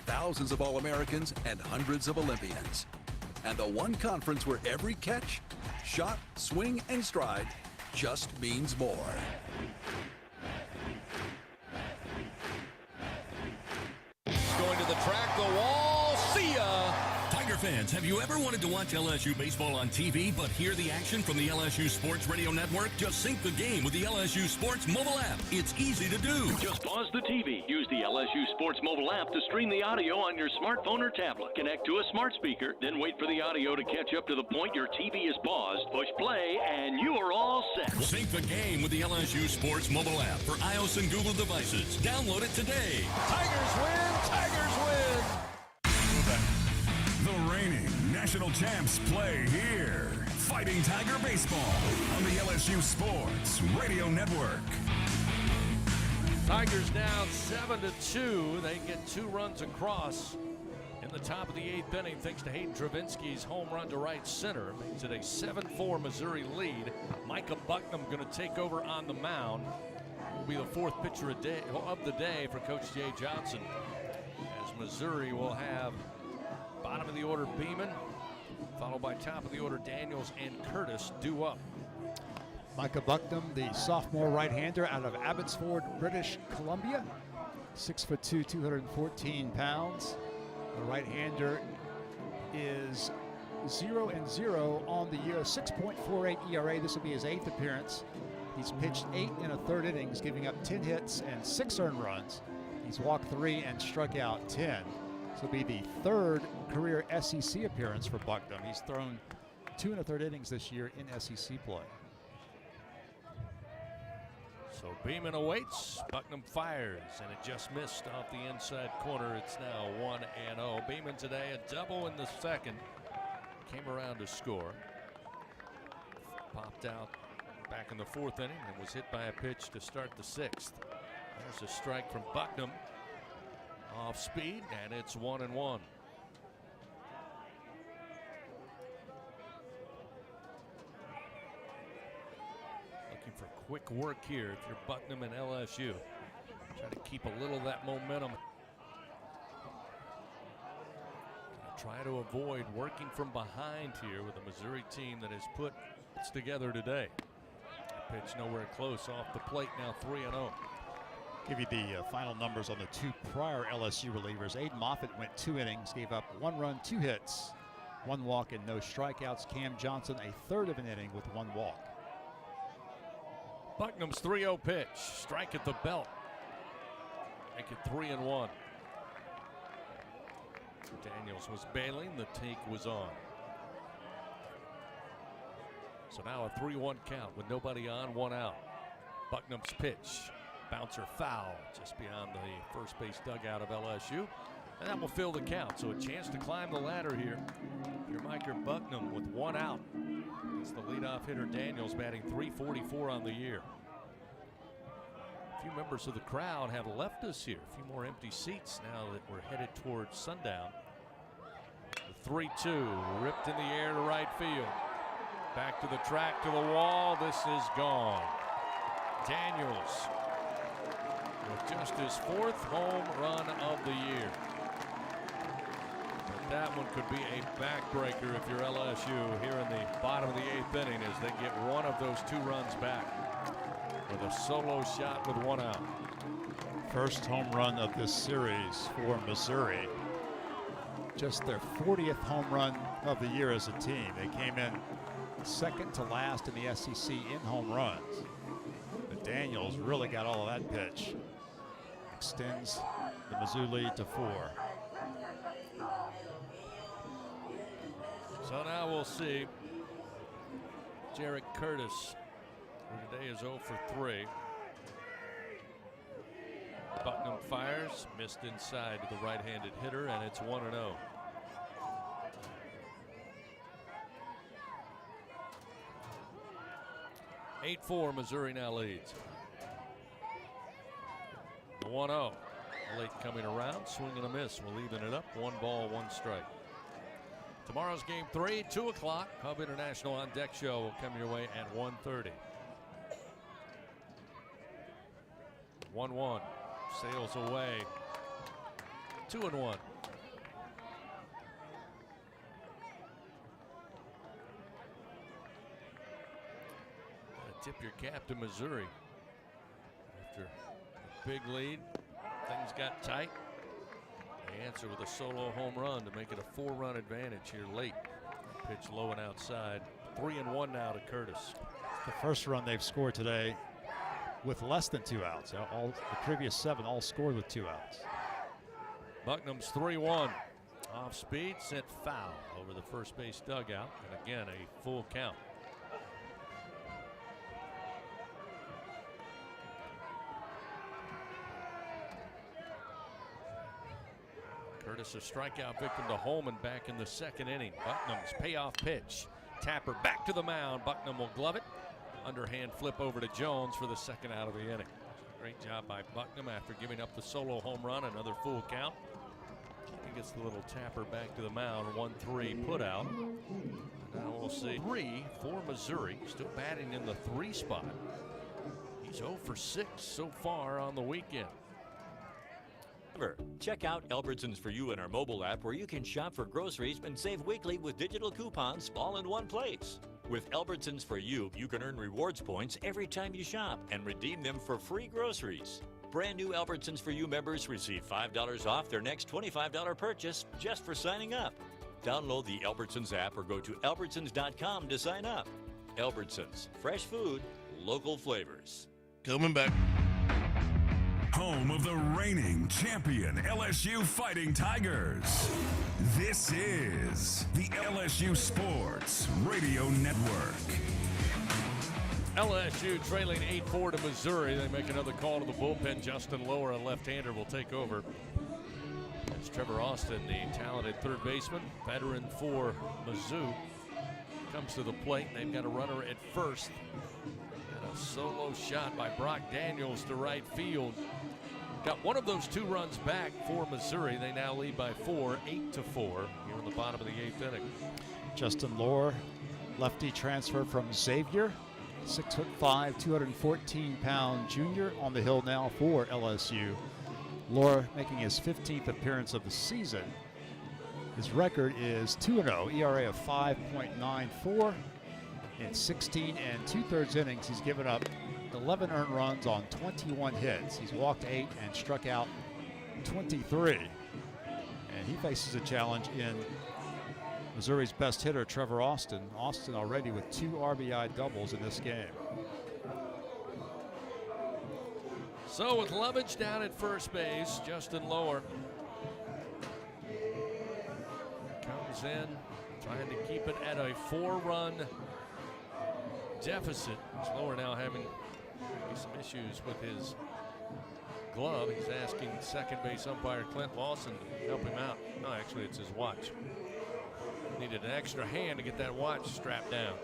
thousands of All-Americans, and hundreds of Olympians. And the one conference where every catch, shot, swing, and stride just means more. Going to the track, the wall, see ya! Tiger fans, have you ever wanted to watch LSU baseball on TV but hear the action from the LSU Sports Radio Network? Just sync the game with the LSU Sports mobile app. It's easy to do. Just pause the TV. Use the LSU Sports mobile app to stream the audio on your smartphone or tablet. Connect to a smart speaker, then wait for the audio to catch up to the point your TV is paused. Push play, and you are all set. Sync the game with the LSU Sports mobile app for iOS and Google devices. Download it today. Tigers win! Tigers win! The reigning national champs play here. Fighting Tiger Baseball on the LSU Sports Radio Network. Tigers down 7-2. They get 2 runs across in the top of the 8th inning thanks to Hayden Travinski's home run to right center. Makes it a 7-4 Missouri lead. Micah Bucknam going to take over on the mound. Will be the 4th pitcher of the day for Coach Gage Johnson, as Missouri will have bottom of the order Beeman, followed by top of the order Daniels and Curtis due up. Micah Bucknam, the sophomore right-hander out of Abbotsford, British Columbia. 6'2", 214 pounds. The right-hander is 0-0 on the year, 6.48 ERA. This will be his 8th appearance. He's pitched 8 1/3 innings, giving up 10 hits and 6 earned runs. He's walked 3 and struck out 10. This will be the 3rd career SEC appearance for Bucknam. He's thrown 2 1/3 innings this year in SEC play. So Beeman awaits. Bucknam fires, and it just missed off the inside corner. It's now 1-0. Beeman today a double in the 2nd. Came around to score. Popped out back in the 4th inning and was hit by a pitch to start the 6th. There's a strike from Bucknam. Off speed, and it's 1-1. quick work here if you're Bucknam and LSU. Try to keep a little of that momentum. Try to avoid working from behind here with a Missouri team that has put this together today. Pitch nowhere close off the plate, now 3-0. Give you the final numbers on the two prior LSU relievers. Aiden Moffitt went 2 innings, gave up 1 run, 2 hits, 1 walk, and no strikeouts. Cam Johnson, a third of an inning with 1 walk. Bucknam's 3-0 pitch, strike at the belt. Make it 3-1. Daniels was bailing, the take was on. So now a 3-1 count with nobody on, 1 out. Bucknam's pitch, bouncer foul just beyond the first base dugout of LSU. And that will fill the count, so a chance to climb the ladder here. Your Micah Bucknam with 1 out. It's the leadoff hitter Daniels, batting .344 on the year. A few members of the crowd have left us here. A few more empty seats now that we're headed towards sundown. The 3-2 ripped in the air to right field. Back to the track, to the wall. This is gone. Daniels with just his 4th home run of the year. But that one could be a backbreaker if you're LSU here in the bottom of the 8th inning as they get one of those 2 runs back with a solo shot with 1 out. First home run of this series for Missouri. Just their 40th home run of the year as a team. They came in second to last in the SEC in home runs. But Daniels really got all of that pitch. Extends the Mizzou lead to 4. So now we'll see Jarrett Curtis, who today is 0 for 3. Bucknam fires, missed inside to the right-handed hitter, and it's 1-0. (8-4) Missouri now leads. 1-0. Late coming around, swing and a miss. We're leaving it up. 1 ball, 1 strike. Tomorrow's game 3, 2 o'clock. Hub International on Deck show will come your way at 1:30. 1-1. Sails away. 2-1. Tip your cap to Missouri. After a big lead, things got tight. They answer with a solo home run to make it a 4-run advantage here late. Pitch low and outside. 3-1 now to Curtis. The first run they've scored today with less than 2 outs. All the previous 7 all scored with 2 outs. Bucknam's 3-1. Off speed, sent foul over the first base dugout. And again, a full count. Curtis, a strikeout victim to Holman back in the 2nd inning. Bucknam's payoff pitch. Tapper back to the mound. Bucknam will glove it. Underhand flip over to Jones for the 2nd out of the inning. Great job by Bucknam after giving up the solo home run. Another full count. He gets the little tapper back to the mound. 1-3 put out. Now we'll see 3 for Missouri. Still batting in the 3 spot. He's 0 for 6 so far on the weekend. Check out Albertsons For You in our mobile app where you can shop for groceries and save weekly with digital coupons all in one place. With Albertsons For You, you can earn rewards points every time you shop and redeem them for free groceries. Brand new Albertsons For You members receive $5 off their next $25 purchase just for signing up. Download the Albertsons app or go to albertsons.com to sign up. Albertsons, fresh food, local flavors. Coming back. Home of the reigning champion LSU Fighting Tigers. This is the LSU Sports Radio Network. LSU trailing 8-4 to Missouri. They make another call to the bullpen. Justin Lower, a left-hander, will take over. It's Trevor Austin, the talented third baseman, veteran for Mizzou, comes to the plate. They've got a runner at first. And a solo shot by Brock Daniels to right field. Got one of those 2 runs back for Missouri. They now lead by 4, 8-4 here in the bottom of the 8th inning. Justin Lohr, lefty transfer from Xavier. 6'5", 214-pound junior on the hill now for LSU. Lohr making his 15th appearance of the season. His record is 2-0, ERA of 5.94. In 16 2/3 innings, he's given up 11 earned runs on 21 hits. He's walked 8 and struck out 23. And he faces a challenge in Missouri's best hitter, Trevor Austin. Austin already with 2 RBI doubles in this game. So with Lovich down at first base, Justin Lohr comes in trying to keep it at a 4-run deficit. Lohr now having some issues with his glove. He's asking second base umpire Clint Lawson to help him out. No, actually it's his watch. Needed an extra hand to get that watch strapped down.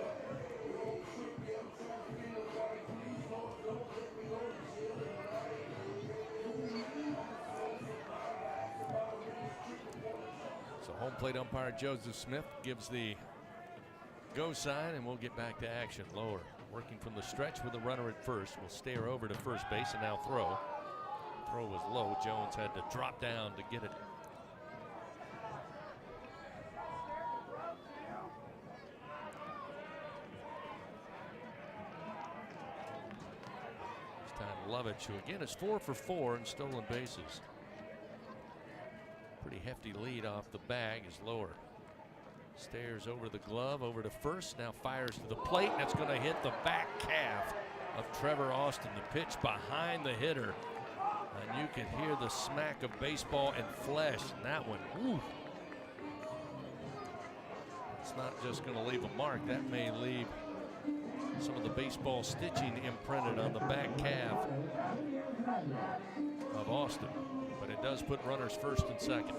So home plate umpire Joseph Smith gives the go sign, and we'll get back to action. Lohr working from the stretch with a runner at first. Will stare over to first base and now throw. Throw was low. Jones had to drop down to get it. This time Lovich, who again is 4 for 4 in stolen bases. Pretty hefty lead off the bag as Lohr stares over the glove, over to first, now fires to the plate, and it's going to hit the back calf of Trevor Austin. The pitch behind the hitter, and you can hear the smack of baseball and flesh in that one. Ooh. It's not just going to leave a mark, that may leave some of the baseball stitching imprinted on the back calf of Austin, but it does put runners first and second.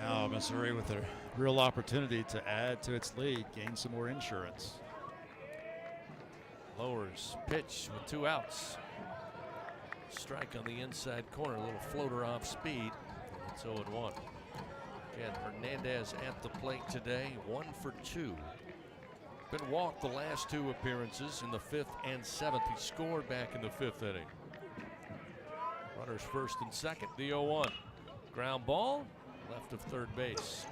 Now Missouri with a real opportunity to add to its lead, gain some more insurance. Lohr's pitch with 2 outs. Strike on the inside corner, a little floater off speed. It's 0-1. Again, Hernandez at the plate today, 1 for 2. Been walked the last 2 appearances in the 5th and 7th. He scored back in the 5th inning. Runners first and second, the 0-1. Ground ball. Left of third base.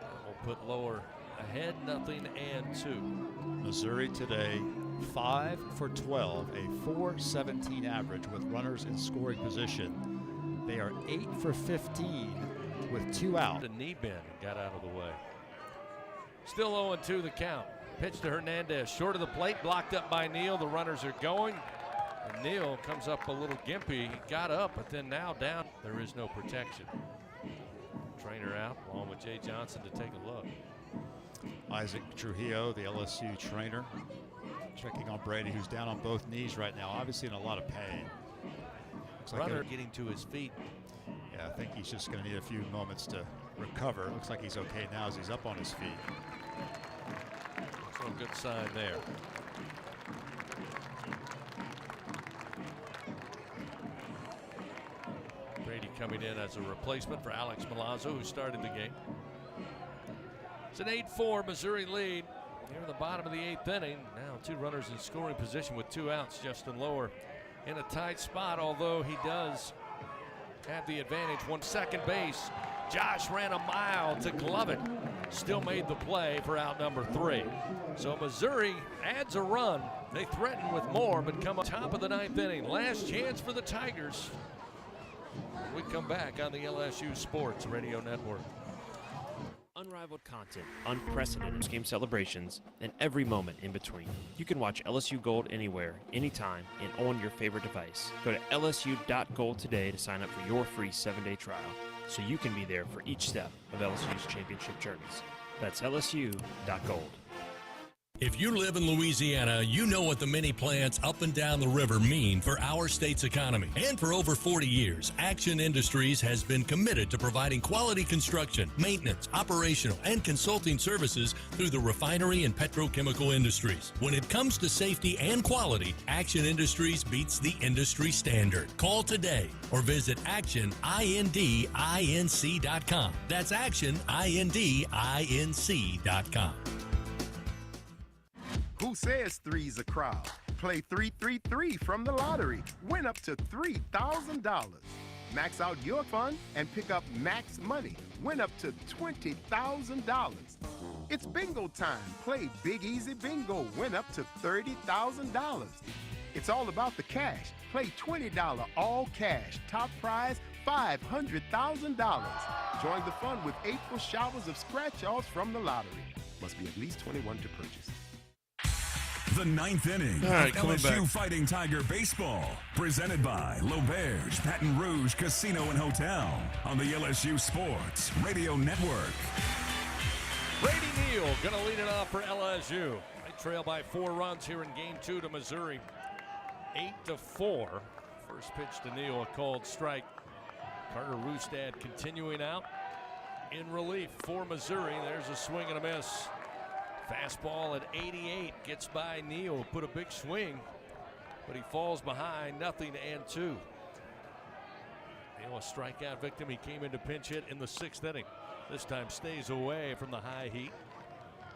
That will put Lohr ahead, 0-2. Missouri today 5 for 12, a .417 average with runners in scoring position. They are 8 for 15 with 2 out. A knee bend got out of the way. Still 0-2 the count. Pitch to Hernandez, short of the plate, blocked up by Neal. The runners are going. And Neal comes up a little gimpy. He got up, but then now down. There is no protection. Trainer out along with Jay Johnson to take a look. Isaac Trujillo, the LSU trainer, checking on Brady, who's down on both knees right now, obviously in a lot of pain. Looks Runner like getting to his feet. Yeah, I think he's just going to need a few moments to recover. Looks like he's okay now as he's up on his feet. So a good sign there. Brady coming in as a replacement for Alex Milazzo, who started the game. It's an 8-4 Missouri lead near the bottom of the 8th inning. Now 2 runners in scoring position with 2 outs. Justin Lohr in a tight spot, although he does have the advantage. 1 second base. Josh ran a mile to glove it. Still made the play for out number 3. So Missouri adds a run. They threaten with more, but come on top of the 9th inning. Last chance for the Tigers. We come back on the LSU Sports Radio Network. Unrivaled content, unprecedented game celebrations, and every moment in between. You can watch LSU Gold anywhere, anytime, and on your favorite device. Go to lsu.gold today to sign up for your free 7-day trial, so you can be there for each step of LSU's championship journeys. That's lsu.gold. If you live in Louisiana, you know what the many plants up and down the river mean for our state's economy. And for over 40 years, Action Industries has been committed to providing quality construction, maintenance, operational, and consulting services through the refinery and petrochemical industries. When it comes to safety and quality, Action Industries beats the industry standard. Call today or visit actionindinc.com. That's actionindinc.com. Who says three's a crowd? Play 333 from the lottery. Win up to $3,000. Max out your fun and pick up max money. Win up to $20,000. It's bingo time. Play Big Easy Bingo. Win up to $30,000. It's all about the cash. Play $20 all cash. Top prize, $500,000. Join the fun with April showers of scratch-offs from the lottery. Must be at least 21 to purchase. The ninth inning All right, of LSU Fighting Tiger Baseball, presented by L'Auberge Baton Rouge Casino and Hotel on the LSU Sports Radio Network. Brady Neal going to lead it off for LSU. They trail by 4 runs here in Game 2 to Missouri, 8-4. First pitch to Neal, a called strike. Carter Rustad continuing out in relief for Missouri. There's a swing and a miss. Fastball at 88 gets by Neal. Put a big swing, but he falls behind 0-2. Neal, a strikeout victim. He came in to pinch hit in the 6th inning. This time stays away from the high heat,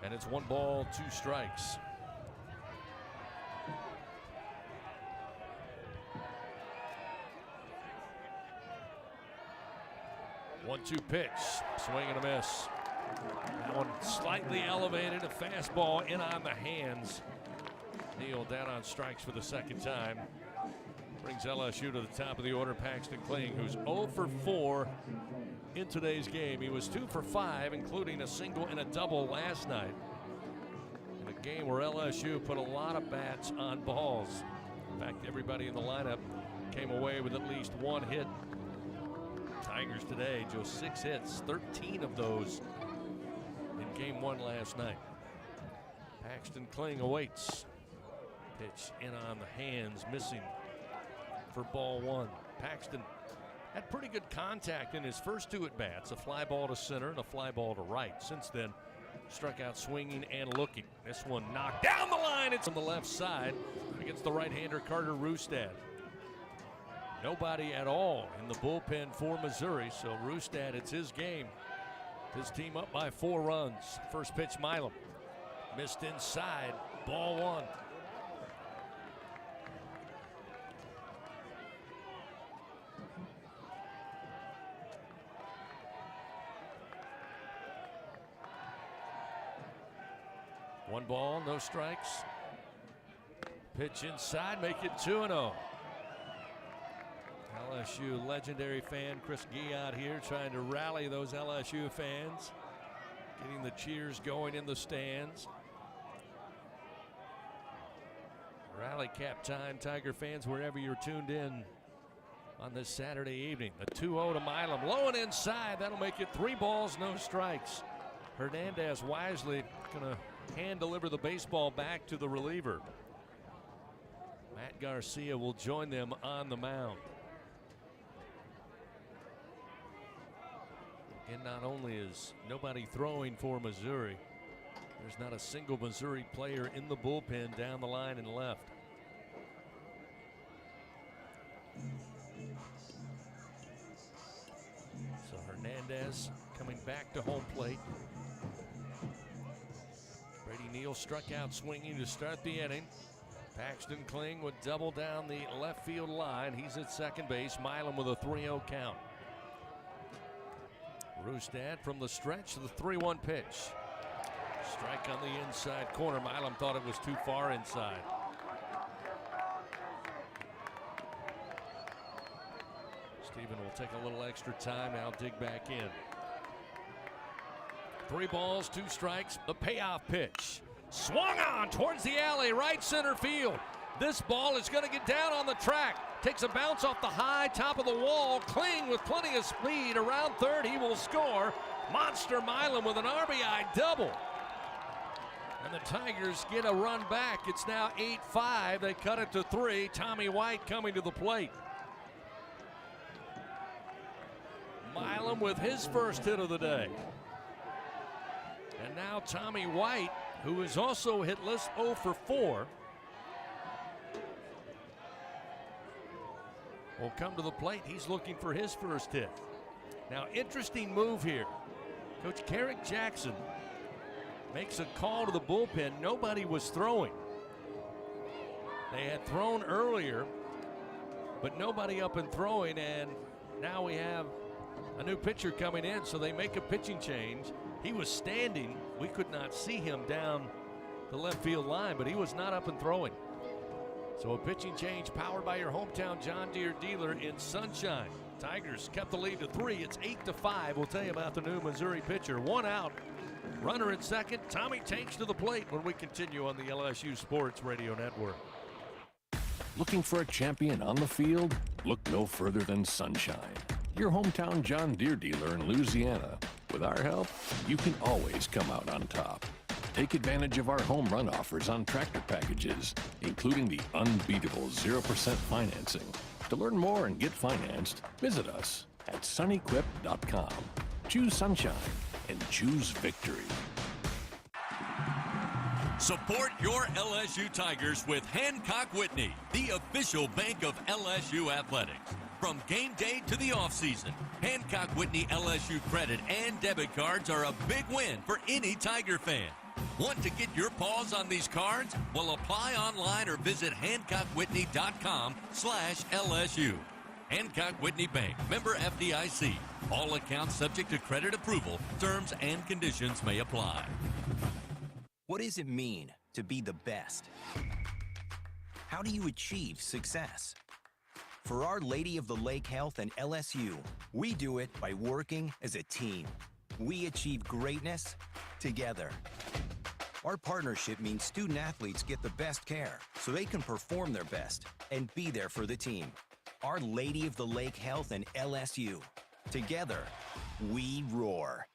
and it's 1 ball, 2 strikes. One-two pitch, swing and a miss. That one slightly elevated, a fastball in on the hands. Neal down on strikes for the 2nd time. Brings LSU to the top of the order. Paxton Kling, who's 0 for 4 in today's game. He was 2 for 5, including a single and a double last night. In a game where LSU put a lot of bats on balls. In fact, everybody in the lineup came away with at least 1 hit. Tigers today, just 6 hits, 13 of those in Game 1 last night. Paxton Kling awaits. Pitch in on the hands, missing for ball 1. Paxton had pretty good contact in his first 2 at-bats, a fly ball to center and a fly ball to right. Since then, struck out swinging and looking. This one knocked down the line. It's on the left side against the right-hander Carter Rustad. Nobody at all in the bullpen for Missouri, so Rustad, it's his game. His team up by 4 runs. First pitch, Milam. Missed inside, ball 1. One ball, no strikes. Pitch inside, make it 2-0. LSU legendary fan Chris Gee out here trying to rally those LSU fans, getting the cheers going in the stands. Rally cap time, Tiger fans, wherever you're tuned in on this Saturday evening. The 2-0 to Milam, low and inside. That'll make it 3 balls, no strikes. Hernandez wisely gonna hand deliver the baseball back to the reliever. Matt Garcia will join them on the mound. And not only is nobody throwing for Missouri, there's not a single Missouri player in the bullpen down the line and left. So Hernandez coming back to home plate. Brady Neal struck out swinging to start the inning. Paxton Kling would double down the left field line. He's at second base. Milam with a 3-0 count. Rustad from the stretch to the 3-1 pitch. Strike on the inside corner. Milam thought it was too far inside. Stephen will take a little extra time now, dig back in. 3 balls, 2 strikes. The payoff pitch. Swung on towards the alley, right center field. This ball is going to get down on the track. Takes a bounce off the high top of the wall. Kling with plenty of speed around third. He will score. Monster Milam with an RBI double. And the Tigers get a run back. It's now 8-5. They cut it to 3. Tommy White coming to the plate. Milam with his first hit of the day. And now Tommy White, who is also hitless, 0 for 4. Will come to the plate. He's looking for his first hit. Now, interesting move here. Coach Carrick Jackson makes a call to the bullpen. Nobody was throwing. They had thrown earlier, but nobody up and throwing, and now we have a new pitcher coming in, so they make a pitching change. He was standing. We could not see him down the left field line, but he was not up and throwing. So a pitching change powered by your hometown John Deere dealer in Sunshine. Tigers kept the lead to 3. It's 8-5. We'll tell you about the new Missouri pitcher. 1 out. Runner at second. Tommy takes to the plate when we continue on the LSU Sports Radio Network. Looking for a champion on the field? Look no further than Sunshine, your hometown John Deere dealer in Louisiana. With our help, you can always come out on top. Take advantage of our home run offers on tractor packages, including the unbeatable 0% financing. To learn more and get financed, visit us at sunequip.com. Choose Sunshine and choose victory. Support your LSU Tigers with Hancock Whitney, the official bank of LSU Athletics. From game day to the offseason, Hancock Whitney LSU credit and debit cards are a big win for any Tiger fan. Want to get your paws on these cards? Well, apply online or visit HancockWhitney.com/LSU. Hancock Whitney Bank, member FDIC. All accounts subject to credit approval. Terms and conditions may apply. What does it mean to be the best? How do you achieve success? For Our Lady of the Lake Health and LSU, we do it by working as a team. We achieve greatness together. Our partnership means student athletes get the best care so they can perform their best and be there for the team. Our Lady of the Lake Health and LSU. Together, we roar.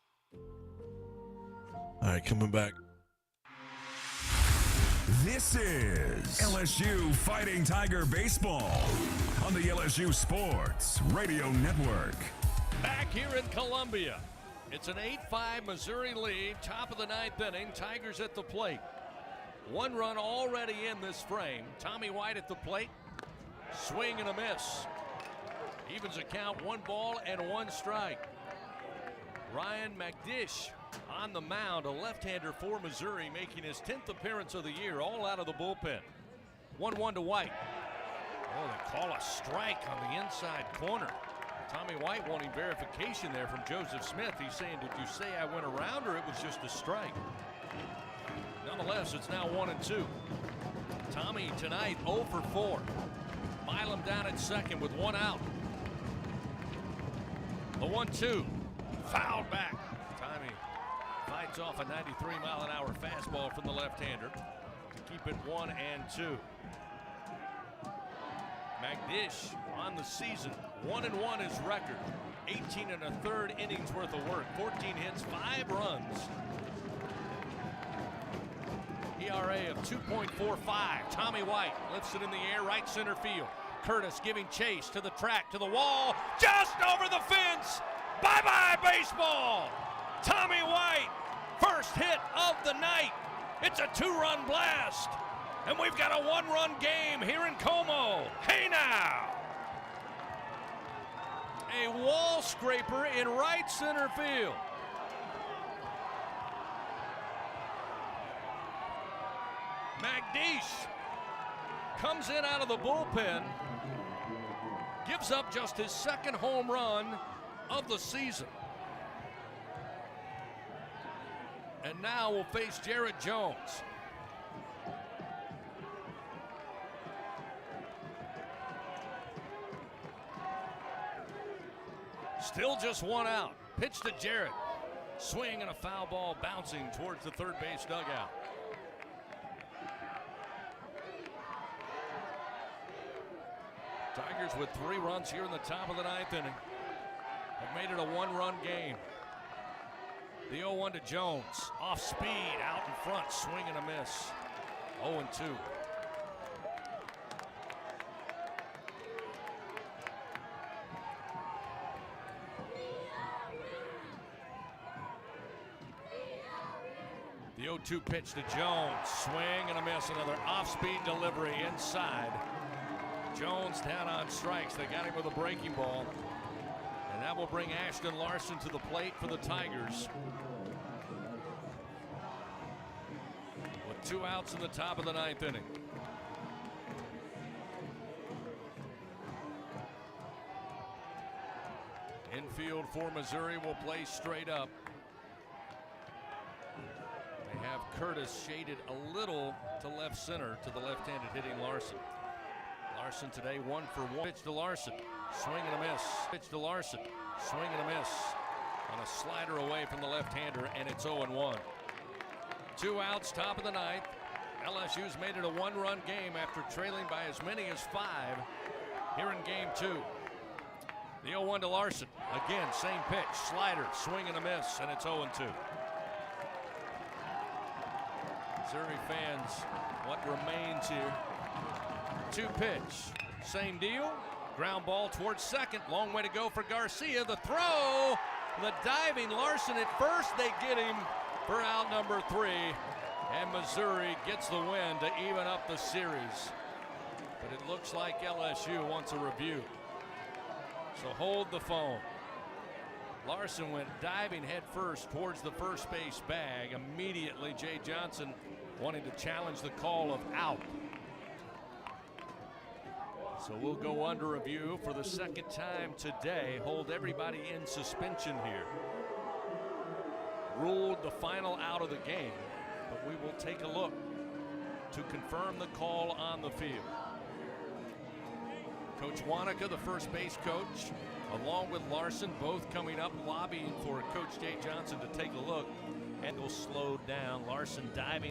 All right, coming back. This is LSU Fighting Tiger Baseball on the LSU Sports Radio Network. Back here in Columbia. It's an 8-5 Missouri lead, top of the 9th inning. Tigers at the plate. 1 run already in this frame. Tommy White at the plate. Swing and a miss. Evens the count, 1 ball and 1 strike. Ryan McDish on the mound, a left-hander for Missouri, making his 10th appearance of the year, all out of the bullpen. 1-1 to White. Oh, they call a strike on the inside corner. Tommy White wanting verification there from Joseph Smith. He's saying, did you say I went around or it was just a strike? Nonetheless, it's now 1-2. Tommy tonight 0 for 4. Milam down at second with 1 out. The 1-2. Fouled back. Tommy fights off a 93-mile-an-hour fastball from the left-hander to keep it 1-2. McDish on the season, 1-1 his record. 18 1/3 innings worth of work. 14 hits, 5 runs. ERA of 2.45. Tommy White lifts it in the air, right center field. Curtis giving chase to the track, to the wall, just over the fence. Bye-bye baseball. Tommy White, first hit of the night. It's a 2-run blast. And we've got a 1-run game here in Como. Hey now! A wall scraper in right center field. McDish comes in out of the bullpen, gives up just his 2nd home run of the season. And now we'll face Jared Jones. Still just 1 out. Pitch to Jarrett. Swing and a foul ball bouncing towards the third base dugout. Tigers with 3 runs here in the top of the 9th inning have made it a 1-run game. The 0-1 to Jones. Off speed, out in front, swing and a miss. 0-2. The 0-2 pitch to Jones. Swing and a miss. Another off-speed delivery inside. Jones down on strikes. They got him with a breaking ball. And that will bring Ashton Larson to the plate for the Tigers. 2 outs in the top of the 9th inning. Infield for Missouri will play straight up. They have Curtis shaded a little to left center to the left-handed hitting Larson. Larson today 1 for 1. Pitch to Larson. Swing and a miss. Pitch to Larson. Swing and a miss. On a slider away from the left-hander, and it's 0-1. 2 outs, top of the 9th. LSU's made it a 1-run game after trailing by as many as 5 here in game 2. The 0-1 to Larson. Again, same pitch, slider, swing and a miss, and it's 0-2. Missouri fans, what remains here? 2 pitch, same deal. Ground ball towards second. Long way to go for Garcia. The throw, the diving Larson at first. They get him for out number 3. And Missouri gets the win to even up the series. But it looks like LSU wants a review. So hold the phone. Larson went diving head first towards the first base bag. Immediately, Jay Johnson wanting to challenge the call of out. So we'll go under review for the second time today. Hold everybody in suspension here. Ruled the final out of the game, but we will take a look to confirm the call on the field. Coach Wanaka, the first base coach, along with Larson, both coming up lobbying for Coach Jay Johnson to take a look. And will slow down. Larson diving